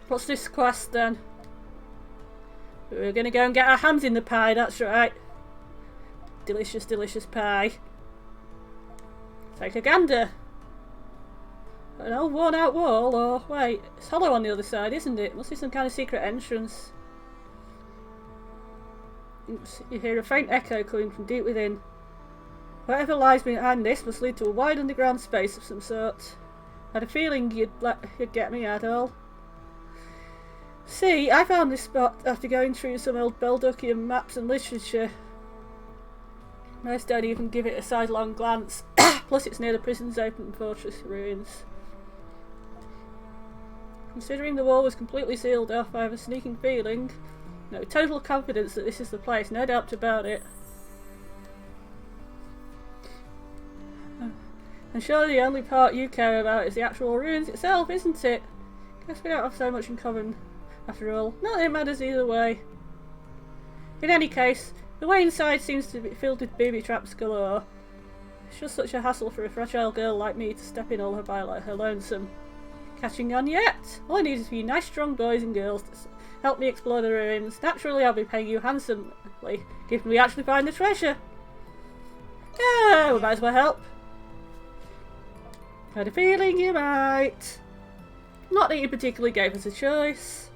What's this quest then? We're gonna go and get our hands in the pie, that's right. Delicious, delicious pie. Take a gander. An old worn out wall, or wait, it's hollow on the other side, isn't it? Must be some kind of secret entrance. You hear a faint echo coming from deep within. Whatever lies behind this must lead to a wide underground space of some sort. I had a feeling you'd get me, Adol. See, I found this spot after going through some old Belduckian maps and literature. Most don't even give it a sidelong glance. Plus it's near the prison's open fortress ruins. Considering the wall was completely sealed off, I have a sneaking feeling, no, total confidence that this is the place, no doubt about it. And surely the only part you care about is the actual ruins itself, isn't it? Guess we don't have so much in common, after all. Not that it matters either way. In any case, the way inside seems to be filled with booby traps galore. It's just such a hassle for a fragile girl like me to step in all her by like her lonesome. Catching on yet? All I need is a few nice strong boys and girls to help me explore the ruins. Naturally I'll be paying you handsomely, given we actually find the treasure. Yeah, we might as well help. I had a feeling you might. Not that you particularly gave us a choice.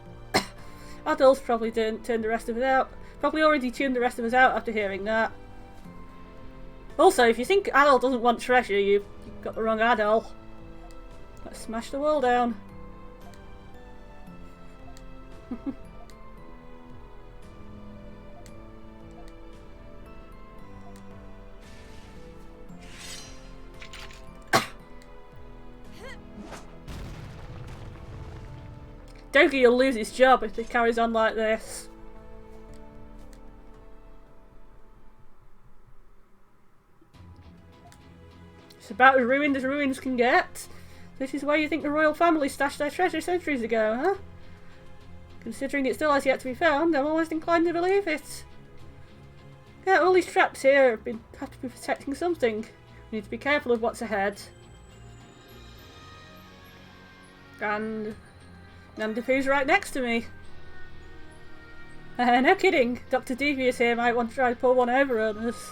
Adults probably turned the rest of us out. Probably already tuned the rest of us out after hearing that. Also, if you think Adol doesn't want treasure, you've got the wrong Adol. Let's smash the wall down. Doki will lose his job if he carries on like this. It's about as ruined as ruins can get. This is where you think the royal family stashed their treasure centuries ago, huh? Considering it still has yet to be found, I'm almost inclined to believe it. Yeah, all these traps here have to be protecting something. We need to be careful of what's ahead. And Nandapu's right next to me. No kidding, Dr. Devious here might want to try to pull one over on us.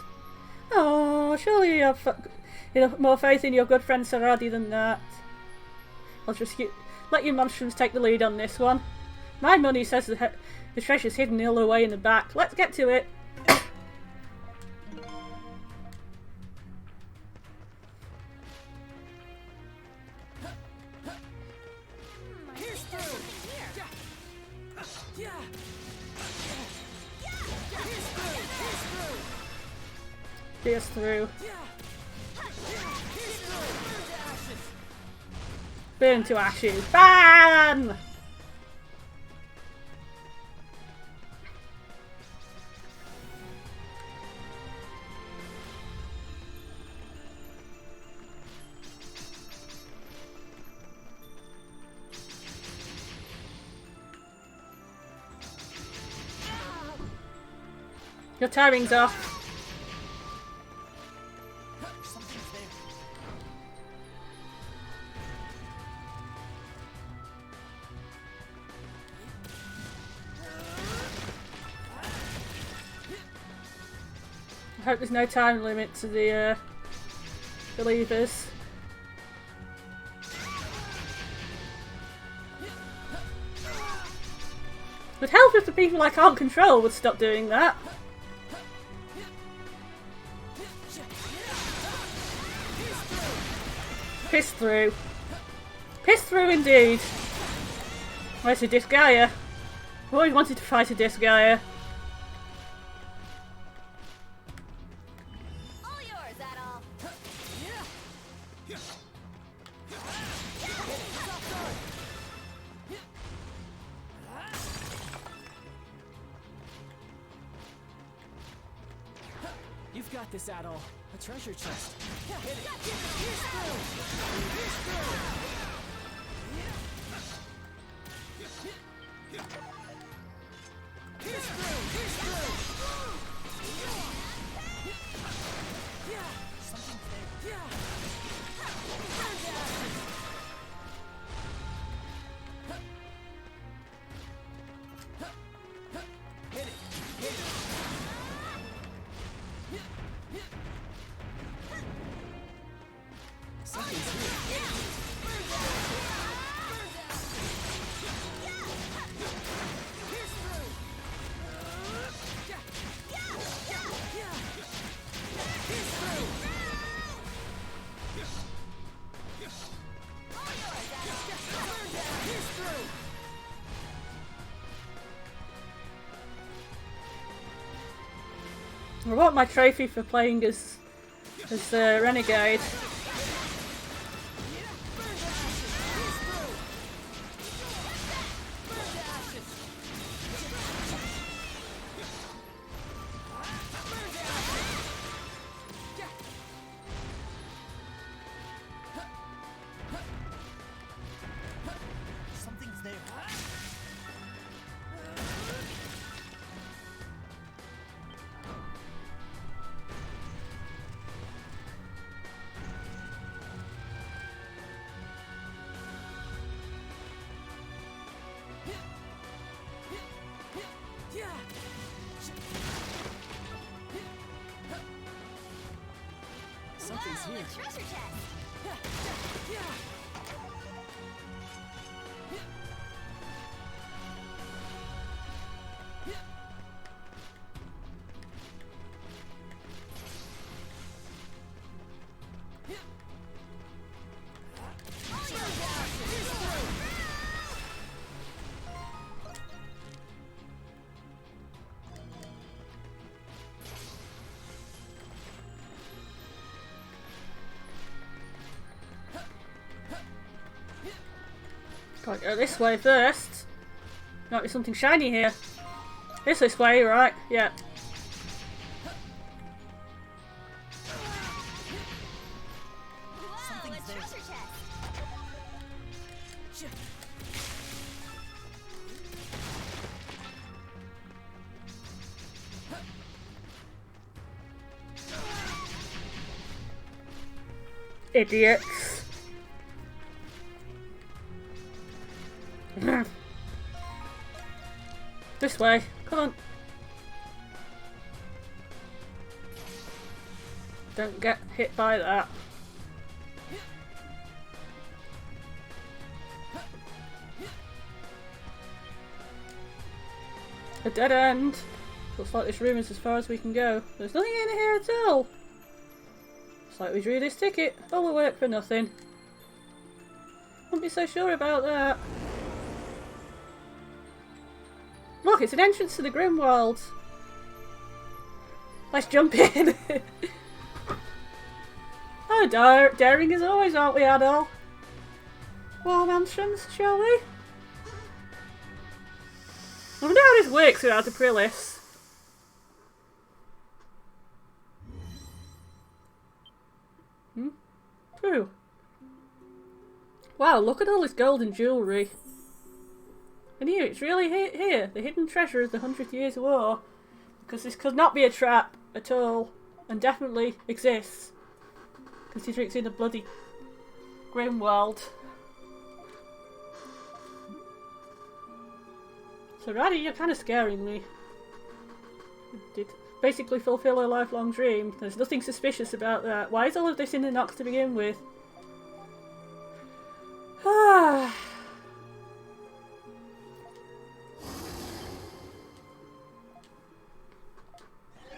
Oh, surely you have more faith in your good friend Saradi than that. I'll just let you monstrums take the lead on this one. My money says the treasure's hidden all the way in the back. Let's get to it. Pierce through. Burn to ashes. BAM! Your timing's off. I hope there's no time limit to the levers. Would help if the people I can't control would stop doing that. Piss through. Piss through indeed. Where's the Disgaea? I've always wanted to fight a Disgaea. You've got this, Adol. A treasure chest. Hit it. I want my trophy for playing as Renegade. Something's here. A treasure chest. Gotta go this way first. Might be something shiny here. This way, right? Yeah. Whoa, a treasure chest. Idiots. This way. Come on. Don't get hit by that. A dead end. Looks like this room is as far as we can go. There's nothing in here at all. It's like we drew this ticket. All the work for nothing. Wouldn't be so sure about that. Look, it's an entrance to the Grimworld. Let's jump in. Oh, daring as always, aren't we, Adol? War mansions, shall we? I wonder how this works without a Prillis. True. Wow, look at all this gold and jewellery. And here, it's really here, the hidden treasure of the 100 Years' War. Because this could not be a trap at all, and definitely exists. Considering it's in a bloody Grimworld. So Raddy, you're kind of scaring me. Did basically fulfill a lifelong dream. There's nothing suspicious about that. Why is all of this in the Nox to begin with?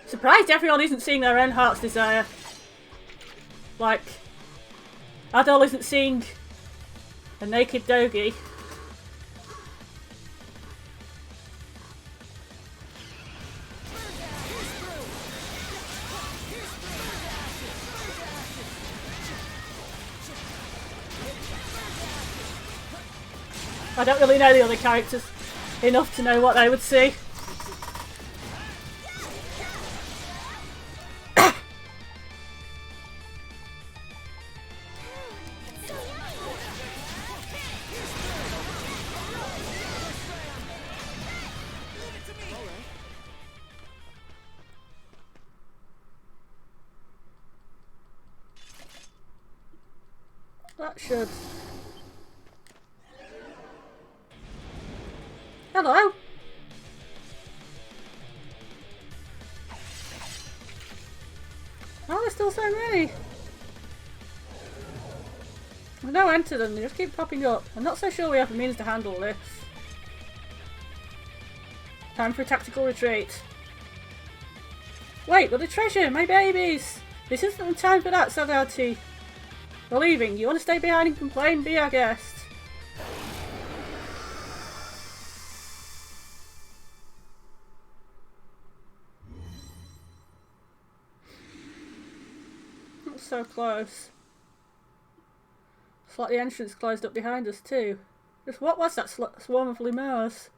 Surprised everyone isn't seeing their own heart's desire. Like, Adol isn't seeing a naked Dogi. I don't really know the other characters enough to know what they would see. That should. Hello. Oh, there's still so many. There's no end to them, they just keep popping up. I'm not so sure we have the means to handle this. Time for a tactical retreat. Wait, but the treasure, my babies! This isn't the time for that, Sadati. We're leaving. You want to stay behind and complain? Be our guest. Not so close. It's like the entrance closed up behind us too. Just what was that swarm of lemurs?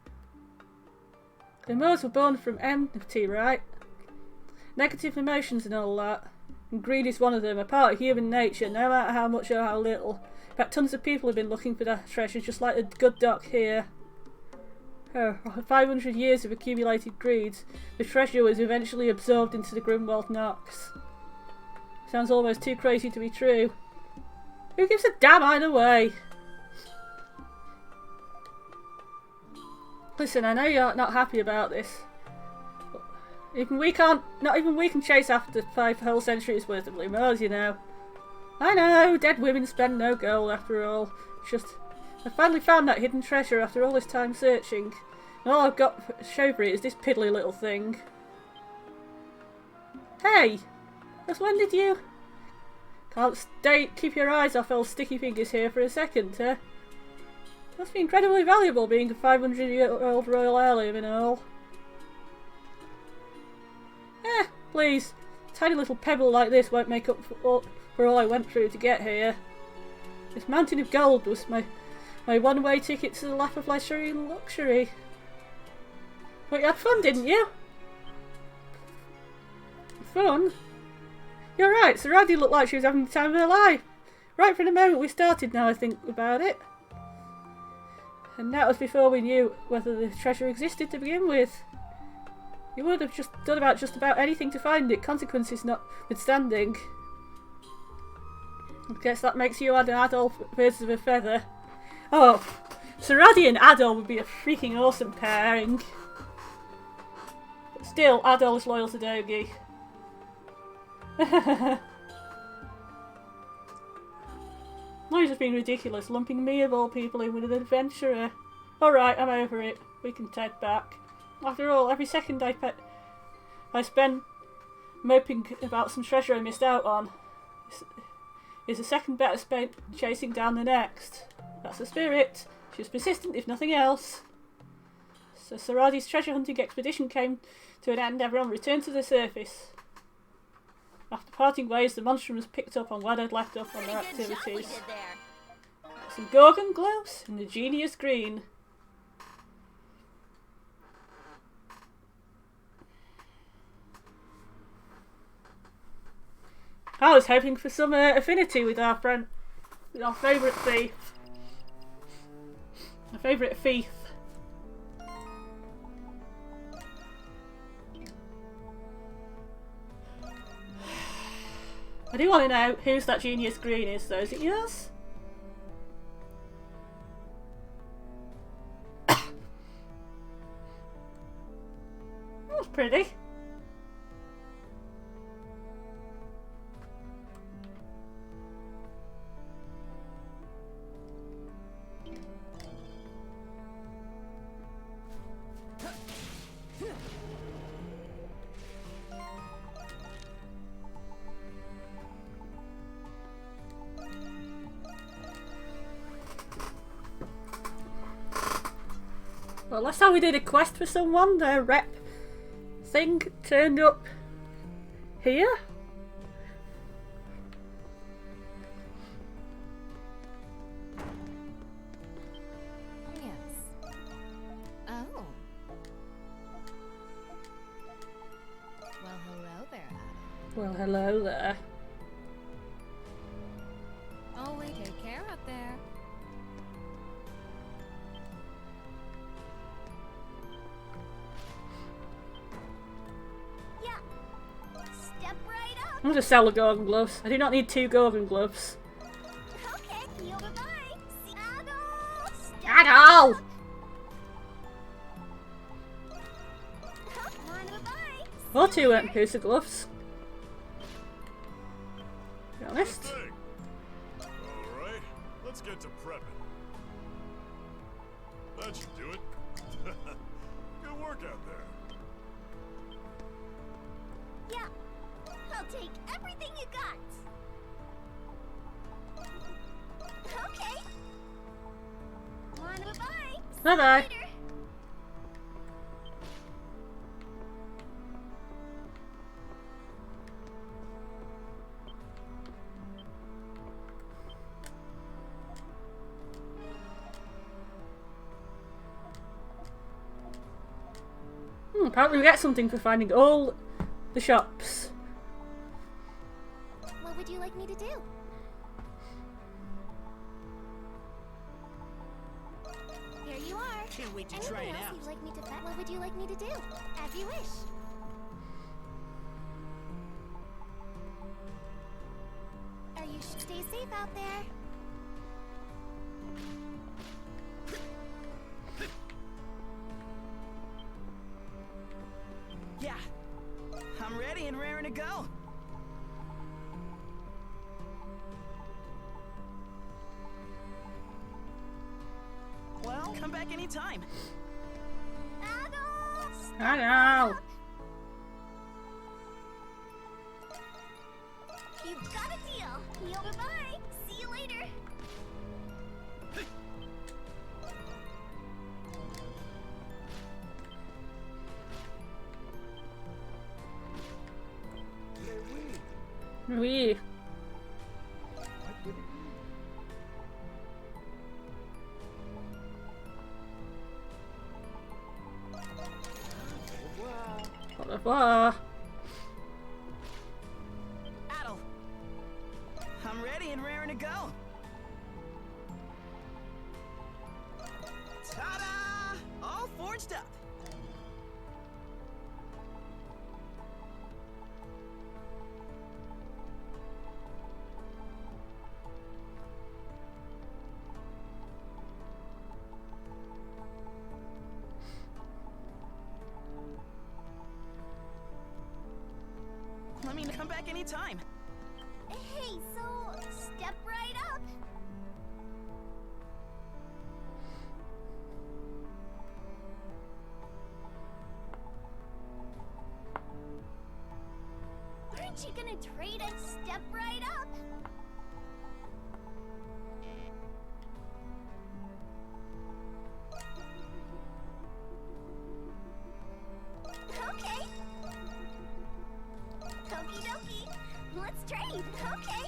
Lemurs were born from empty, right? Negative emotions and all that. And greed is one of them, a part of human nature, no matter how much or how little. In fact, tons of people have been looking for that treasure, just like the good doc here. 500 years of accumulated greed, the treasure was eventually absorbed into the Grimworld Nox. Sounds almost too crazy to be true. Who gives a damn either way? Listen, I know you're not happy about this. Not even we can chase after 5 whole centuries worth of lemurs, you know. I know, dead women spend no gold after all. It's just, I finally found that hidden treasure after all this time searching. And all I've got to show for it is this piddly little thing. Hey! Just when did you... Can't keep your eyes off old Sticky Fingers here for a second, huh? Must be incredibly valuable being a 500-year-old royal heirloom and all. Please. A tiny little pebble like this won't make up for all I went through to get here. This mountain of gold was my one-way ticket to the lap of leisure and luxury. But you had fun, didn't you? Fun? You're right, Saradi looked like she was having the time of her life. Right from the moment we started, now I think about it. And that was before we knew whether the treasure existed to begin with. You would have just done just about anything to find it, consequences notwithstanding. I guess that makes you an Adol birds of a feather. Oh, Saradi and Adol would be a freaking awesome pairing. But still, Adol is loyal to Dogi. No, he's just being ridiculous, lumping me of all people in with an adventurer. Alright, I'm over it. We can head back. After all, every second I spend moping about some treasure I missed out on is a second better spent chasing down the next. That's the spirit. She was persistent, if nothing else. So Saradi's treasure hunting expedition came to an end. Everyone returned to the surface. After parting ways, the monstrum was picked up on what had left off on their activities. Some Gorgon gloves in the genius green. I was hoping for some affinity with our friend, with our favourite thief. Our favourite thief. I do want to know whose that genius green is though. Is it yours? That's pretty. Well, last time we did a quest for someone, their rep thing turned up here. Yes. Oh. Well, hello there, Adam. Well, hello there. Oh, wait, take care up there. I'm going to sell the Gorgon gloves. I do not need 2 Gorgon gloves. Okay, Adol! Or 2 Pusa gloves. To be honest. Alright, let's get to prepping. That should do it. Good work out there. Yeah, I'll take everything you got. Okay. Bye-bye. Bye-bye. Apparently we get something for finding all the shops. What would you like me to do? Here you are. Can't wait to Anything try it else out. you'd like me to What would you like me to do? As you wish. Are you stay safe out there? Yeah. I'm ready and raring to go. Well, come back anytime. I know. You've got a deal. Yo, bye-bye. See you later. Oui. Au revoir. Adol. I'm ready and raring to go. Ta-da! All forged up. anytime. Hey, so step right up. Aren't you gonna trade and step right up? Okay. Okie dokie. Let's trade. Okay.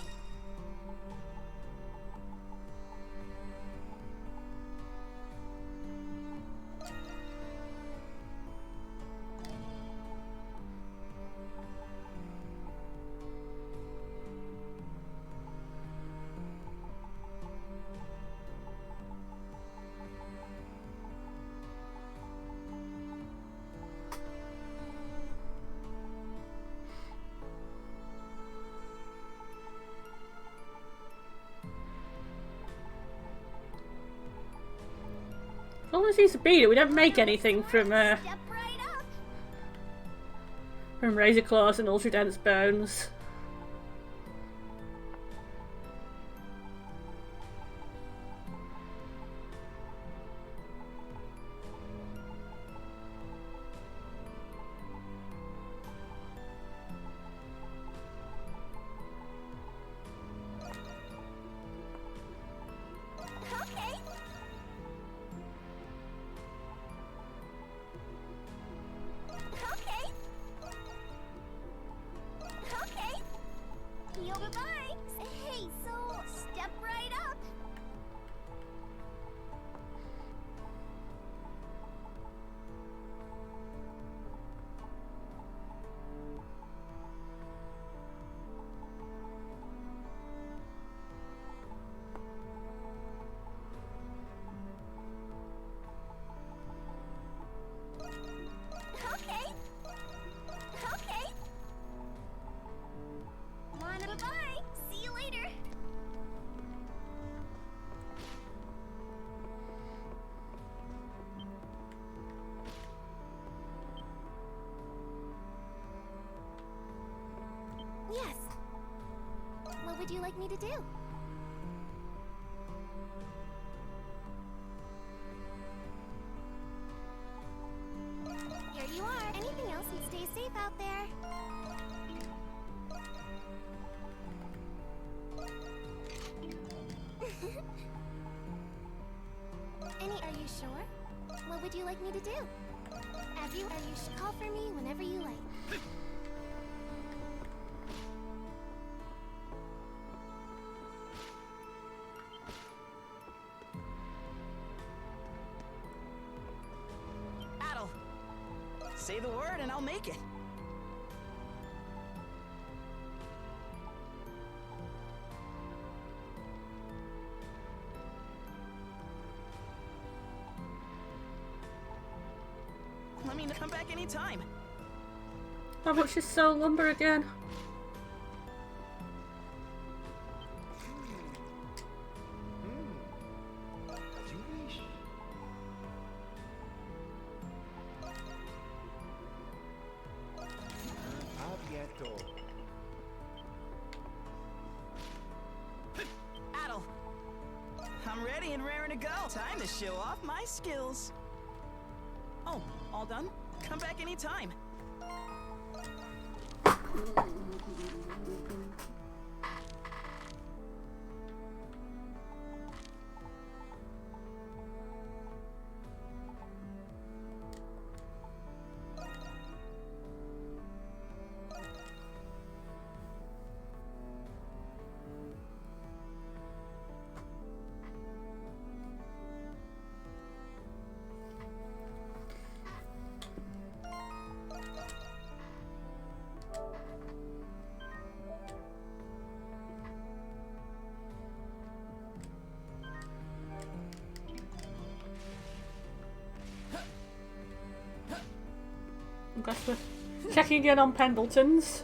As long as he's a beater, we don't make anything from Step right up. razor claws and ultra dense bones. Okay. Okay. Okay. Yo, bye-bye. Hey, so step right up. Okay. Okay. Bye-bye. See you later. Yes. What would you like me to do? Here you are. Anything else, and stay safe out there. Are you sure? What would you like me to do? Call for me whenever you like. Adel, say the word and I'll make it. Let me come back anytime. How much is soul lumber again? As you wish. Abierto. Adel, I'm ready and raring to go. Time to show off my skills. Oh, all done? Come back anytime. I guess we're checking in on Pendletons.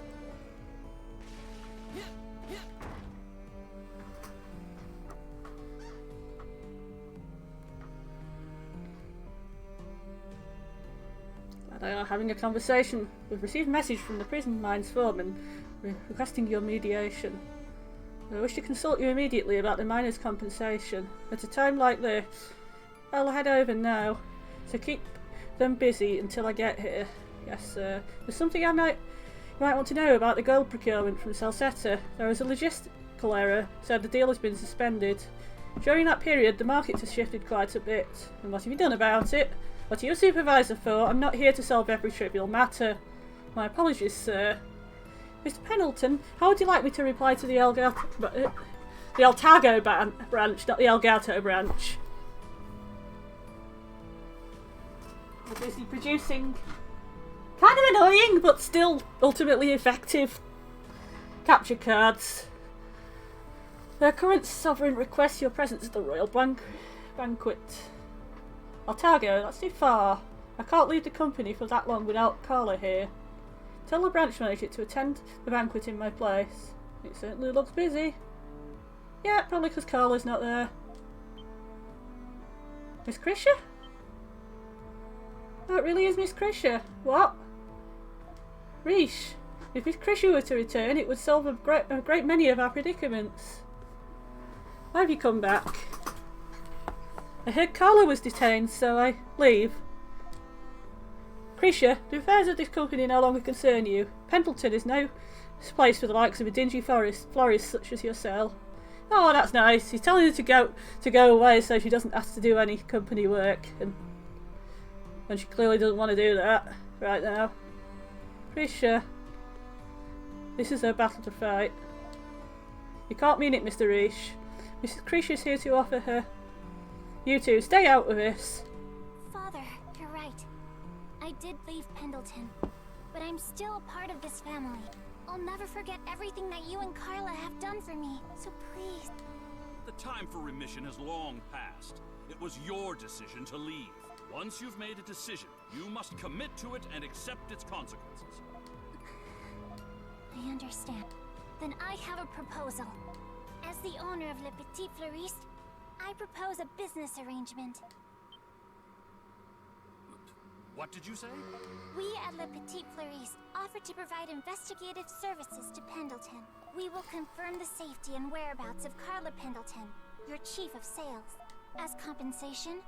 Glad they are having a conversation. We've received a message from the prison mines foreman requesting your mediation. I wish to consult you immediately about the miners' compensation. At a time like this, I'll head over now, so keep them busy until I get here. Yes, sir. There's something you might want to know about the gold procurement from Salsetta. There was a logistical error, so the deal has been suspended. During that period, the market has shifted quite a bit. And what have you done about it? What are you a supervisor for? I'm not here to solve every trivial matter. My apologies, sir. Mr. Pendleton, how would you like me to reply to the Altago branch, not the Elgato branch? We're busy producing kind of annoying, but still ultimately effective capture cards. The current sovereign requests your presence at the royal banquet. Altago, that's too far. I can't leave the company for that long without Carla here. Tell the branch manager to attend the banquet in my place. It certainly looks busy. Yeah, probably because Carla's not there. Miss Krisha? Oh, it really is Miss Krisha. What? Reesh, if Miss Krisha were to return, it would solve a great many of our predicaments. Why have you come back? I heard Carla was detained, so I leave. Krisha, the affairs of this company no longer concern you. Pendleton is no place for the likes of a dingy florist such as yourself. Oh, that's nice. He's telling her to go away so she doesn't have to do any company work, and she clearly doesn't want to do that right now. Krisha, this is her battle to fight. You can't mean it, Mr. Reesh. Mrs. Krisha's here to offer her. You two, stay out of this. Father, you're right. I did leave Pendleton, but I'm still a part of this family. I'll never forget everything that you and Carla have done for me, so please. The time for remission has long passed. It was your decision to leave. Once you've made a decision, you must commit to it and accept its consequences. I understand. Then I have a proposal. As the owner of Le Petit Fleuriste, I propose a business arrangement. What did you say? We at Le Petit Fleuriste offer to provide investigative services to Pendleton. We will confirm the safety and whereabouts of Carla Pendleton, your chief of sales. As compensation,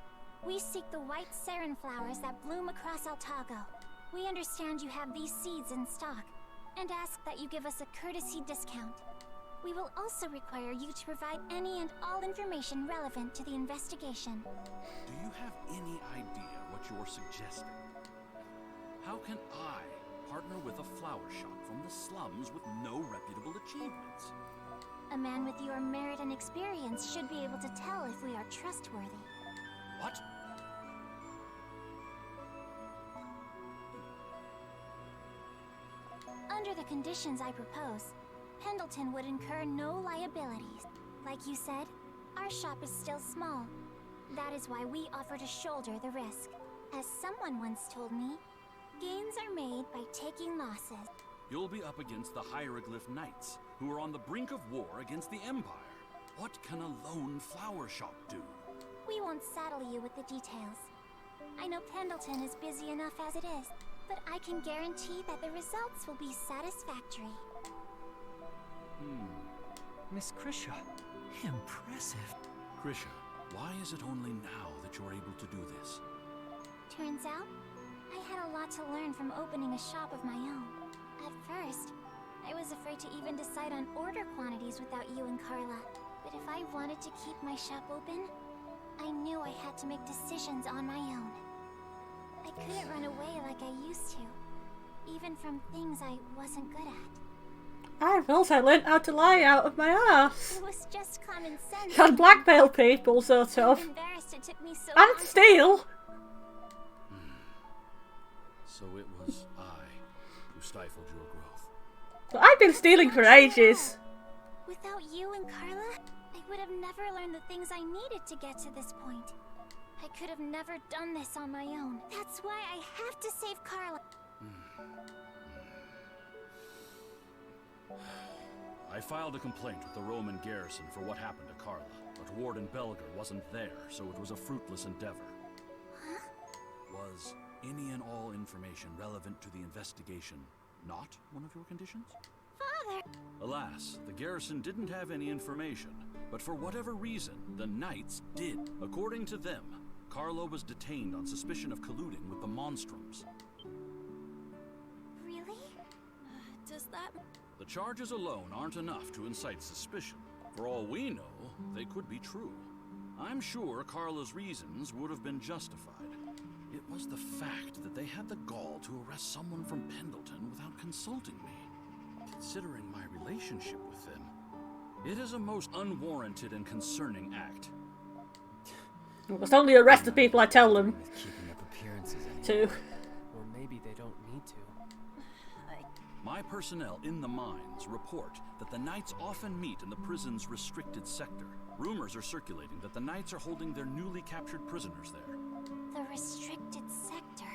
we seek the white sarin flowers that bloom across Altago. We understand you have these seeds in stock, and ask that you give us a courtesy discount. We will also require you to provide any and all information relevant to the investigation. Do you have any idea what you're suggesting? How can I partner with a flower shop from the slums with no reputable achievements? A man with your merit and experience should be able to tell if we are trustworthy. What? Under the conditions I propose, Pendleton would incur no liabilities. Like you said, our shop is still small. That is why we offer to shoulder the risk. As someone once told me, gains are made by taking losses. You'll be up against the Hieroglyph Knights, who are on the brink of war against the Empire. What can a lone flower shop do? We won't saddle you with the details. I know Pendleton is busy enough as it is, but I can guarantee that the results will be satisfactory. Miss Krisha, impressive. Krisha, why is it only now that you're able to do this? Turns out, I had a lot to learn from opening a shop of my own. At first, I was afraid to even decide on order quantities without you and Carla. But if I wanted to keep my shop open, I knew I had to make decisions on my own. I couldn't run away like I used to, even from things I wasn't good at. I've also learnt how to lie out of my ass. It was just common sense. And blackmail people, sort of. I'm embarrassed it took me so And long. steal. So it was I who stifled your growth. But I've been stealing for ages. Without you and Carla, I would have never learned the things I needed to get to this point. I could have never done this on my own. That's why I have to save Carla. I filed a complaint with the Roman garrison for what happened to Carla, but Warden Belger wasn't there, so it was a fruitless endeavor. Huh? Was any and all information relevant to the investigation not one of your conditions? father. Alas, the garrison didn't have any information, but for whatever reason, the Knights did. According to them, Carlo was detained on suspicion of colluding with the Monstroms. Really? Does that... The charges alone aren't enough to incite suspicion. For all we know, they could be true. I'm sure Carlo's reasons would have been justified. It was the fact that they had the gall to arrest someone from Pendleton without consulting me. Considering my relationship with them, it is a most unwarranted and concerning act. Must only arrest the people I tell them Keeping up appearances to. Or maybe they don't need to. My personnel in the mines report that the Knights often meet in the prison's restricted sector. Rumors are circulating that the Knights are holding their newly captured prisoners there. The restricted sector.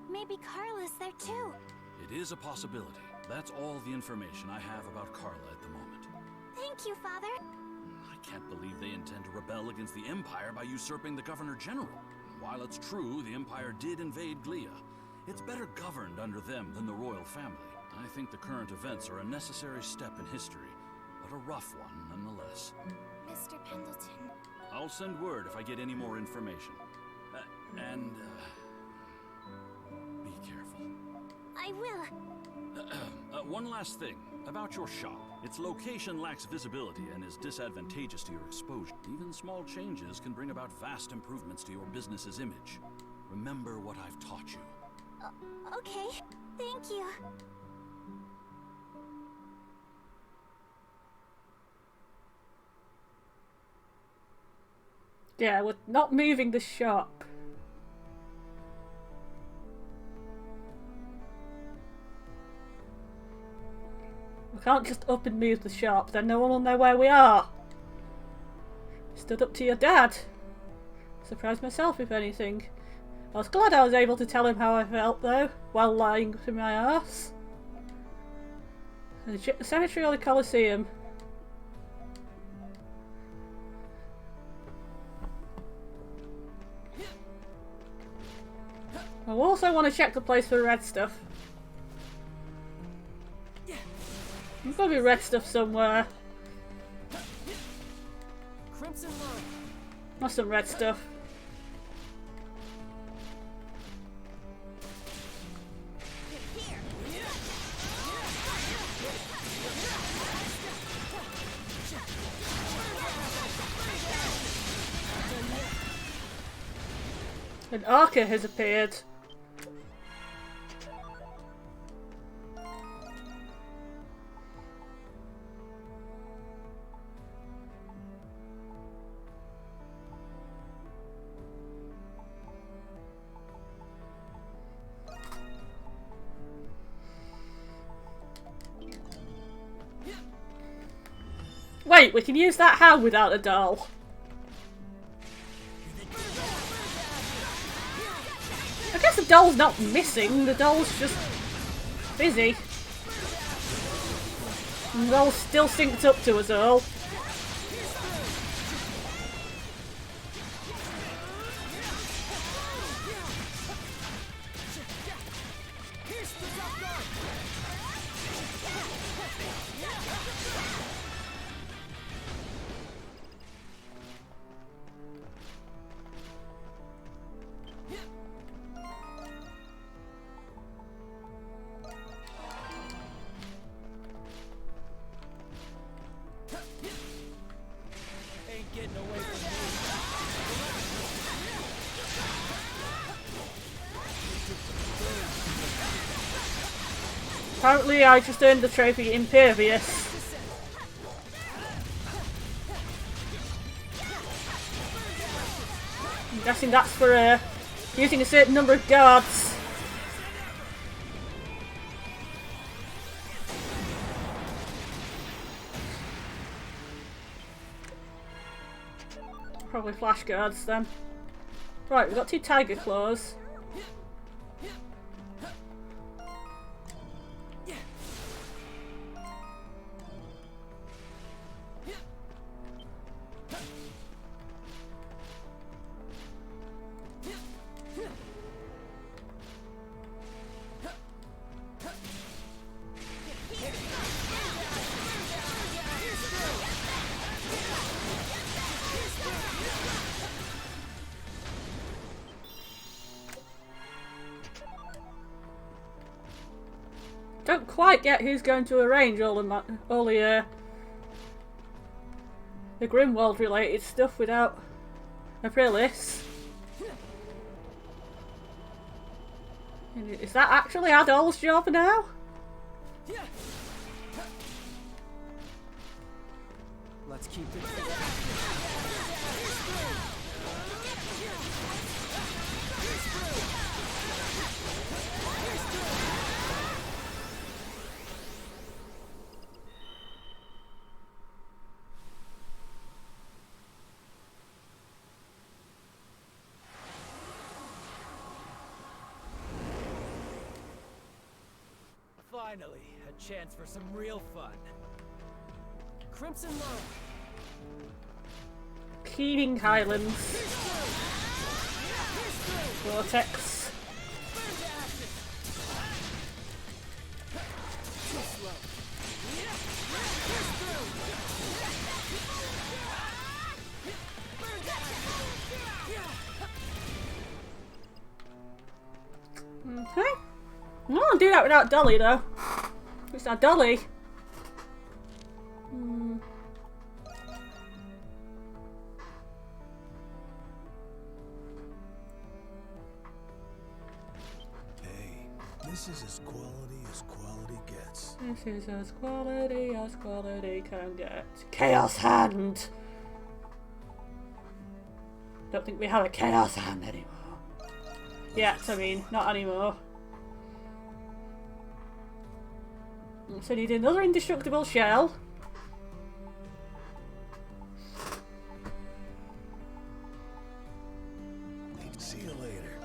Maybe Carla's there too. It is a possibility. That's all the information I have about Carla at the moment. Thank you, Father. I can't believe they intend to rebel against the Empire by usurping the Governor General. While it's true the Empire did invade Glia, it's better governed under them than the royal family. I think the current events are a necessary step in history, but a rough one nonetheless. Mr. Pendleton. I'll send word if I get any more information. Be careful. I will. One last thing about your shop. Its location lacks visibility and is disadvantageous to your exposure. Even small changes can bring about vast improvements to your business's image. Remember what I've taught you. Okay. Thank you. Yeah, we're not moving the shop. We can't just up and move the shop, then no one will know where we are. Stood up to your dad. Surprised myself, if anything. I was glad I was able to tell him how I felt, though, while lying to my arse. The cemetery or the Colosseum? I also want to check the place for red stuff. There's gotta be red stuff somewhere. Crimson line. That's some red stuff. An Arca has appeared. Wait, we can use that how without a doll? I guess the doll's not missing, the doll's just busy. And the doll's still synced up to us all. Apparently I just earned the trophy Impervious. I'm guessing that's for using a certain number of guards. Probably flash guards then. Right, we've got 2 tiger claws. don't quite get who's going to arrange all the Grimwald related stuff without Aprilis. Is that actually Adol's job now? Let's keep it. Finally, a chance for some real fun. Crimson Low. Keening Highlands. Vortex. Okay. I won't do that without Dolly though. It's our Dolly. Hey, this is as quality gets. This is as quality can get. Chaos Hand! Don't think we have a Chaos Hand anymore. Yet, I mean, not anymore. So need another indestructible shell. See you later.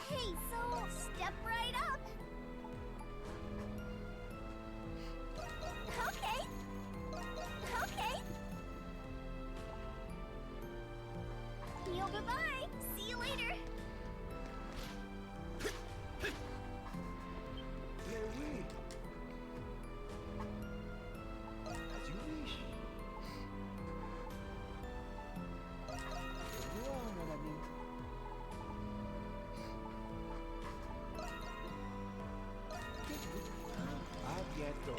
Hey, so step right up. Okay. Okay. Yo, goodbye. See you later. As you wish. Abierto.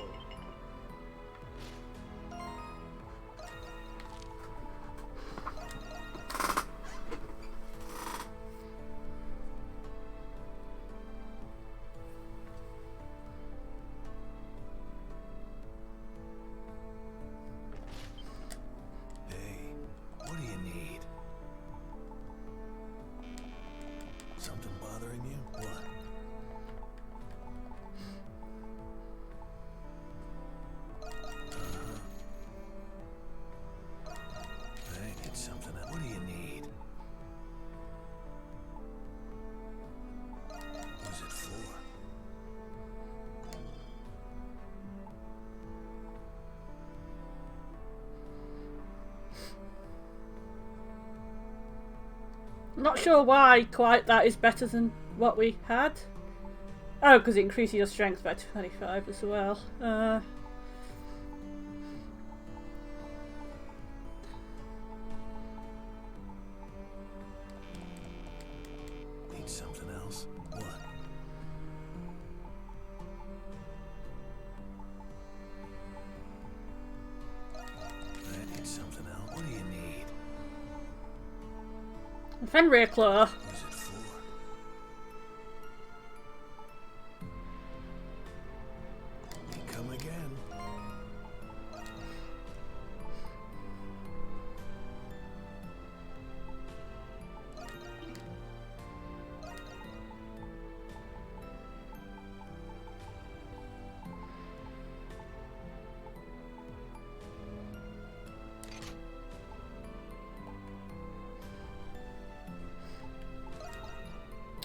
Hey, what do you need? Something bothering you? What? Hey, it's something. What do you need? Who's it for? I'm not sure why quite that is better than what we had. Oh, because it increases your strength by 25 as well. Need something else? What? I need something else. What do you need? Fenrir Claw. Who's it for? We come again.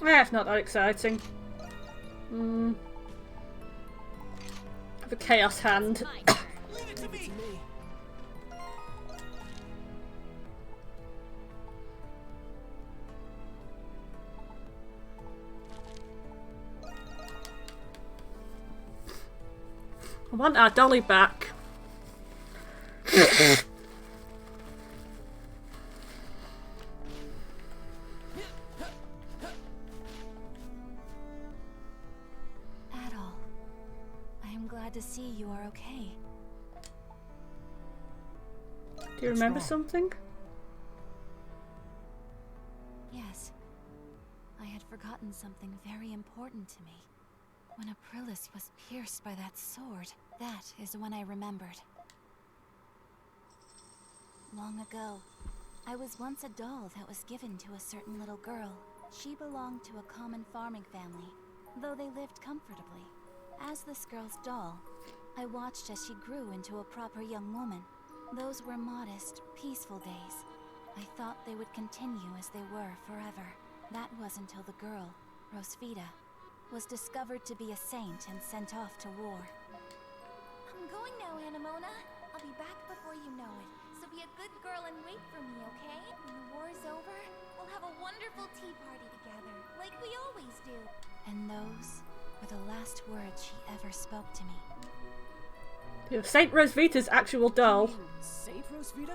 It's not that exciting. The Chaos Hand. Leave it to me. I want our dolly back. Adol, I am glad to see you are okay. Do you remember something? Yes. I had forgotten something very important to me. When Aprilis was pierced by that sword, that is when I remembered. Long ago, I was once a doll that was given to a certain little girl. She belonged to a common farming family, though they lived comfortably. As this girl's doll, I watched as she grew into a proper young woman. Those were modest, peaceful days. I thought they would continue as they were forever. That was until the girl, Rosvita, was discovered to be a saint and sent off to war. I'm going now, Anemona. I'll be back before you know it. So be a good girl and wait for me, okay? When the war's over, we'll have a wonderful tea party together, like we always do. And those were the last words she ever spoke to me. Saint Rosvita's actual doll. Saint Rosvita?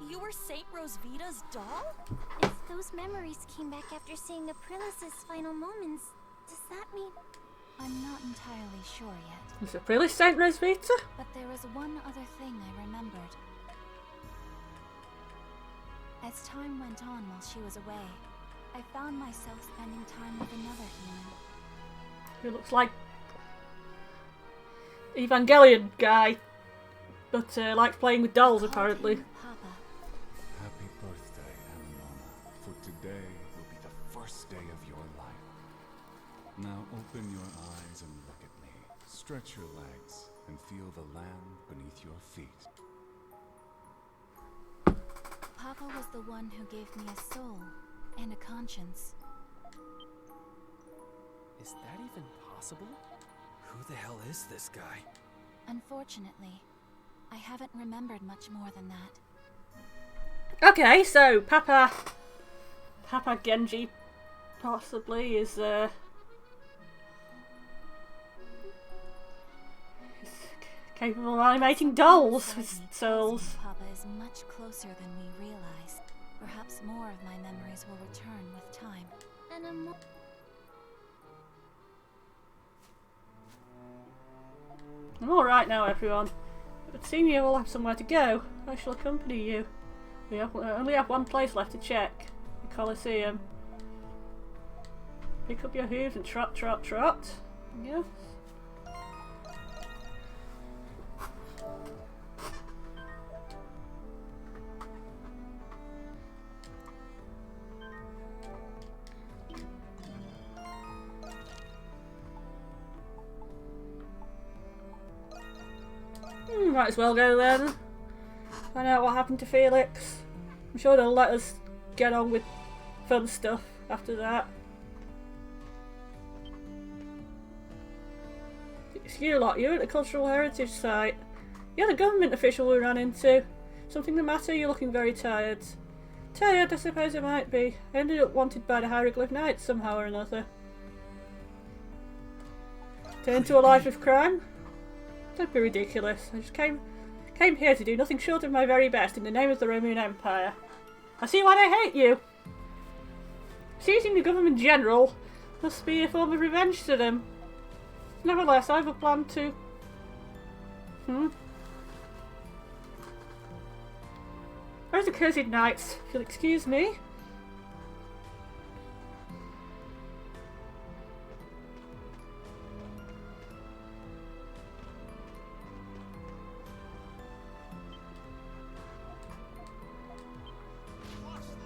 You were Saint Rosvita's doll? If those memories came back after seeing Aprilis' final moments, does that mean... I'm not entirely sure yet. Is Aprilis Saint Rosvita? But there was one other thing I remembered. As time went on while she was away, I found myself spending time with another human. Who looks like Evangelion guy, but likes playing with dolls apparently. Papa. Happy birthday, Anemona. For today will be the first day of your life. Now open your eyes and look at me. Stretch your legs and feel the land beneath your feet. Papa was the one who gave me a soul and a conscience. Is that even possible? Who the hell is this guy? Unfortunately, I haven't remembered much more than that. Okay, so Papa Genji possibly is capable of animating dolls with souls. Papa is much closer than we realize. Perhaps more of my memories will return with time. And I'm alright now, everyone. But seeing you all have somewhere to go, I shall accompany you. We only have one place left to check. The Colosseum. Pick up your hooves and trot, trot, trot. Yes. Might as well go then. Find out what happened to Felix. I'm sure they'll let us get on with fun stuff after that. It's you lot, you're at the Cultural Heritage Site. You're the government official we ran into. Something the matter? You're looking very tired. Tired, I suppose it might be. I ended up wanted by the Hieroglyph Knights somehow or another. Turned to a life of crime? Don't be ridiculous. I just came here to do nothing short of my very best in the name of the Roman Empire. I see why they hate you. Seizing the government general must be a form of revenge to them. Nevertheless, I have a plan to... Where's the cursed knights? If you'll excuse me.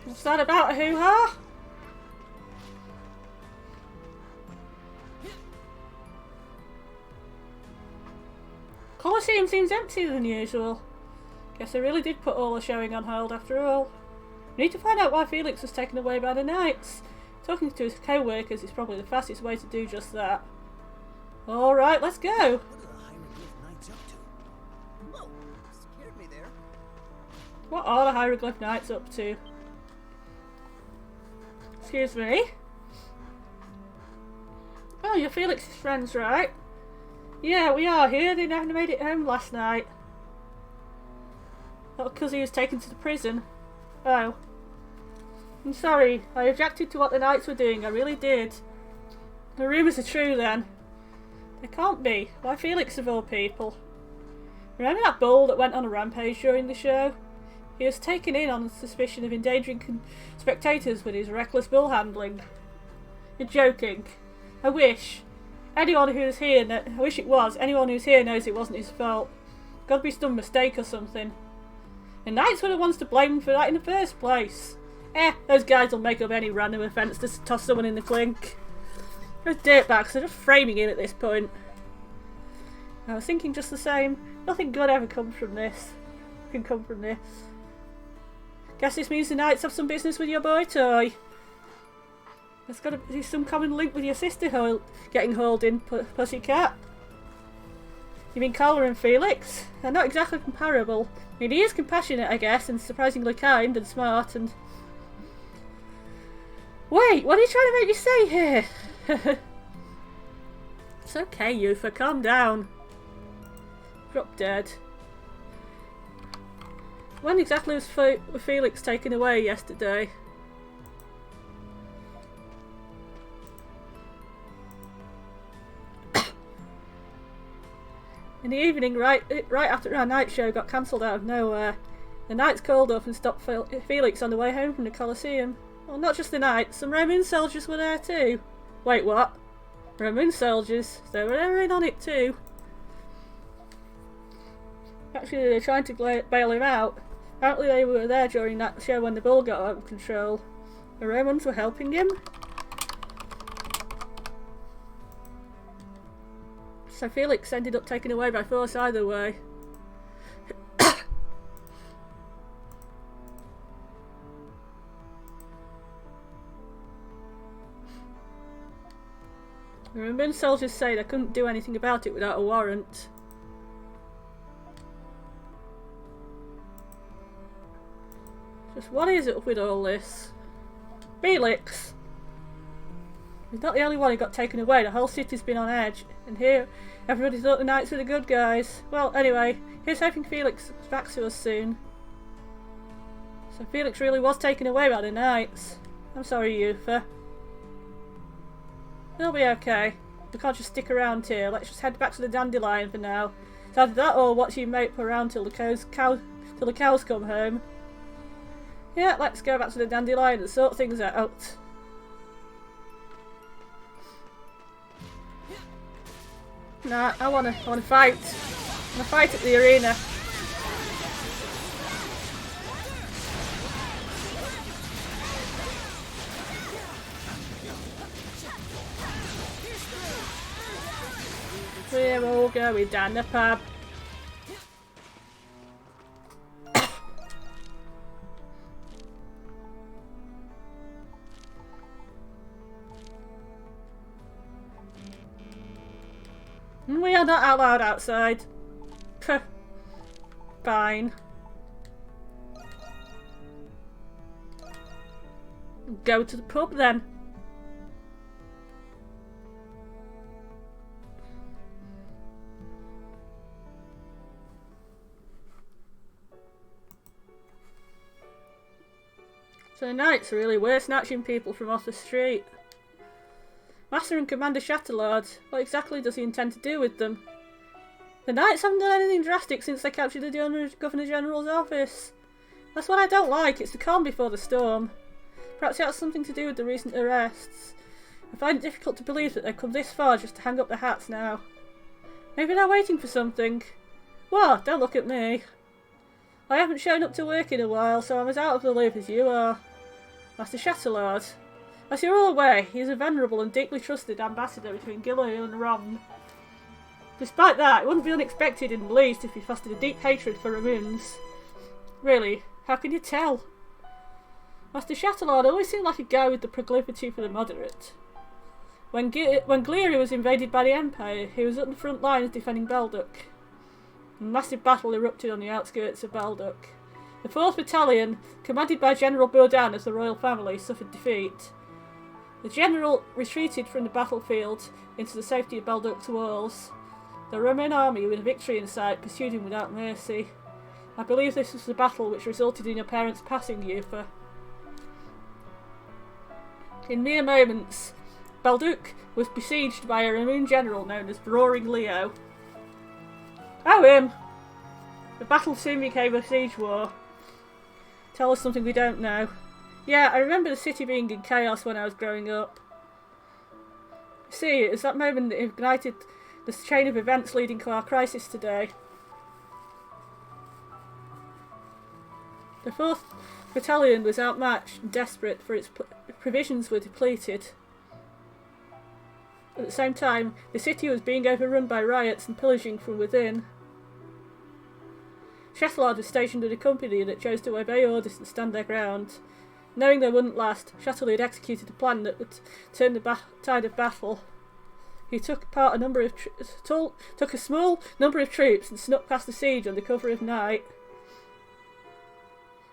What's that about, a hoo-ha? Colosseum seems emptier than usual. Guess I really did put all the showing on hold after all. We need to find out why Felix was taken away by the knights. Talking to his co-workers is probably the fastest way to do just that. Alright, let's go! What are the Hieroglyph Knights up to? Whoa, scared me there. What are the Hieroglyph Knights up to? Excuse me? Oh, you're Felix's friends, right? Yeah, we are here. They never made it home last night. Not because he was taken to the prison. Oh. I'm sorry. I objected to what the Knights were doing. I really did. The rumours are true then. They can't be. Why Felix of all people? Remember that bull that went on a rampage during the show? He was taken in on suspicion of endangering spectators with his reckless bull handling. You're joking. I wish. Anyone who's here, I wish it was. Anyone who's here knows it wasn't his fault. Gotta be some mistake or something. The Knights were the ones to blame for that in the first place. Those guys will make up any random offence to toss someone in the clink. Those dirtbags are just framing him at this point. I was thinking just the same. Nothing good ever comes from this. Can come from this. Guess this means the Knights have some business with your boy toy. There's got to be some common link with your sister getting hauled in, pussycat. You mean Carla and Felix? They're not exactly comparable. I mean, he is compassionate, I guess, and surprisingly kind and smart and... Wait, what are you trying to make me say here? It's okay, Yufa, calm down. Drop dead. When exactly was Felix taken away yesterday? In the evening, right after our night show got cancelled out of nowhere. The Knights called up and stopped Felix on the way home from the Colosseum. Well, not just the Knights, some Roman soldiers were there too. Wait, what? Roman soldiers? They were in on it too. Actually, they're trying to bail him out. Apparently they were there during that show when the bull got out of control. The Romans were helping him. So Felix ended up taken away by force either way. The Roman soldiers say they couldn't do anything about it without a warrant. Just what is up with all this? Felix! He's not the only one who got taken away. The whole city's been on edge. And here, everybody thought the Knights were the good guys. Well, anyway, here's hoping Felix is back to us soon. So Felix really was taken away by the Knights. I'm sorry, Yufa. He'll be okay. We can't just stick around here. Let's just head back to the Dandelion for now. It's either that or watch your mate around till the cows come home. Yeah, let's go back to the Dandelion and sort things out. Nah, I wanna fight. I wanna fight at the arena. We're all going down the pub. We are not allowed outside. Fine. Go to the pub then. So the Knights really were snatching people from off the street. Master and Commander Shatterlord, what exactly does he intend to do with them? The Knights haven't done anything drastic since they captured the Governor General's office. That's what I don't like, it's the calm before the storm. Perhaps it has something to do with the recent arrests. I find it difficult to believe that they've come this far just to hang up their hats now. Maybe they're waiting for something. What? Don't look at me. I haven't shown up to work in a while, so I'm as out of the loop as you are. Master Shatterlord. As you're all aware, he is a venerable and deeply trusted ambassador between Gilead and Rom. Despite that, it wouldn't be unexpected in the least if he fostered a deep hatred for Ramoons. Really, how can you tell? Master Shatterlord always seemed like a guy with the proclivity for the moderate. When Gleary was invaded by the Empire, he was at the front lines defending Belduc. A massive battle erupted on the outskirts of Belduc. The 4th Battalion, commanded by General Doan of the royal family, suffered defeat. The general retreated from the battlefield into the safety of Belduc's walls. The Roman army, with victory in sight, pursued him without mercy. I believe this was the battle which resulted in your parents passing you for. In mere moments, Balduc was besieged by a Roman general known as Roaring Leo. Oh, him! The battle soon became a siege war. Tell us something we don't know. Yeah, I remember the city being in chaos when I was growing up. See, it was that moment that ignited the chain of events leading to our crisis today. The 4th Battalion was outmatched and desperate, for its provisions were depleted. At the same time, the city was being overrun by riots and pillaging from within. Chatelard was stationed with a company that chose to obey orders and stand their ground. Knowing they wouldn't last, Chatelard had executed a plan that would turn the tide of battle. He took a small number of troops and snuck past the siege under cover of night.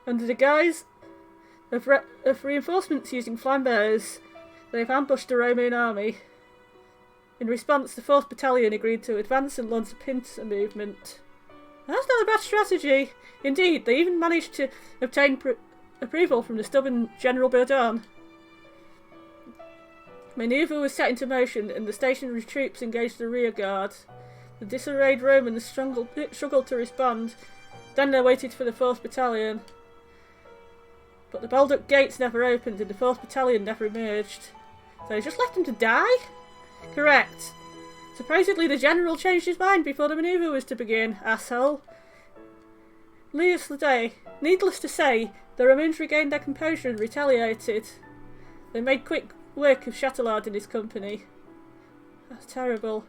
Under the guise of reinforcements using flambeaux, they have ambushed the Roman army. In response, the 4th Battalion agreed to advance and launch a pincer movement. That's not a bad strategy. Indeed, they even managed to obtain approval from the stubborn General Doan. Manoeuvre was set into motion and the stationary troops engaged the rear guard. The disarrayed Romans struggled to respond. Then they waited for the 4th Battalion. But the Balduc gates never opened and the 4th Battalion never emerged. So they just left them to die? Correct. Supposedly the general changed his mind before the manoeuvre was to begin, asshole. Needless to say, the Romans regained their composure and retaliated. They made quick work of Chatelard and his company. That's terrible.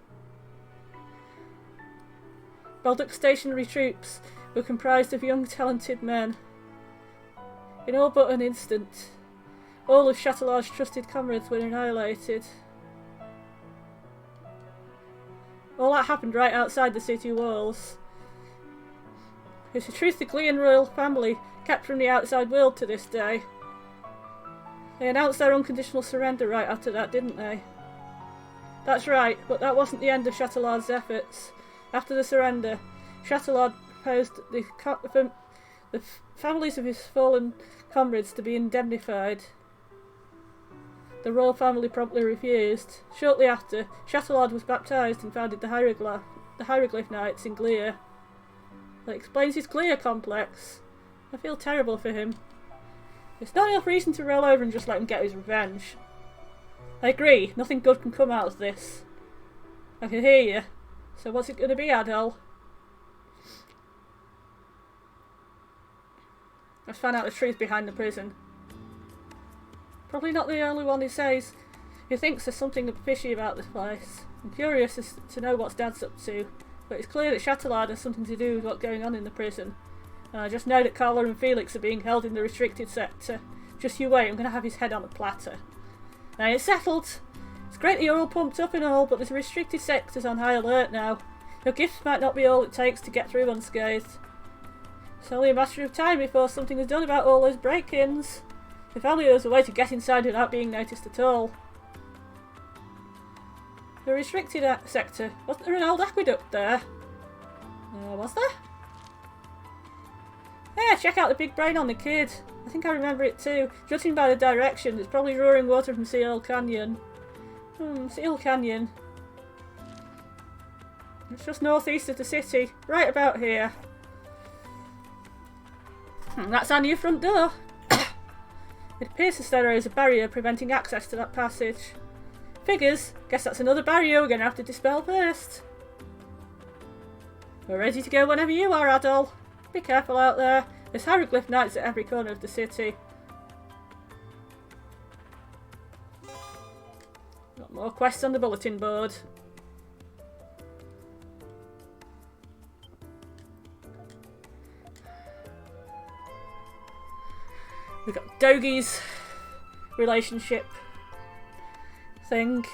Balduc's stationary troops were comprised of young, talented men. In all but an instant, all of Chatelard's trusted comrades were annihilated. All that happened right outside the city walls. It's a truth the Glean royal family kept from the outside world to this day. They announced their unconditional surrender right after that, didn't they? That's right, but that wasn't the end of Chatelard's efforts. After the surrender, Chatelard proposed the families of his fallen comrades to be indemnified. The royal family promptly refused. Shortly after, Chatelard was baptised and founded the Hieroglyph Knights in Glear. That explains his Glear complex. I feel terrible for him. It's not enough reason to roll over and just let him get his revenge. I agree, nothing good can come out of this. I can hear you. So what's it going to be, Adol? Let's find out the truth behind the prison. Probably not the only one who thinks there's something fishy about this place. I'm curious as to know what Dad's up to, but it's clear that Chatelard has something to do with what's going on in the prison. And I just know that Carla and Felix are being held in the restricted sector. Just you wait, I'm going to have his head on a platter. Now it's settled. It's great that you're all pumped up and all, but the restricted sector's on high alert now. Your gifts might not be all it takes to get through unscathed. It's only a matter of time before something is done about all those break-ins. If only there was a way to get inside without being noticed at all. The restricted sector. Wasn't there an old aqueduct there? Was there? Yeah, check out the big brain on the kid. I think I remember it too. Judging by the direction, it's probably roaring water from Seal Canyon. Seal Canyon. It's just northeast of the city. Right about here. That's our new front door. It appears as though there is a barrier preventing access to that passage. Figures. Guess that's another barrier we're going to have to dispel first. We're ready to go whenever you are, Adol. Be careful out there. There's Hieroglyph Knights at every corner of the city. Got more quests on the bulletin board. We've got Dogi's relationship thing.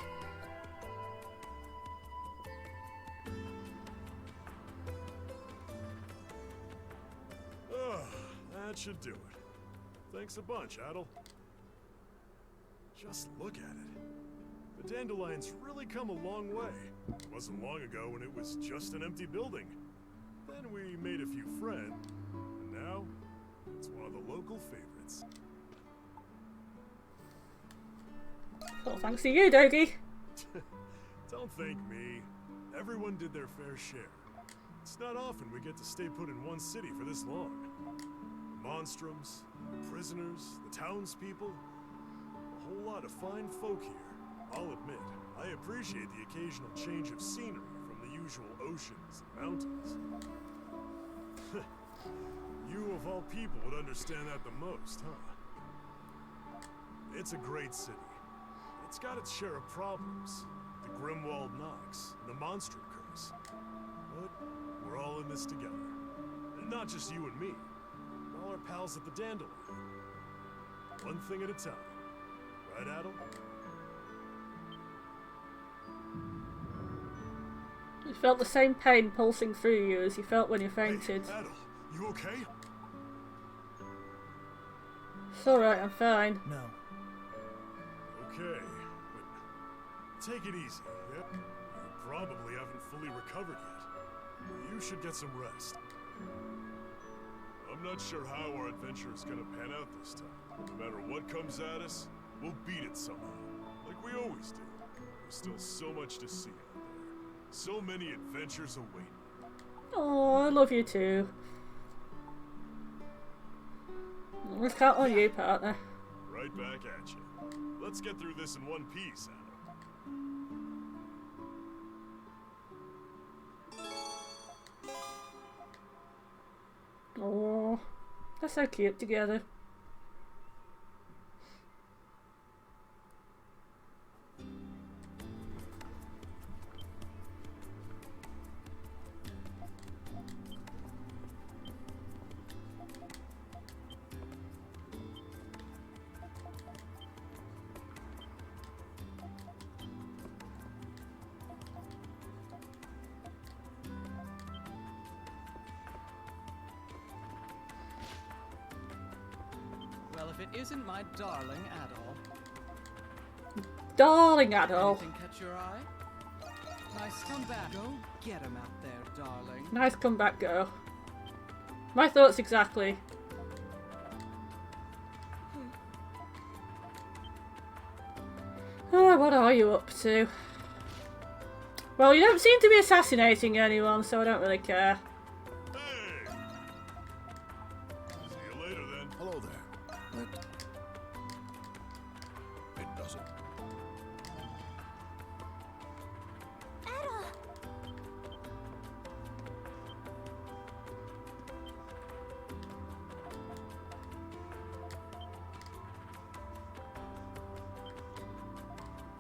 That should do it. Thanks a bunch, Adol. Just look at it. The Dandelion's really come a long way. It wasn't long ago when it was just an empty building. Then we made a few friends, and now it's one of the local favorites. Well, thanks to you, Doggy. Don't thank me. Everyone did their fair share. It's not often we get to stay put in one city for this long. The Monstroms, the prisoners, the townspeople, a whole lot of fine folk here. I'll admit, I appreciate the occasional change of scenery from the usual oceans and mountains. You of all people would understand that the most, huh? It's a great city. It's got its share of problems. The Grimwald Knocks, and the Monstrum Curse. But we're all in this together. And not just you and me. All our pals at the Dandelion. One thing at a time. Right, Adel? You felt the same pain pulsing through you as you felt when you fainted. Hey, Adel, you okay? It's alright, I'm fine. No. Okay, but take it easy, yep? You probably haven't fully recovered yet. You should get some rest. I'm not sure how our adventure is gonna pan out this time. No matter what comes at us, we'll beat it somehow. Like we always do. There's still so much to see out there. So many adventures await. Oh, I love you too. Let's count on you, partner. Right back at you. Let's get through this in one piece, Adam. Oh, they're so cute together. Well, if it isn't my darling Adol. Darling Adol. Anything catch your eye? Nice comeback. Go get him out there, darling. Nice comeback, girl. My thoughts exactly. Oh, what are you up to? Well, you don't seem to be assassinating anyone, so I don't really care. Hey! See you later then. Hello there. It doesn't. Adol!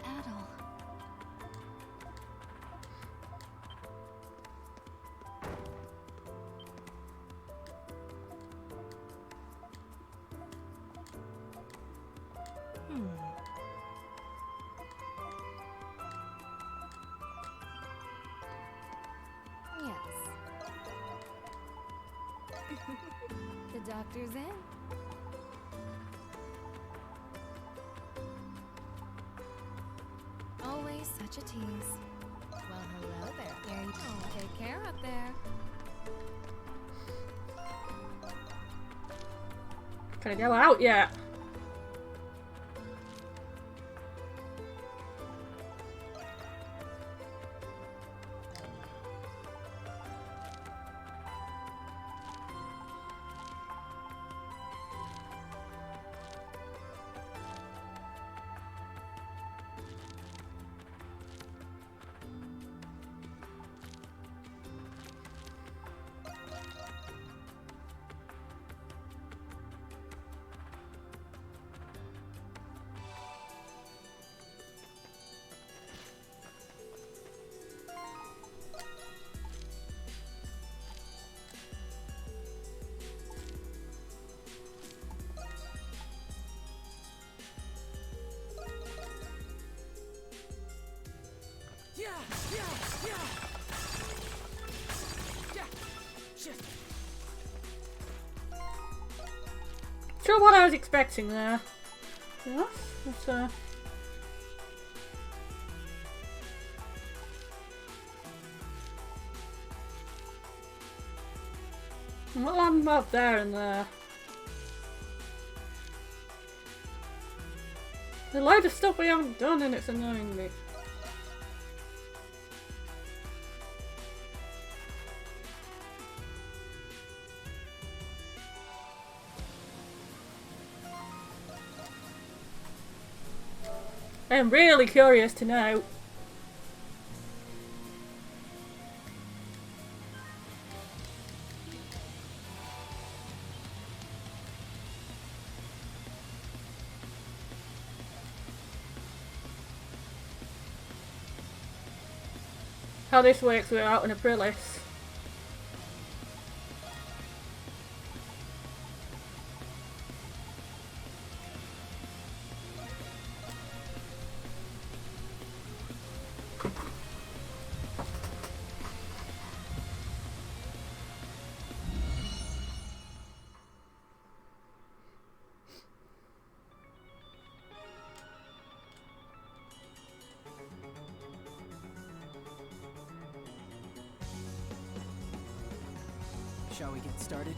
Adol. Yes. The doctor's in. Always such a tease. Well, hello there. There you go. Take care up there. Can I go out yet? Sure, what I was expecting there. Yeah, that's And what land mob there and there? There's a load of stuff we haven't done and it's annoying me. I'm really curious to know. How this works without an Aprilis. Shall we get started?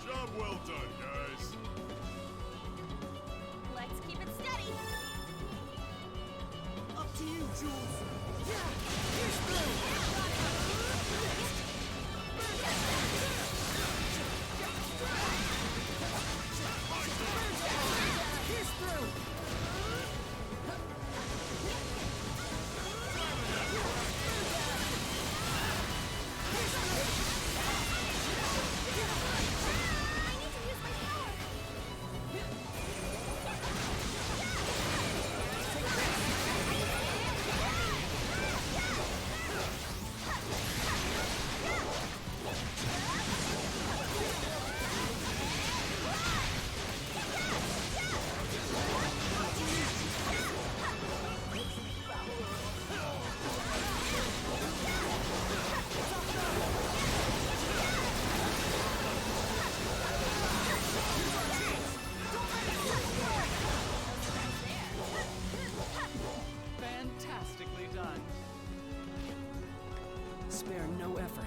Job well done, guys. Let's keep it steady. Up to you, Jules. Yeah, here's through. Here's through. Fantastically done. Spare no effort.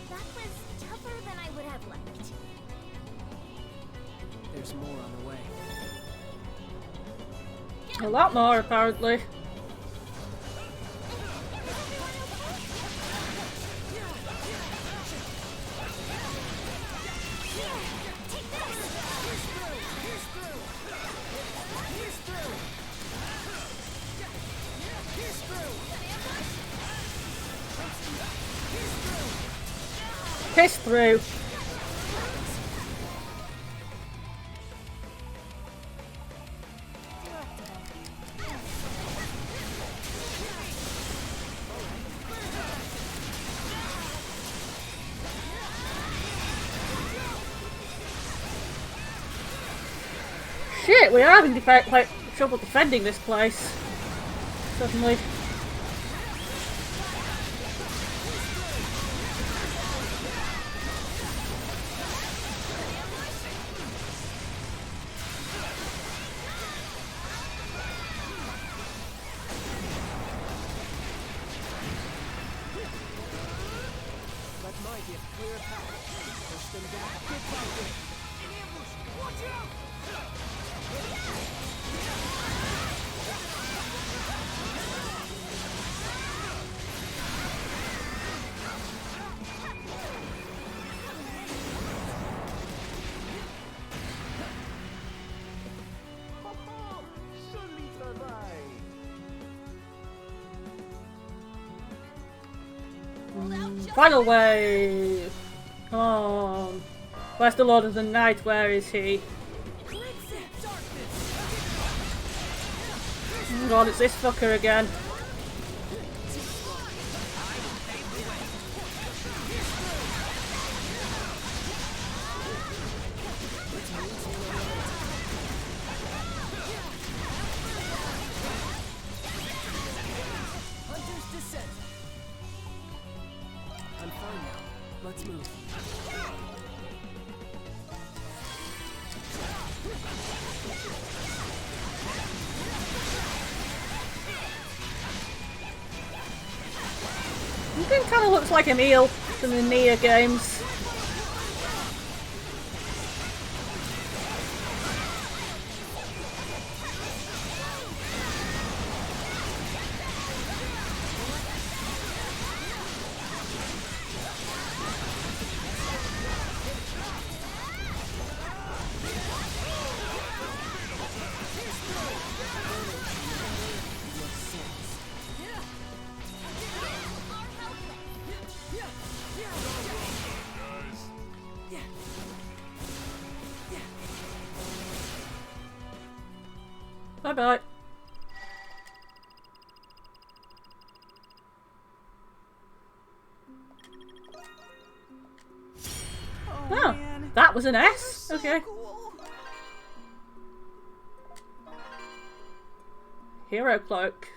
That was tougher than I would have liked. there's more on the way. A lot more, apparently. Piss through. Shit, we are having like trouble defending this place. Suddenly. Let my gift clear a path. Push them back. Get by it. An ambush. Watch out! Final wave! Come on. Where's the Lord of the Night? Where is he? Oh god, it's this fucker again. Let's move. This thing kind of looks like an eel from the Nia games. Bye bye. Oh, that was an S? Okay. Hero cloak.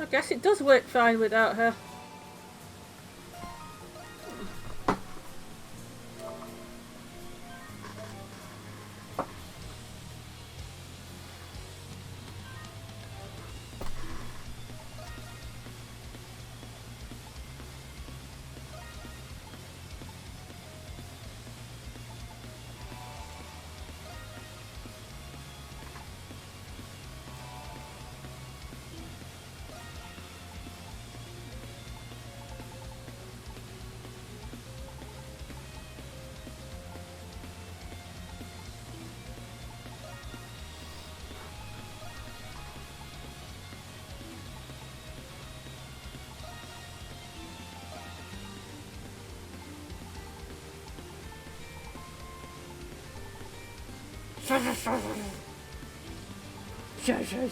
I guess it does work fine without her.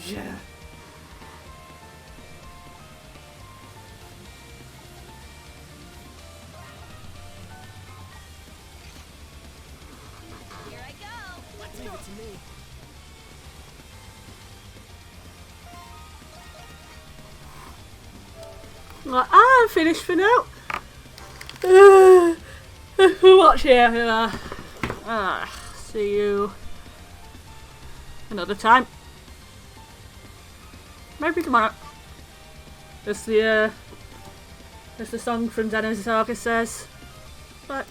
Yeah. Here I go. Let's Leave it to me. I'm like, I'm finished for now. Watch here. See you another time. Maybe tomorrow. As the song from Dennis Argus says. But